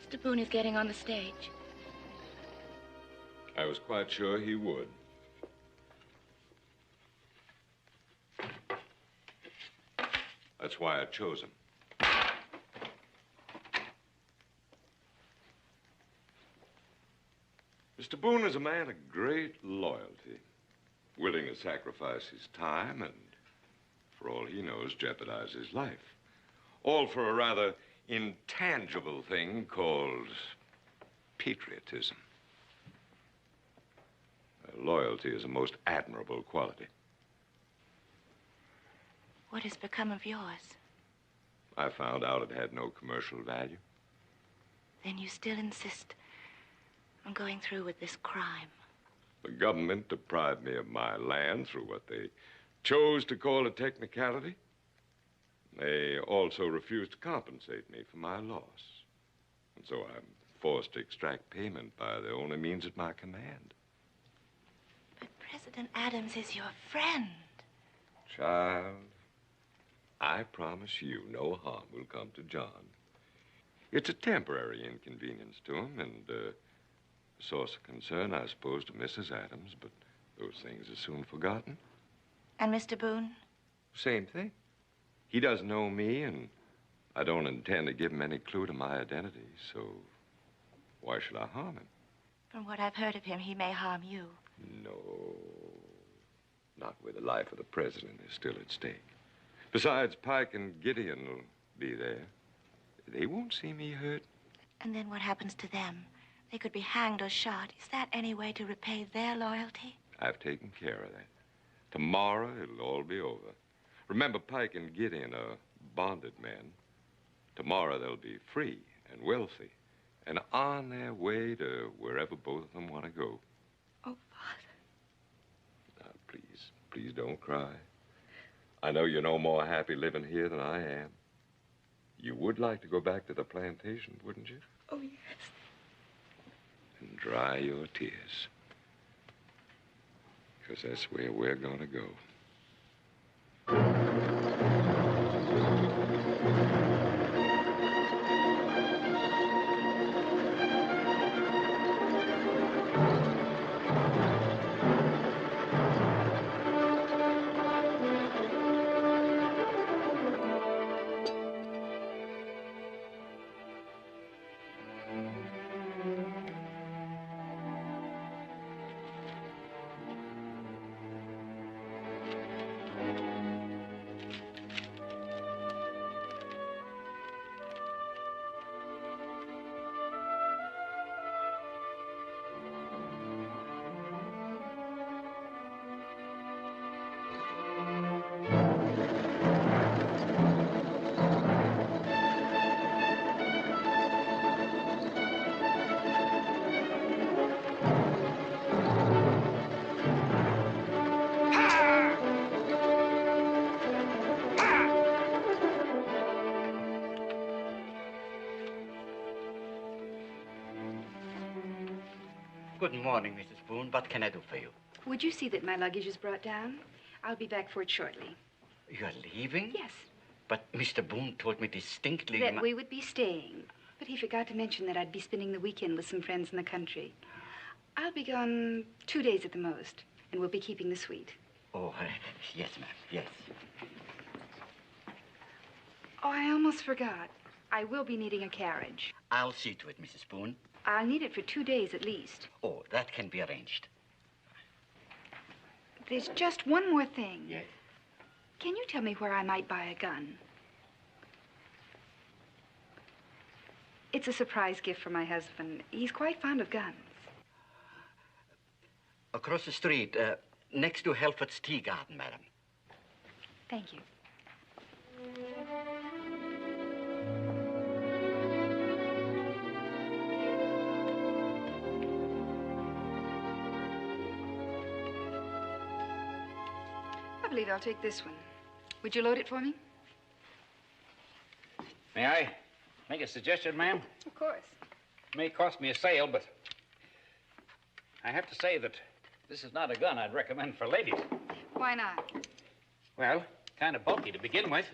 Mr. Boone is getting on the stage. I was quite sure he would. That's why I chose him. Mr. Boone is a man of great loyalty, willing to sacrifice his time and, for all he knows, jeopardize his life. All for a rather intangible thing called patriotism. Loyalty is a most admirable quality. What has become of yours? I found out it had no commercial value. Then you still insist on going through with this crime? The government deprived me of my land through what they chose to call a technicality. They also refused to compensate me for my loss. And so I'm forced to extract payment by the only means at my command. But President Adams is your friend. Child, I promise you no harm will come to John. It's a temporary inconvenience to him and a source of concern, I suppose, to Mrs. Adams, but those things are soon forgotten. And Mr. Boone? Same thing. He doesn't know me, and I don't intend to give him any clue to my identity, so why should I harm him? From what I've heard of him, he may harm you. No, not where the life of the president is still at stake. Besides, Pike and Gideon will be there. They won't see me hurt. And then what happens to them? They could be hanged or shot. Is that any way to repay their loyalty? I've taken care of that. Tomorrow, it'll all be over. Remember, Pike and Gideon are bonded men. Tomorrow, they'll be free and wealthy and on their way to wherever both of them want to go. Oh, Father. Now, please don't cry. I know you're no more happy living here than I am. You would like to go back to the plantation, wouldn't you? Oh, yes. And dry your tears. Because that's where we're going to go. Good morning, Mrs. Boone. What can I do for you? Would you see that my luggage is brought down? I'll be back for it shortly. You're leaving? Yes. But Mr. Boone told me distinctly... That we would be staying. But he forgot to mention that I'd be spending the weekend with some friends in the country. I'll be gone 2 days at the most. And we'll be keeping the suite. Oh, yes, ma'am. Yes. Oh, I almost forgot. I will be needing a carriage. I'll see to it, Mrs. Boone. I'll need it for 2 days at least. Oh, that can be arranged. There's just one more thing. Yes. Can you tell me where I might buy a gun? It's a surprise gift for my husband. He's quite fond of guns. Across the street, next to Helford's Tea Garden, madam. Thank you. I believe I'll take this one. Would you load it for me? May I make a suggestion, ma'am? Of course. It may cost me a sale, but I have to say that this is not a gun I'd recommend for ladies. Why not? Well, kind of bulky to begin with.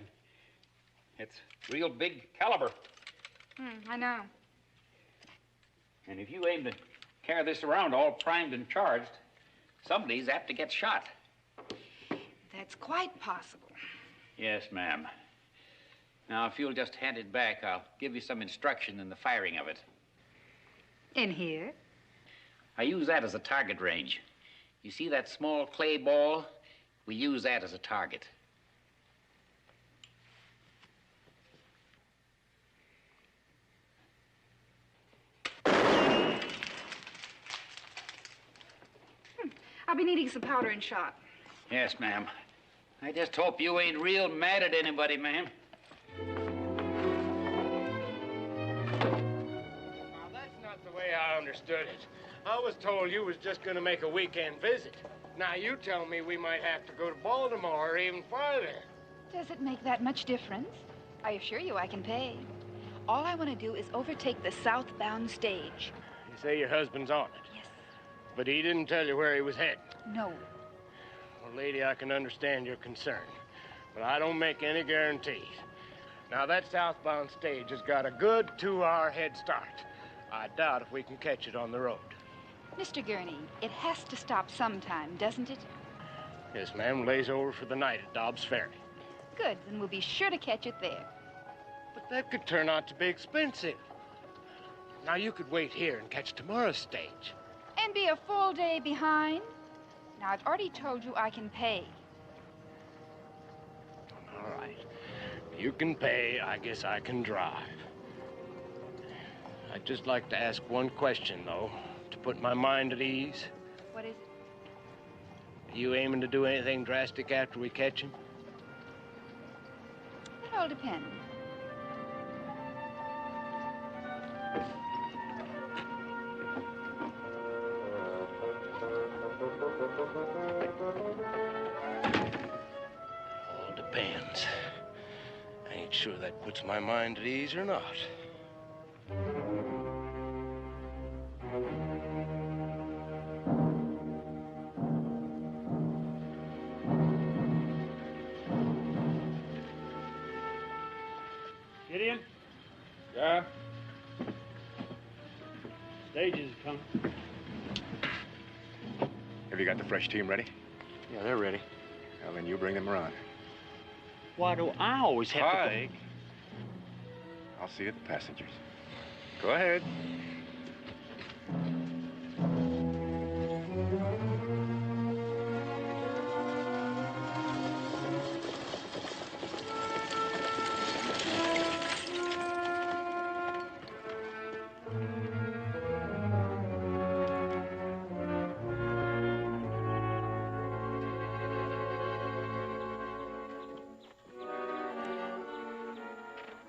It's real big caliber. I know. And if you aim to carry this around all primed and charged, somebody's apt to get shot. That's quite possible. Yes, ma'am. Now, if you'll just hand it back, I'll give you some instruction in the firing of it. In here? I use that as a target range. You see that small clay ball? We use that as a target. I'll be needing some powder and shot. Yes, ma'am. I just hope you ain't real mad at anybody, ma'am. Now, that's not the way I understood it. I was told you was just going to make a weekend visit. Now, you tell me we might have to go to Baltimore or even farther. Does it make that much difference? I assure you I can pay. All I want to do is overtake the southbound stage. You say your husband's on it? Yes. But he didn't tell you where he was heading? No. Well, lady, I can understand your concern, but I don't make any guarantees. Now, that southbound stage has got a good 2-hour head start. I doubt if we can catch it on the road. Mr. Gurney, it has to stop sometime, doesn't it? Yes, ma'am. Lays over for the night at Dobbs Ferry. Good, then we'll be sure to catch it there. But that could turn out to be expensive. Now, you could wait here and catch tomorrow's stage. And be a full day behind? Now, I've already told you I can pay. All right. You can pay. I guess I can drive. I'd just like to ask one question, though, to put my mind at ease. What is it? Are you aiming to do anything drastic after we catch him? It all depends. All depends. I ain't sure that puts my mind at ease or not. Gideon? Yeah? Stages come. Have you got the fresh team ready? Yeah, they're ready. Well, then you bring them around. Why do I always have to... I'll see you at the passengers. Go ahead.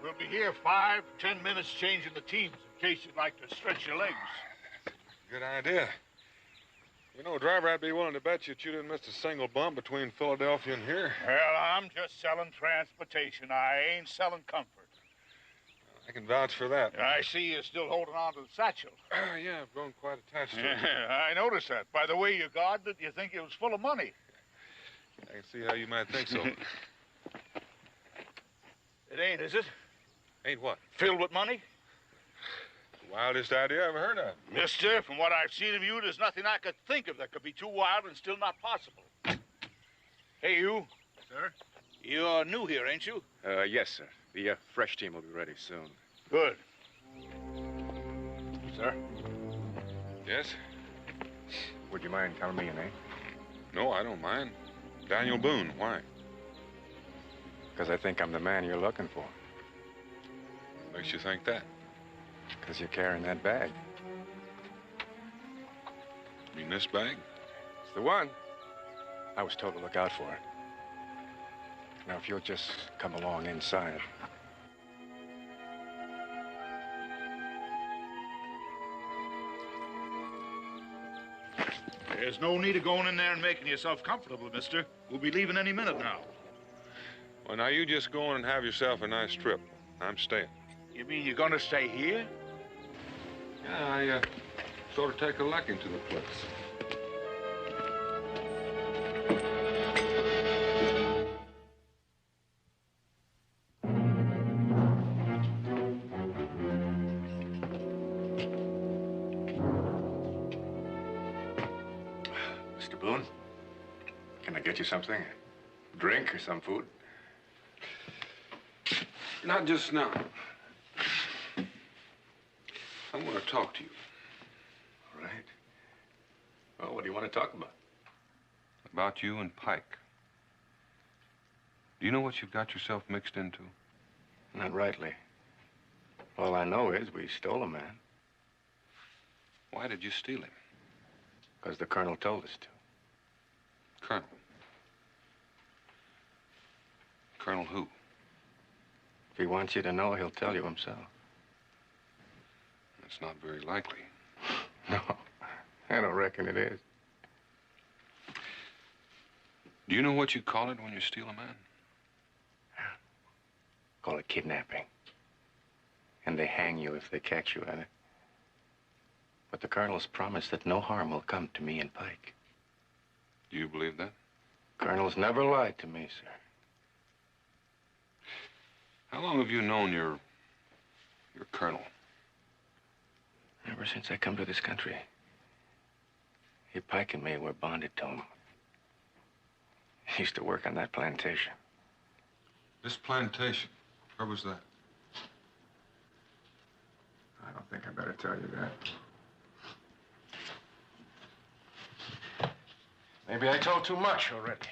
We'll be here 5, 10 minutes changing the teams in case you'd like to stretch your legs. Good idea. You know, driver, I'd be willing to bet you that you didn't miss a single bump between Philadelphia and here. Well, I'm just selling transportation. I ain't selling comfort. I can vouch for that. I see you're still holding on to the satchel. Yeah, I've grown quite attached to it. Yeah, I noticed that. By the way you guarded it, you think it was full of money. I can see how you might think so. It ain't, is it? Ain't what? Filled with money? Wildest idea I ever heard of. Mister, from what I've seen of you, there's nothing I could think of that could be too wild and still not possible. Hey, you. Sir? You're new here, ain't you? Yes, sir. The fresh team will be ready soon. Good. Sir? Yes? Would you mind telling me your name? No, I don't mind. Daniel Boone. Why? Because I think I'm the man you're looking for. What makes you think that? Because you're carrying that bag. You mean this bag? It's the one. I was told to look out for it. Now, if you'll just come along inside. There's no need of going in there and making yourself comfortable, mister. We'll be leaving any minute now. Well, now you just go on and have yourself a nice trip. I'm staying. You mean you're gonna stay here? Yeah, I sort of take a liking to the place. Mr. Boone, can I get you something? A drink or some food? Not just now. I want to talk to you. All right. Well, what do you want to talk about? About you and Pike. Do you know what you've got yourself mixed into? Not rightly. All I know is we stole a man. Why did you steal him? Because the colonel told us to. Colonel? Colonel who? If he wants you to know, he'll tell you himself. That's not very likely. No, I don't reckon it is. Do you know what you call it when you steal a man? Call it kidnapping. And they hang you if they catch you at it. But the colonel's promised that no harm will come to me and Pike. Do you believe that? Colonel's never lied to me, sir. How long have you known your colonel? Ever since I come to this country. Pike and me were bonded to him. He used to work on that plantation. This plantation? Where was that? I don't think I better tell you that. Maybe I told too much already.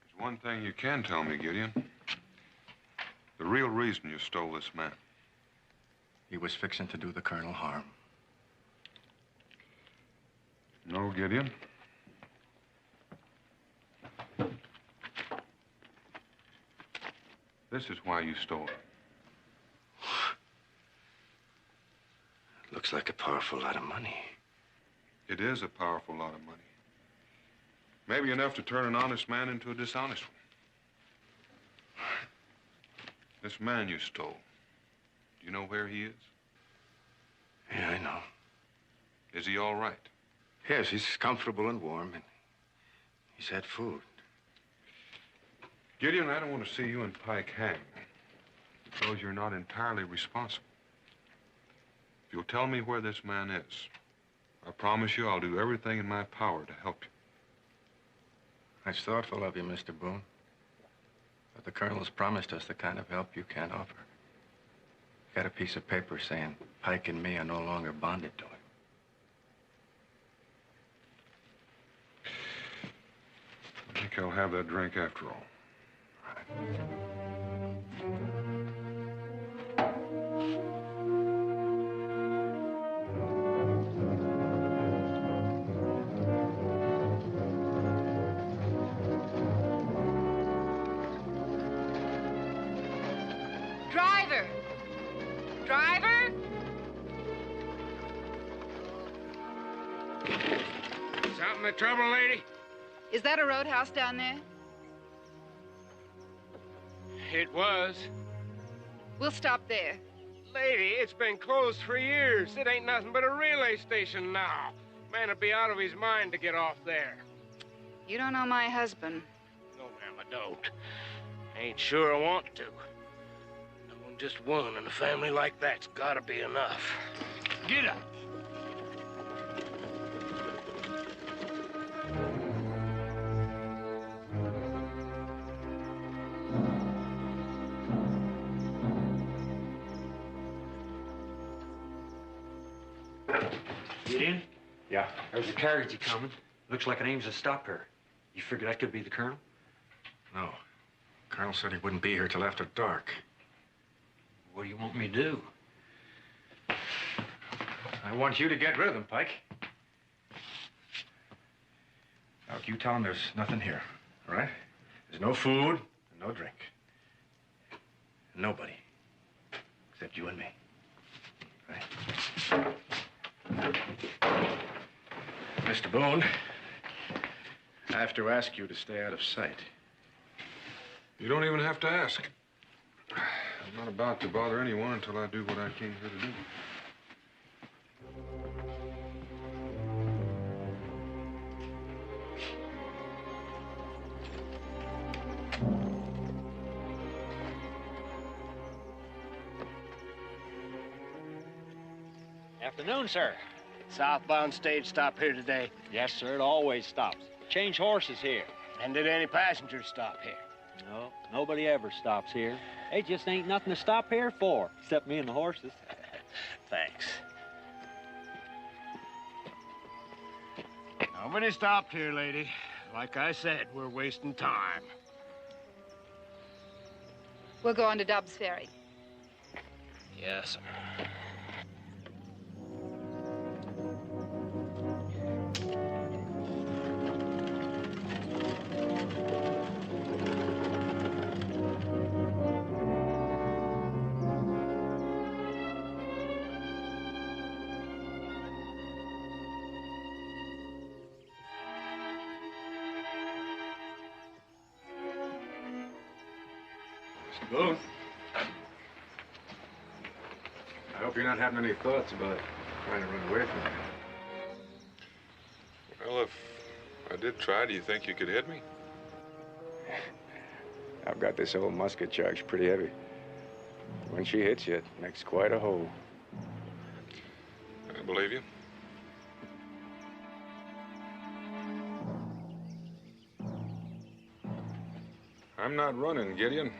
There's one thing you can tell me, Gideon. The real reason you stole this man. He was fixing to do the colonel harm. No, Gideon. This is why you stole it. Looks like a powerful lot of money. It is a powerful lot of money. Maybe enough to turn an honest man into a dishonest one. This man you stole, do you know where he is? Yeah, I know. Is he all right? Yes, he's comfortable and warm, and he's had food. Gideon, I don't want to see you and Pike hang because you're not entirely responsible. If you'll tell me where this man is, I promise you I'll do everything in my power to help you. That's thoughtful of you, Mr. Boone. But the colonel's promised us the kind of help you can't offer. Got a piece of paper saying Pike and me are no longer bonded to him. I think I'll have that drink after all. Driver! Driver! Something the trouble, lady? Is that a roadhouse down there? It was. We'll stop there. Lady, it's been closed for years. It ain't nothing but a relay station now. Man'll be out of his mind to get off there. You don't know my husband. No, ma'am, I don't. Ain't sure I want to. Knowing just one in a family like that's gotta be enough. Get up. Get in? Yeah. There's a carriage coming. Looks like it aims to stop her. You figure that could be the colonel? No. Colonel said he wouldn't be here till after dark. What do you want me to do? I want you to get rid of them, Pike. Now, you tell him there's nothing here, all right? There's no food and no drink. Nobody. Except you and me. Right? Mr. Boone, I have to ask you to stay out of sight. You don't even have to ask. I'm not about to bother anyone until I do what I came here to do. Afternoon, sir. Southbound stage stop here today? Yes, sir. It always stops. Change horses here. And did any passengers stop here? No, nobody ever stops here. They just ain't nothing to stop here for, except me and the horses. Thanks. Nobody stopped here, lady. Like I said, we're wasting time. We'll go on to Dobbs Ferry. Yes, sir. Boone. I hope you're not having any thoughts about trying to run away from me. Well, if I did try, do you think you could hit me? I've got this old musket charged pretty heavy. When she hits you, it makes quite a hole. I believe you. I'm not running, Gideon.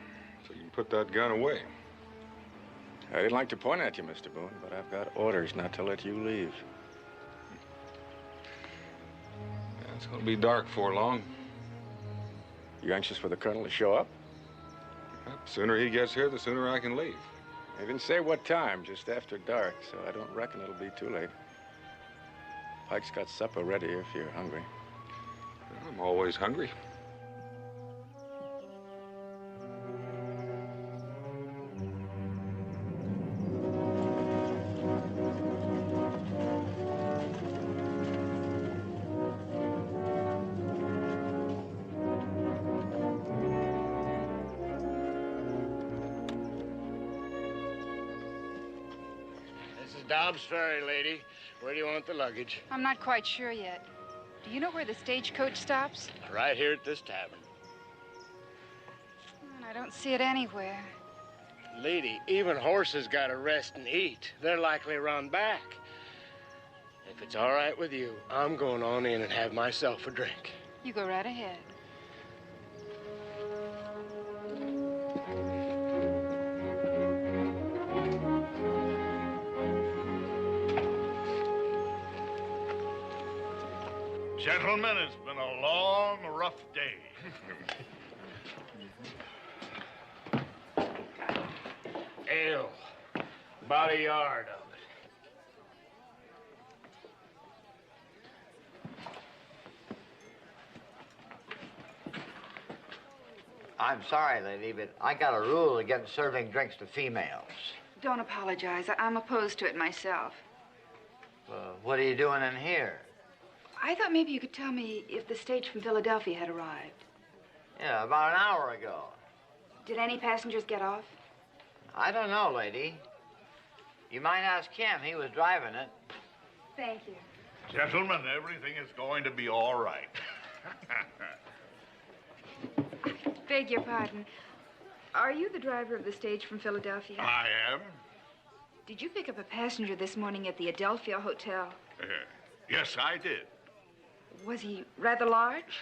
So you can put that gun away. I didn't like to point at you, Mr. Boone, but I've got orders not to let you leave. Yeah, it's going to be dark before long. You anxious for the colonel to show up? Well, the sooner he gets here, the sooner I can leave. They didn't say what time, just after dark, so I don't reckon it'll be too late. Pike's got supper ready if you're hungry. I'm always hungry. Dobbs Ferry, lady. Where do you want the luggage? I'm not quite sure yet. Do you know where the stagecoach stops? Right here at this tavern. I don't see it anywhere. Lady, even horses gotta rest and eat. They're likely to run back. If it's all right with you, I'm going on in and have myself a drink. You go right ahead. Gentlemen, it's been a long, rough day. Ale. About a yard of it. I'm sorry, lady, but I got a rule against serving drinks to females. Don't apologize. I'm opposed to it myself. What are you doing in here? I thought maybe you could tell me if the stage from Philadelphia had arrived. Yeah, about an hour ago. Did any passengers get off? I don't know, lady. You might ask him. He was driving it. Thank you. Gentlemen, everything is going to be all right. Beg your pardon. Are you the driver of the stage from Philadelphia? I am. Did you pick up a passenger this morning at the Adelphia Hotel? Yes, I did. Was he rather large?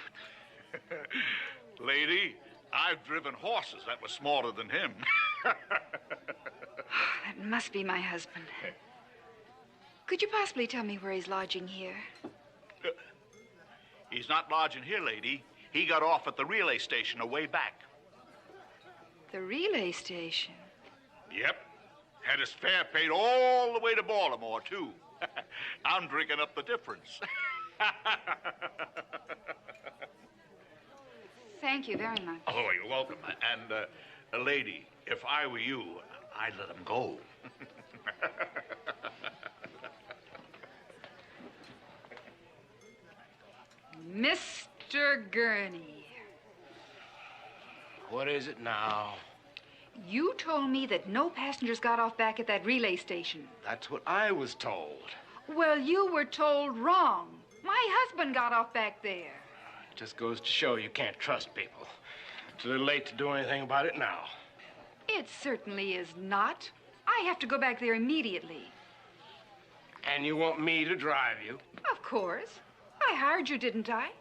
Lady, I've driven horses that were smaller than him. That must be my husband. Could you possibly tell me where he's lodging here? He's not lodging here, lady. He got off at the relay station a way back. The relay station? Yep. Had his fare paid all the way to Baltimore, too. I'm drinking up the difference. Thank you very much. Oh, you're welcome. And, lady, if I were you, I'd let him go. Mr. Gurney. What is it now? You told me that no passengers got off back at that relay station. That's what I was told. Well, you were told wrong. My husband got off back there. Just goes to show you can't trust people. It's a little late to do anything about it now. It certainly is not. I have to go back there immediately. And you want me to drive you? Of course. I hired you, didn't I?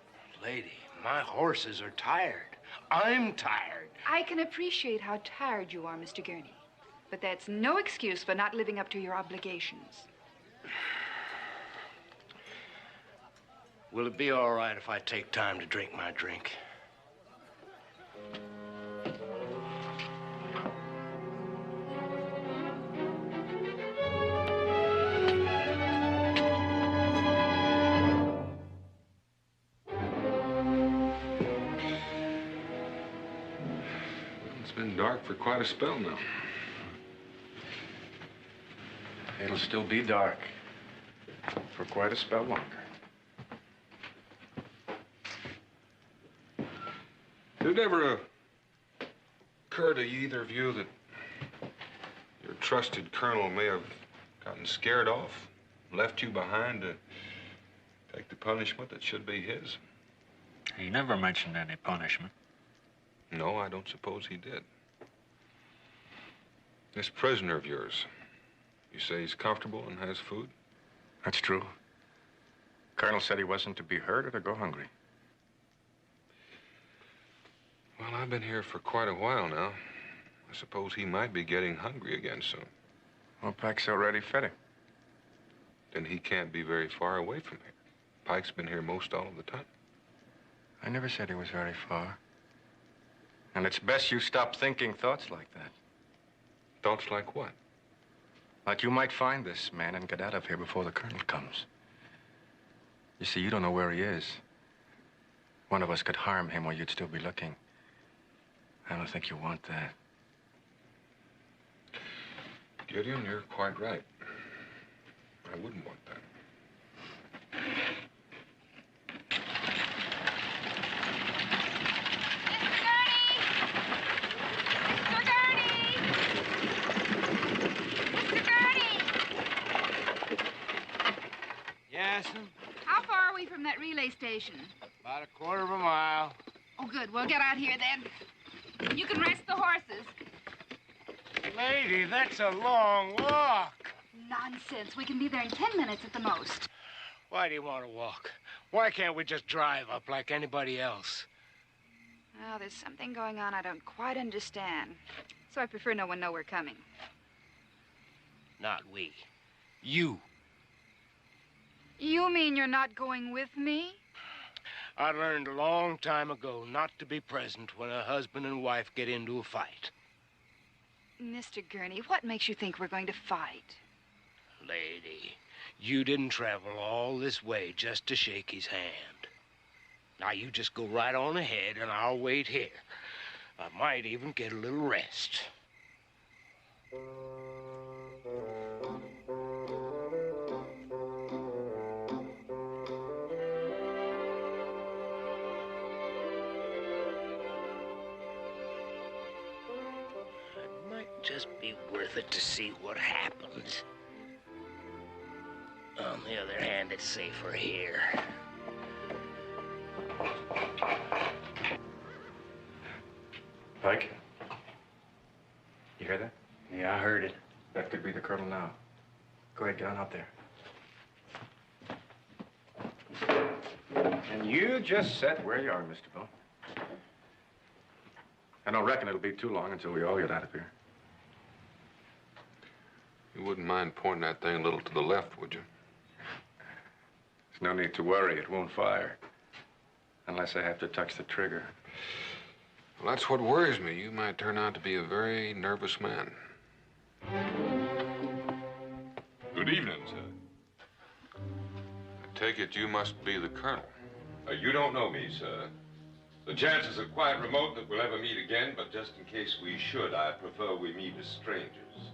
Lady, my horses are tired. I'm tired. I can appreciate how tired you are, Mr. Gurney. But that's no excuse for not living up to your obligations. Will it be all right if I take time to drink my drink? It's been dark for quite a spell now. It'll still be dark for quite a spell longer. Did it ever occur to either of you that your trusted colonel may have gotten scared off, left you behind to take the punishment that should be his? He never mentioned any punishment. No, I don't suppose he did. This prisoner of yours, you say he's comfortable and has food? That's true. Colonel said he wasn't to be hurt or to go hungry. Well, I've been here for quite a while now. I suppose he might be getting hungry again soon. Well, Pike's already fed him. Then he can't be very far away from here. Pike's been here most all of the time. I never said he was very far. And it's best you stop thinking thoughts like that. Thoughts like what? Like you might find this man and get out of here before the colonel comes. You see, you don't know where he is. One of us could harm him while you'd still be looking. I don't think you want that. Gideon, you're quite right. I wouldn't want that. Yes'm. How far are we from that relay station? About a quarter of a mile. Oh, good. We'll get out here then. You can rest the horses. Lady, that's a long walk. Nonsense. We can be there in 10 minutes at the most. Why do you want to walk? Why can't we just drive up like anybody else? Oh, there's something going on I don't quite understand. So I prefer no one know we're coming. Not we. You. You mean you're not going with me? I learned a long time ago not to be present when a husband and wife get into a fight. Mr. Gurney, what makes you think we're going to fight? Lady, you didn't travel all this way just to shake his hand. Now, you just go right on ahead, and I'll wait here. I might even get a little rest. It might just be worth it to see what happens. On the other hand, it's safer here. Pike? You hear that? Yeah, I heard it. That could be the colonel now. Go ahead, get on up there. And you just sit where you are, Mr. Boone. I don't reckon it'll be too long until we all get out of here. You wouldn't mind pointing that thing a little to the left, would you? There's no need to worry. It won't fire. Unless I have to touch the trigger. Well, that's what worries me. You might turn out to be a very nervous man. Good evening, sir. I take it you must be the colonel. You don't know me, sir. The chances are quite remote that we'll ever meet again, but just in case we should, I prefer we meet as strangers.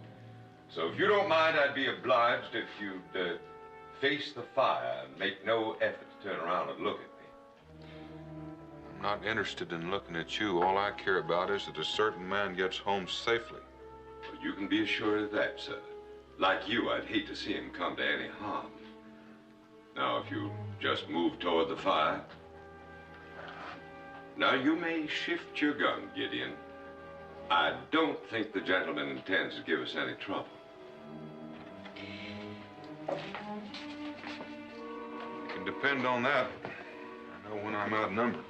So if you don't mind, I'd be obliged if you'd face the fire and make no effort to turn around and look at me. I'm not interested in looking at you. All I care about is that a certain man gets home safely. Well, you can be assured of that, sir. Like you, I'd hate to see him come to any harm. Now, if you just move toward the fire. Now, you may shift your gun, Gideon. I don't think the gentleman intends to give us any trouble. You can depend on that. I know when I'm outnumbered.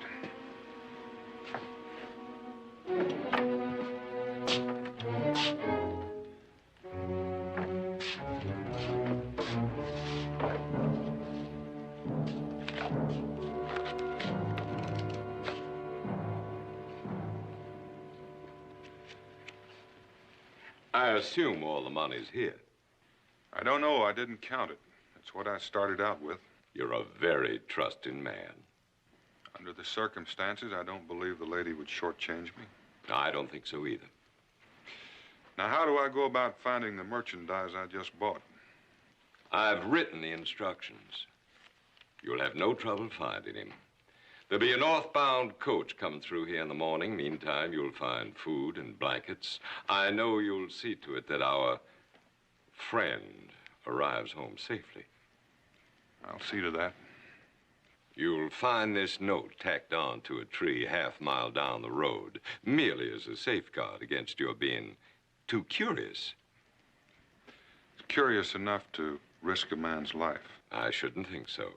I assume all the money's here. I don't know. I didn't count it. That's what I started out with. You're a very trusting man. Under the circumstances, I don't believe the lady would shortchange me. I don't think so either. Now, how do I go about finding the merchandise I just bought? I've written the instructions. You'll have no trouble finding him. There'll be a northbound coach coming through here in the morning. Meantime, you'll find food and blankets. I know you'll see to it that our friend arrives home safely. I'll see to that. You'll find this note tacked on to a tree half-mile down the road, merely as a safeguard against your being too curious. It's curious enough to risk a man's life. I shouldn't think so.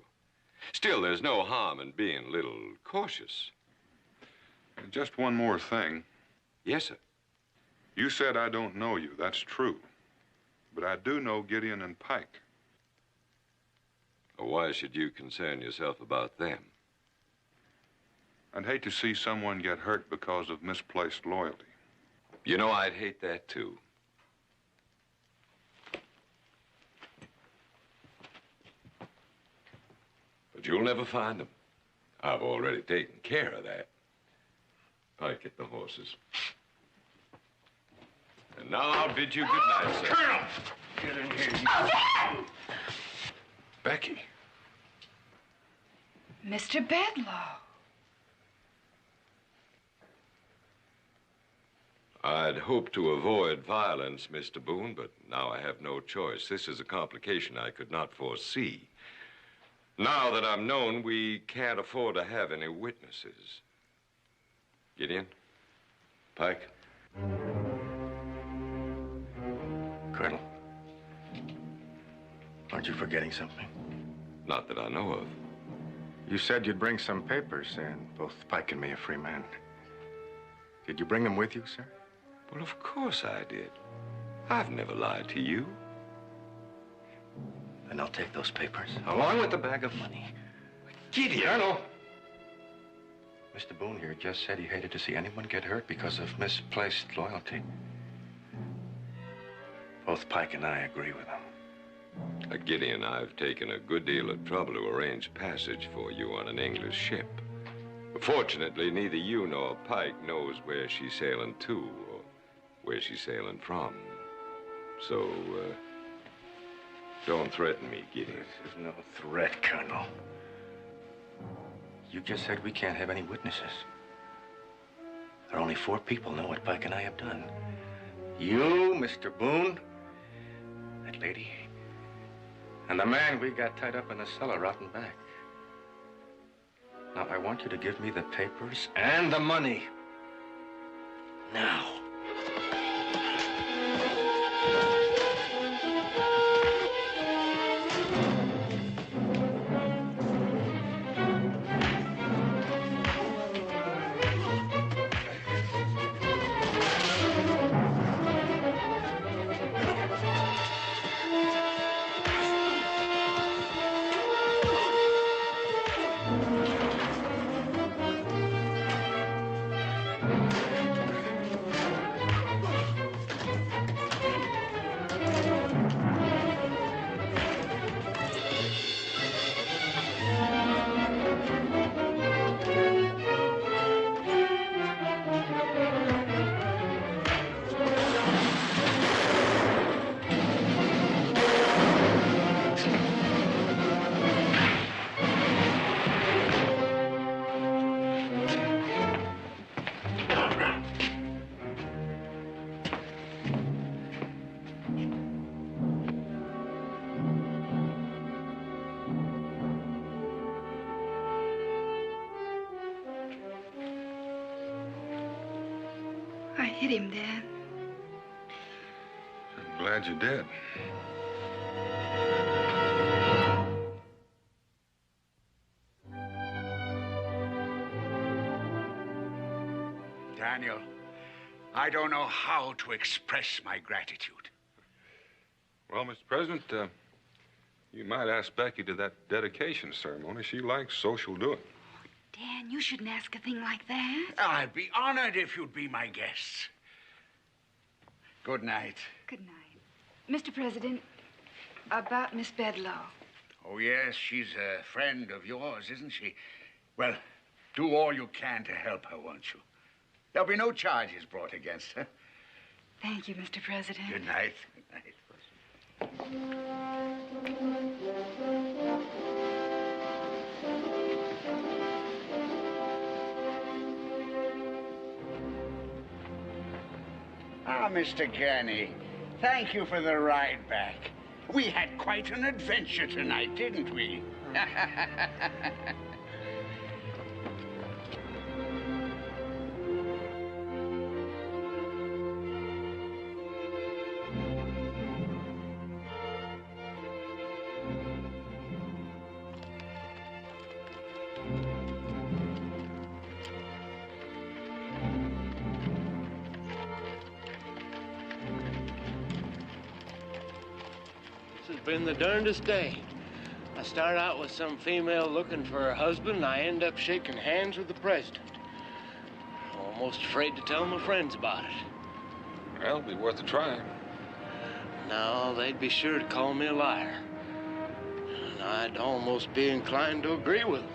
Still, there's no harm in being a little cautious. And just one more thing. Yes, sir. You said I don't know you. That's true. But I do know Gideon and Pike. Why should you concern yourself about them? I'd hate to see someone get hurt because of misplaced loyalty. You know, I'd hate that, too. But you'll never find them. I've already taken care of that. Pike, get the horses. And now I'll bid you good night, sir. Colonel! Get in here, you... Becky. Mr. Bedlow. I'd hoped to avoid violence, Mr. Boone, but now I have no choice. This is a complication I could not foresee. Now that I'm known, we can't afford to have any witnesses. Gideon? Pike? Colonel, aren't you forgetting something? Not that I know of. You said you'd bring some papers, and both Pike and me are free men. Did you bring them with you, sir? Well, of course I did. I've never lied to you. Then I'll take those papers, along with the bag of money. Gideon! Colonel! Mr. Boone here just said he hated to see anyone get hurt because of misplaced loyalty. Both Pike and I agree with him. Gideon, I've taken a good deal of trouble to arrange passage for you on an English ship. Fortunately, neither you nor Pike knows where she's sailing to or where she's sailing from. So, don't threaten me, Gideon. This is no threat, Colonel. You just said we can't have any witnesses. There are only 4 people know what Pike and I have done. You, Mr. Boone, that lady, and the man we got tied up in the cellar out and back. Now, I want you to give me the papers and the money. Now. hit him, Dad. I'm glad you did. Daniel, I don't know how to express my gratitude. Well, Mr. President, you might ask Becky to that dedication ceremony. She likes social doing. Dan, you shouldn't ask a thing like that. I'd be honored if you'd be my guest. Good night. Good night. Mr. President, about Miss Bedlow. Oh, yes, she's a friend of yours, isn't she? Well, do all you can to help her, won't you? There'll be no charges brought against her. Thank you, Mr. President. Good night. Good night. Ah, Mr. Gurney, thank you for the ride back. We had quite an adventure tonight, didn't we? This has been the darndest day. I start out with some female looking for her husband, and I end up shaking hands with the president. Almost afraid to tell my friends about it. Well, it'll be worth a try. No, they'd be sure to call me a liar. And I'd almost be inclined to agree with them.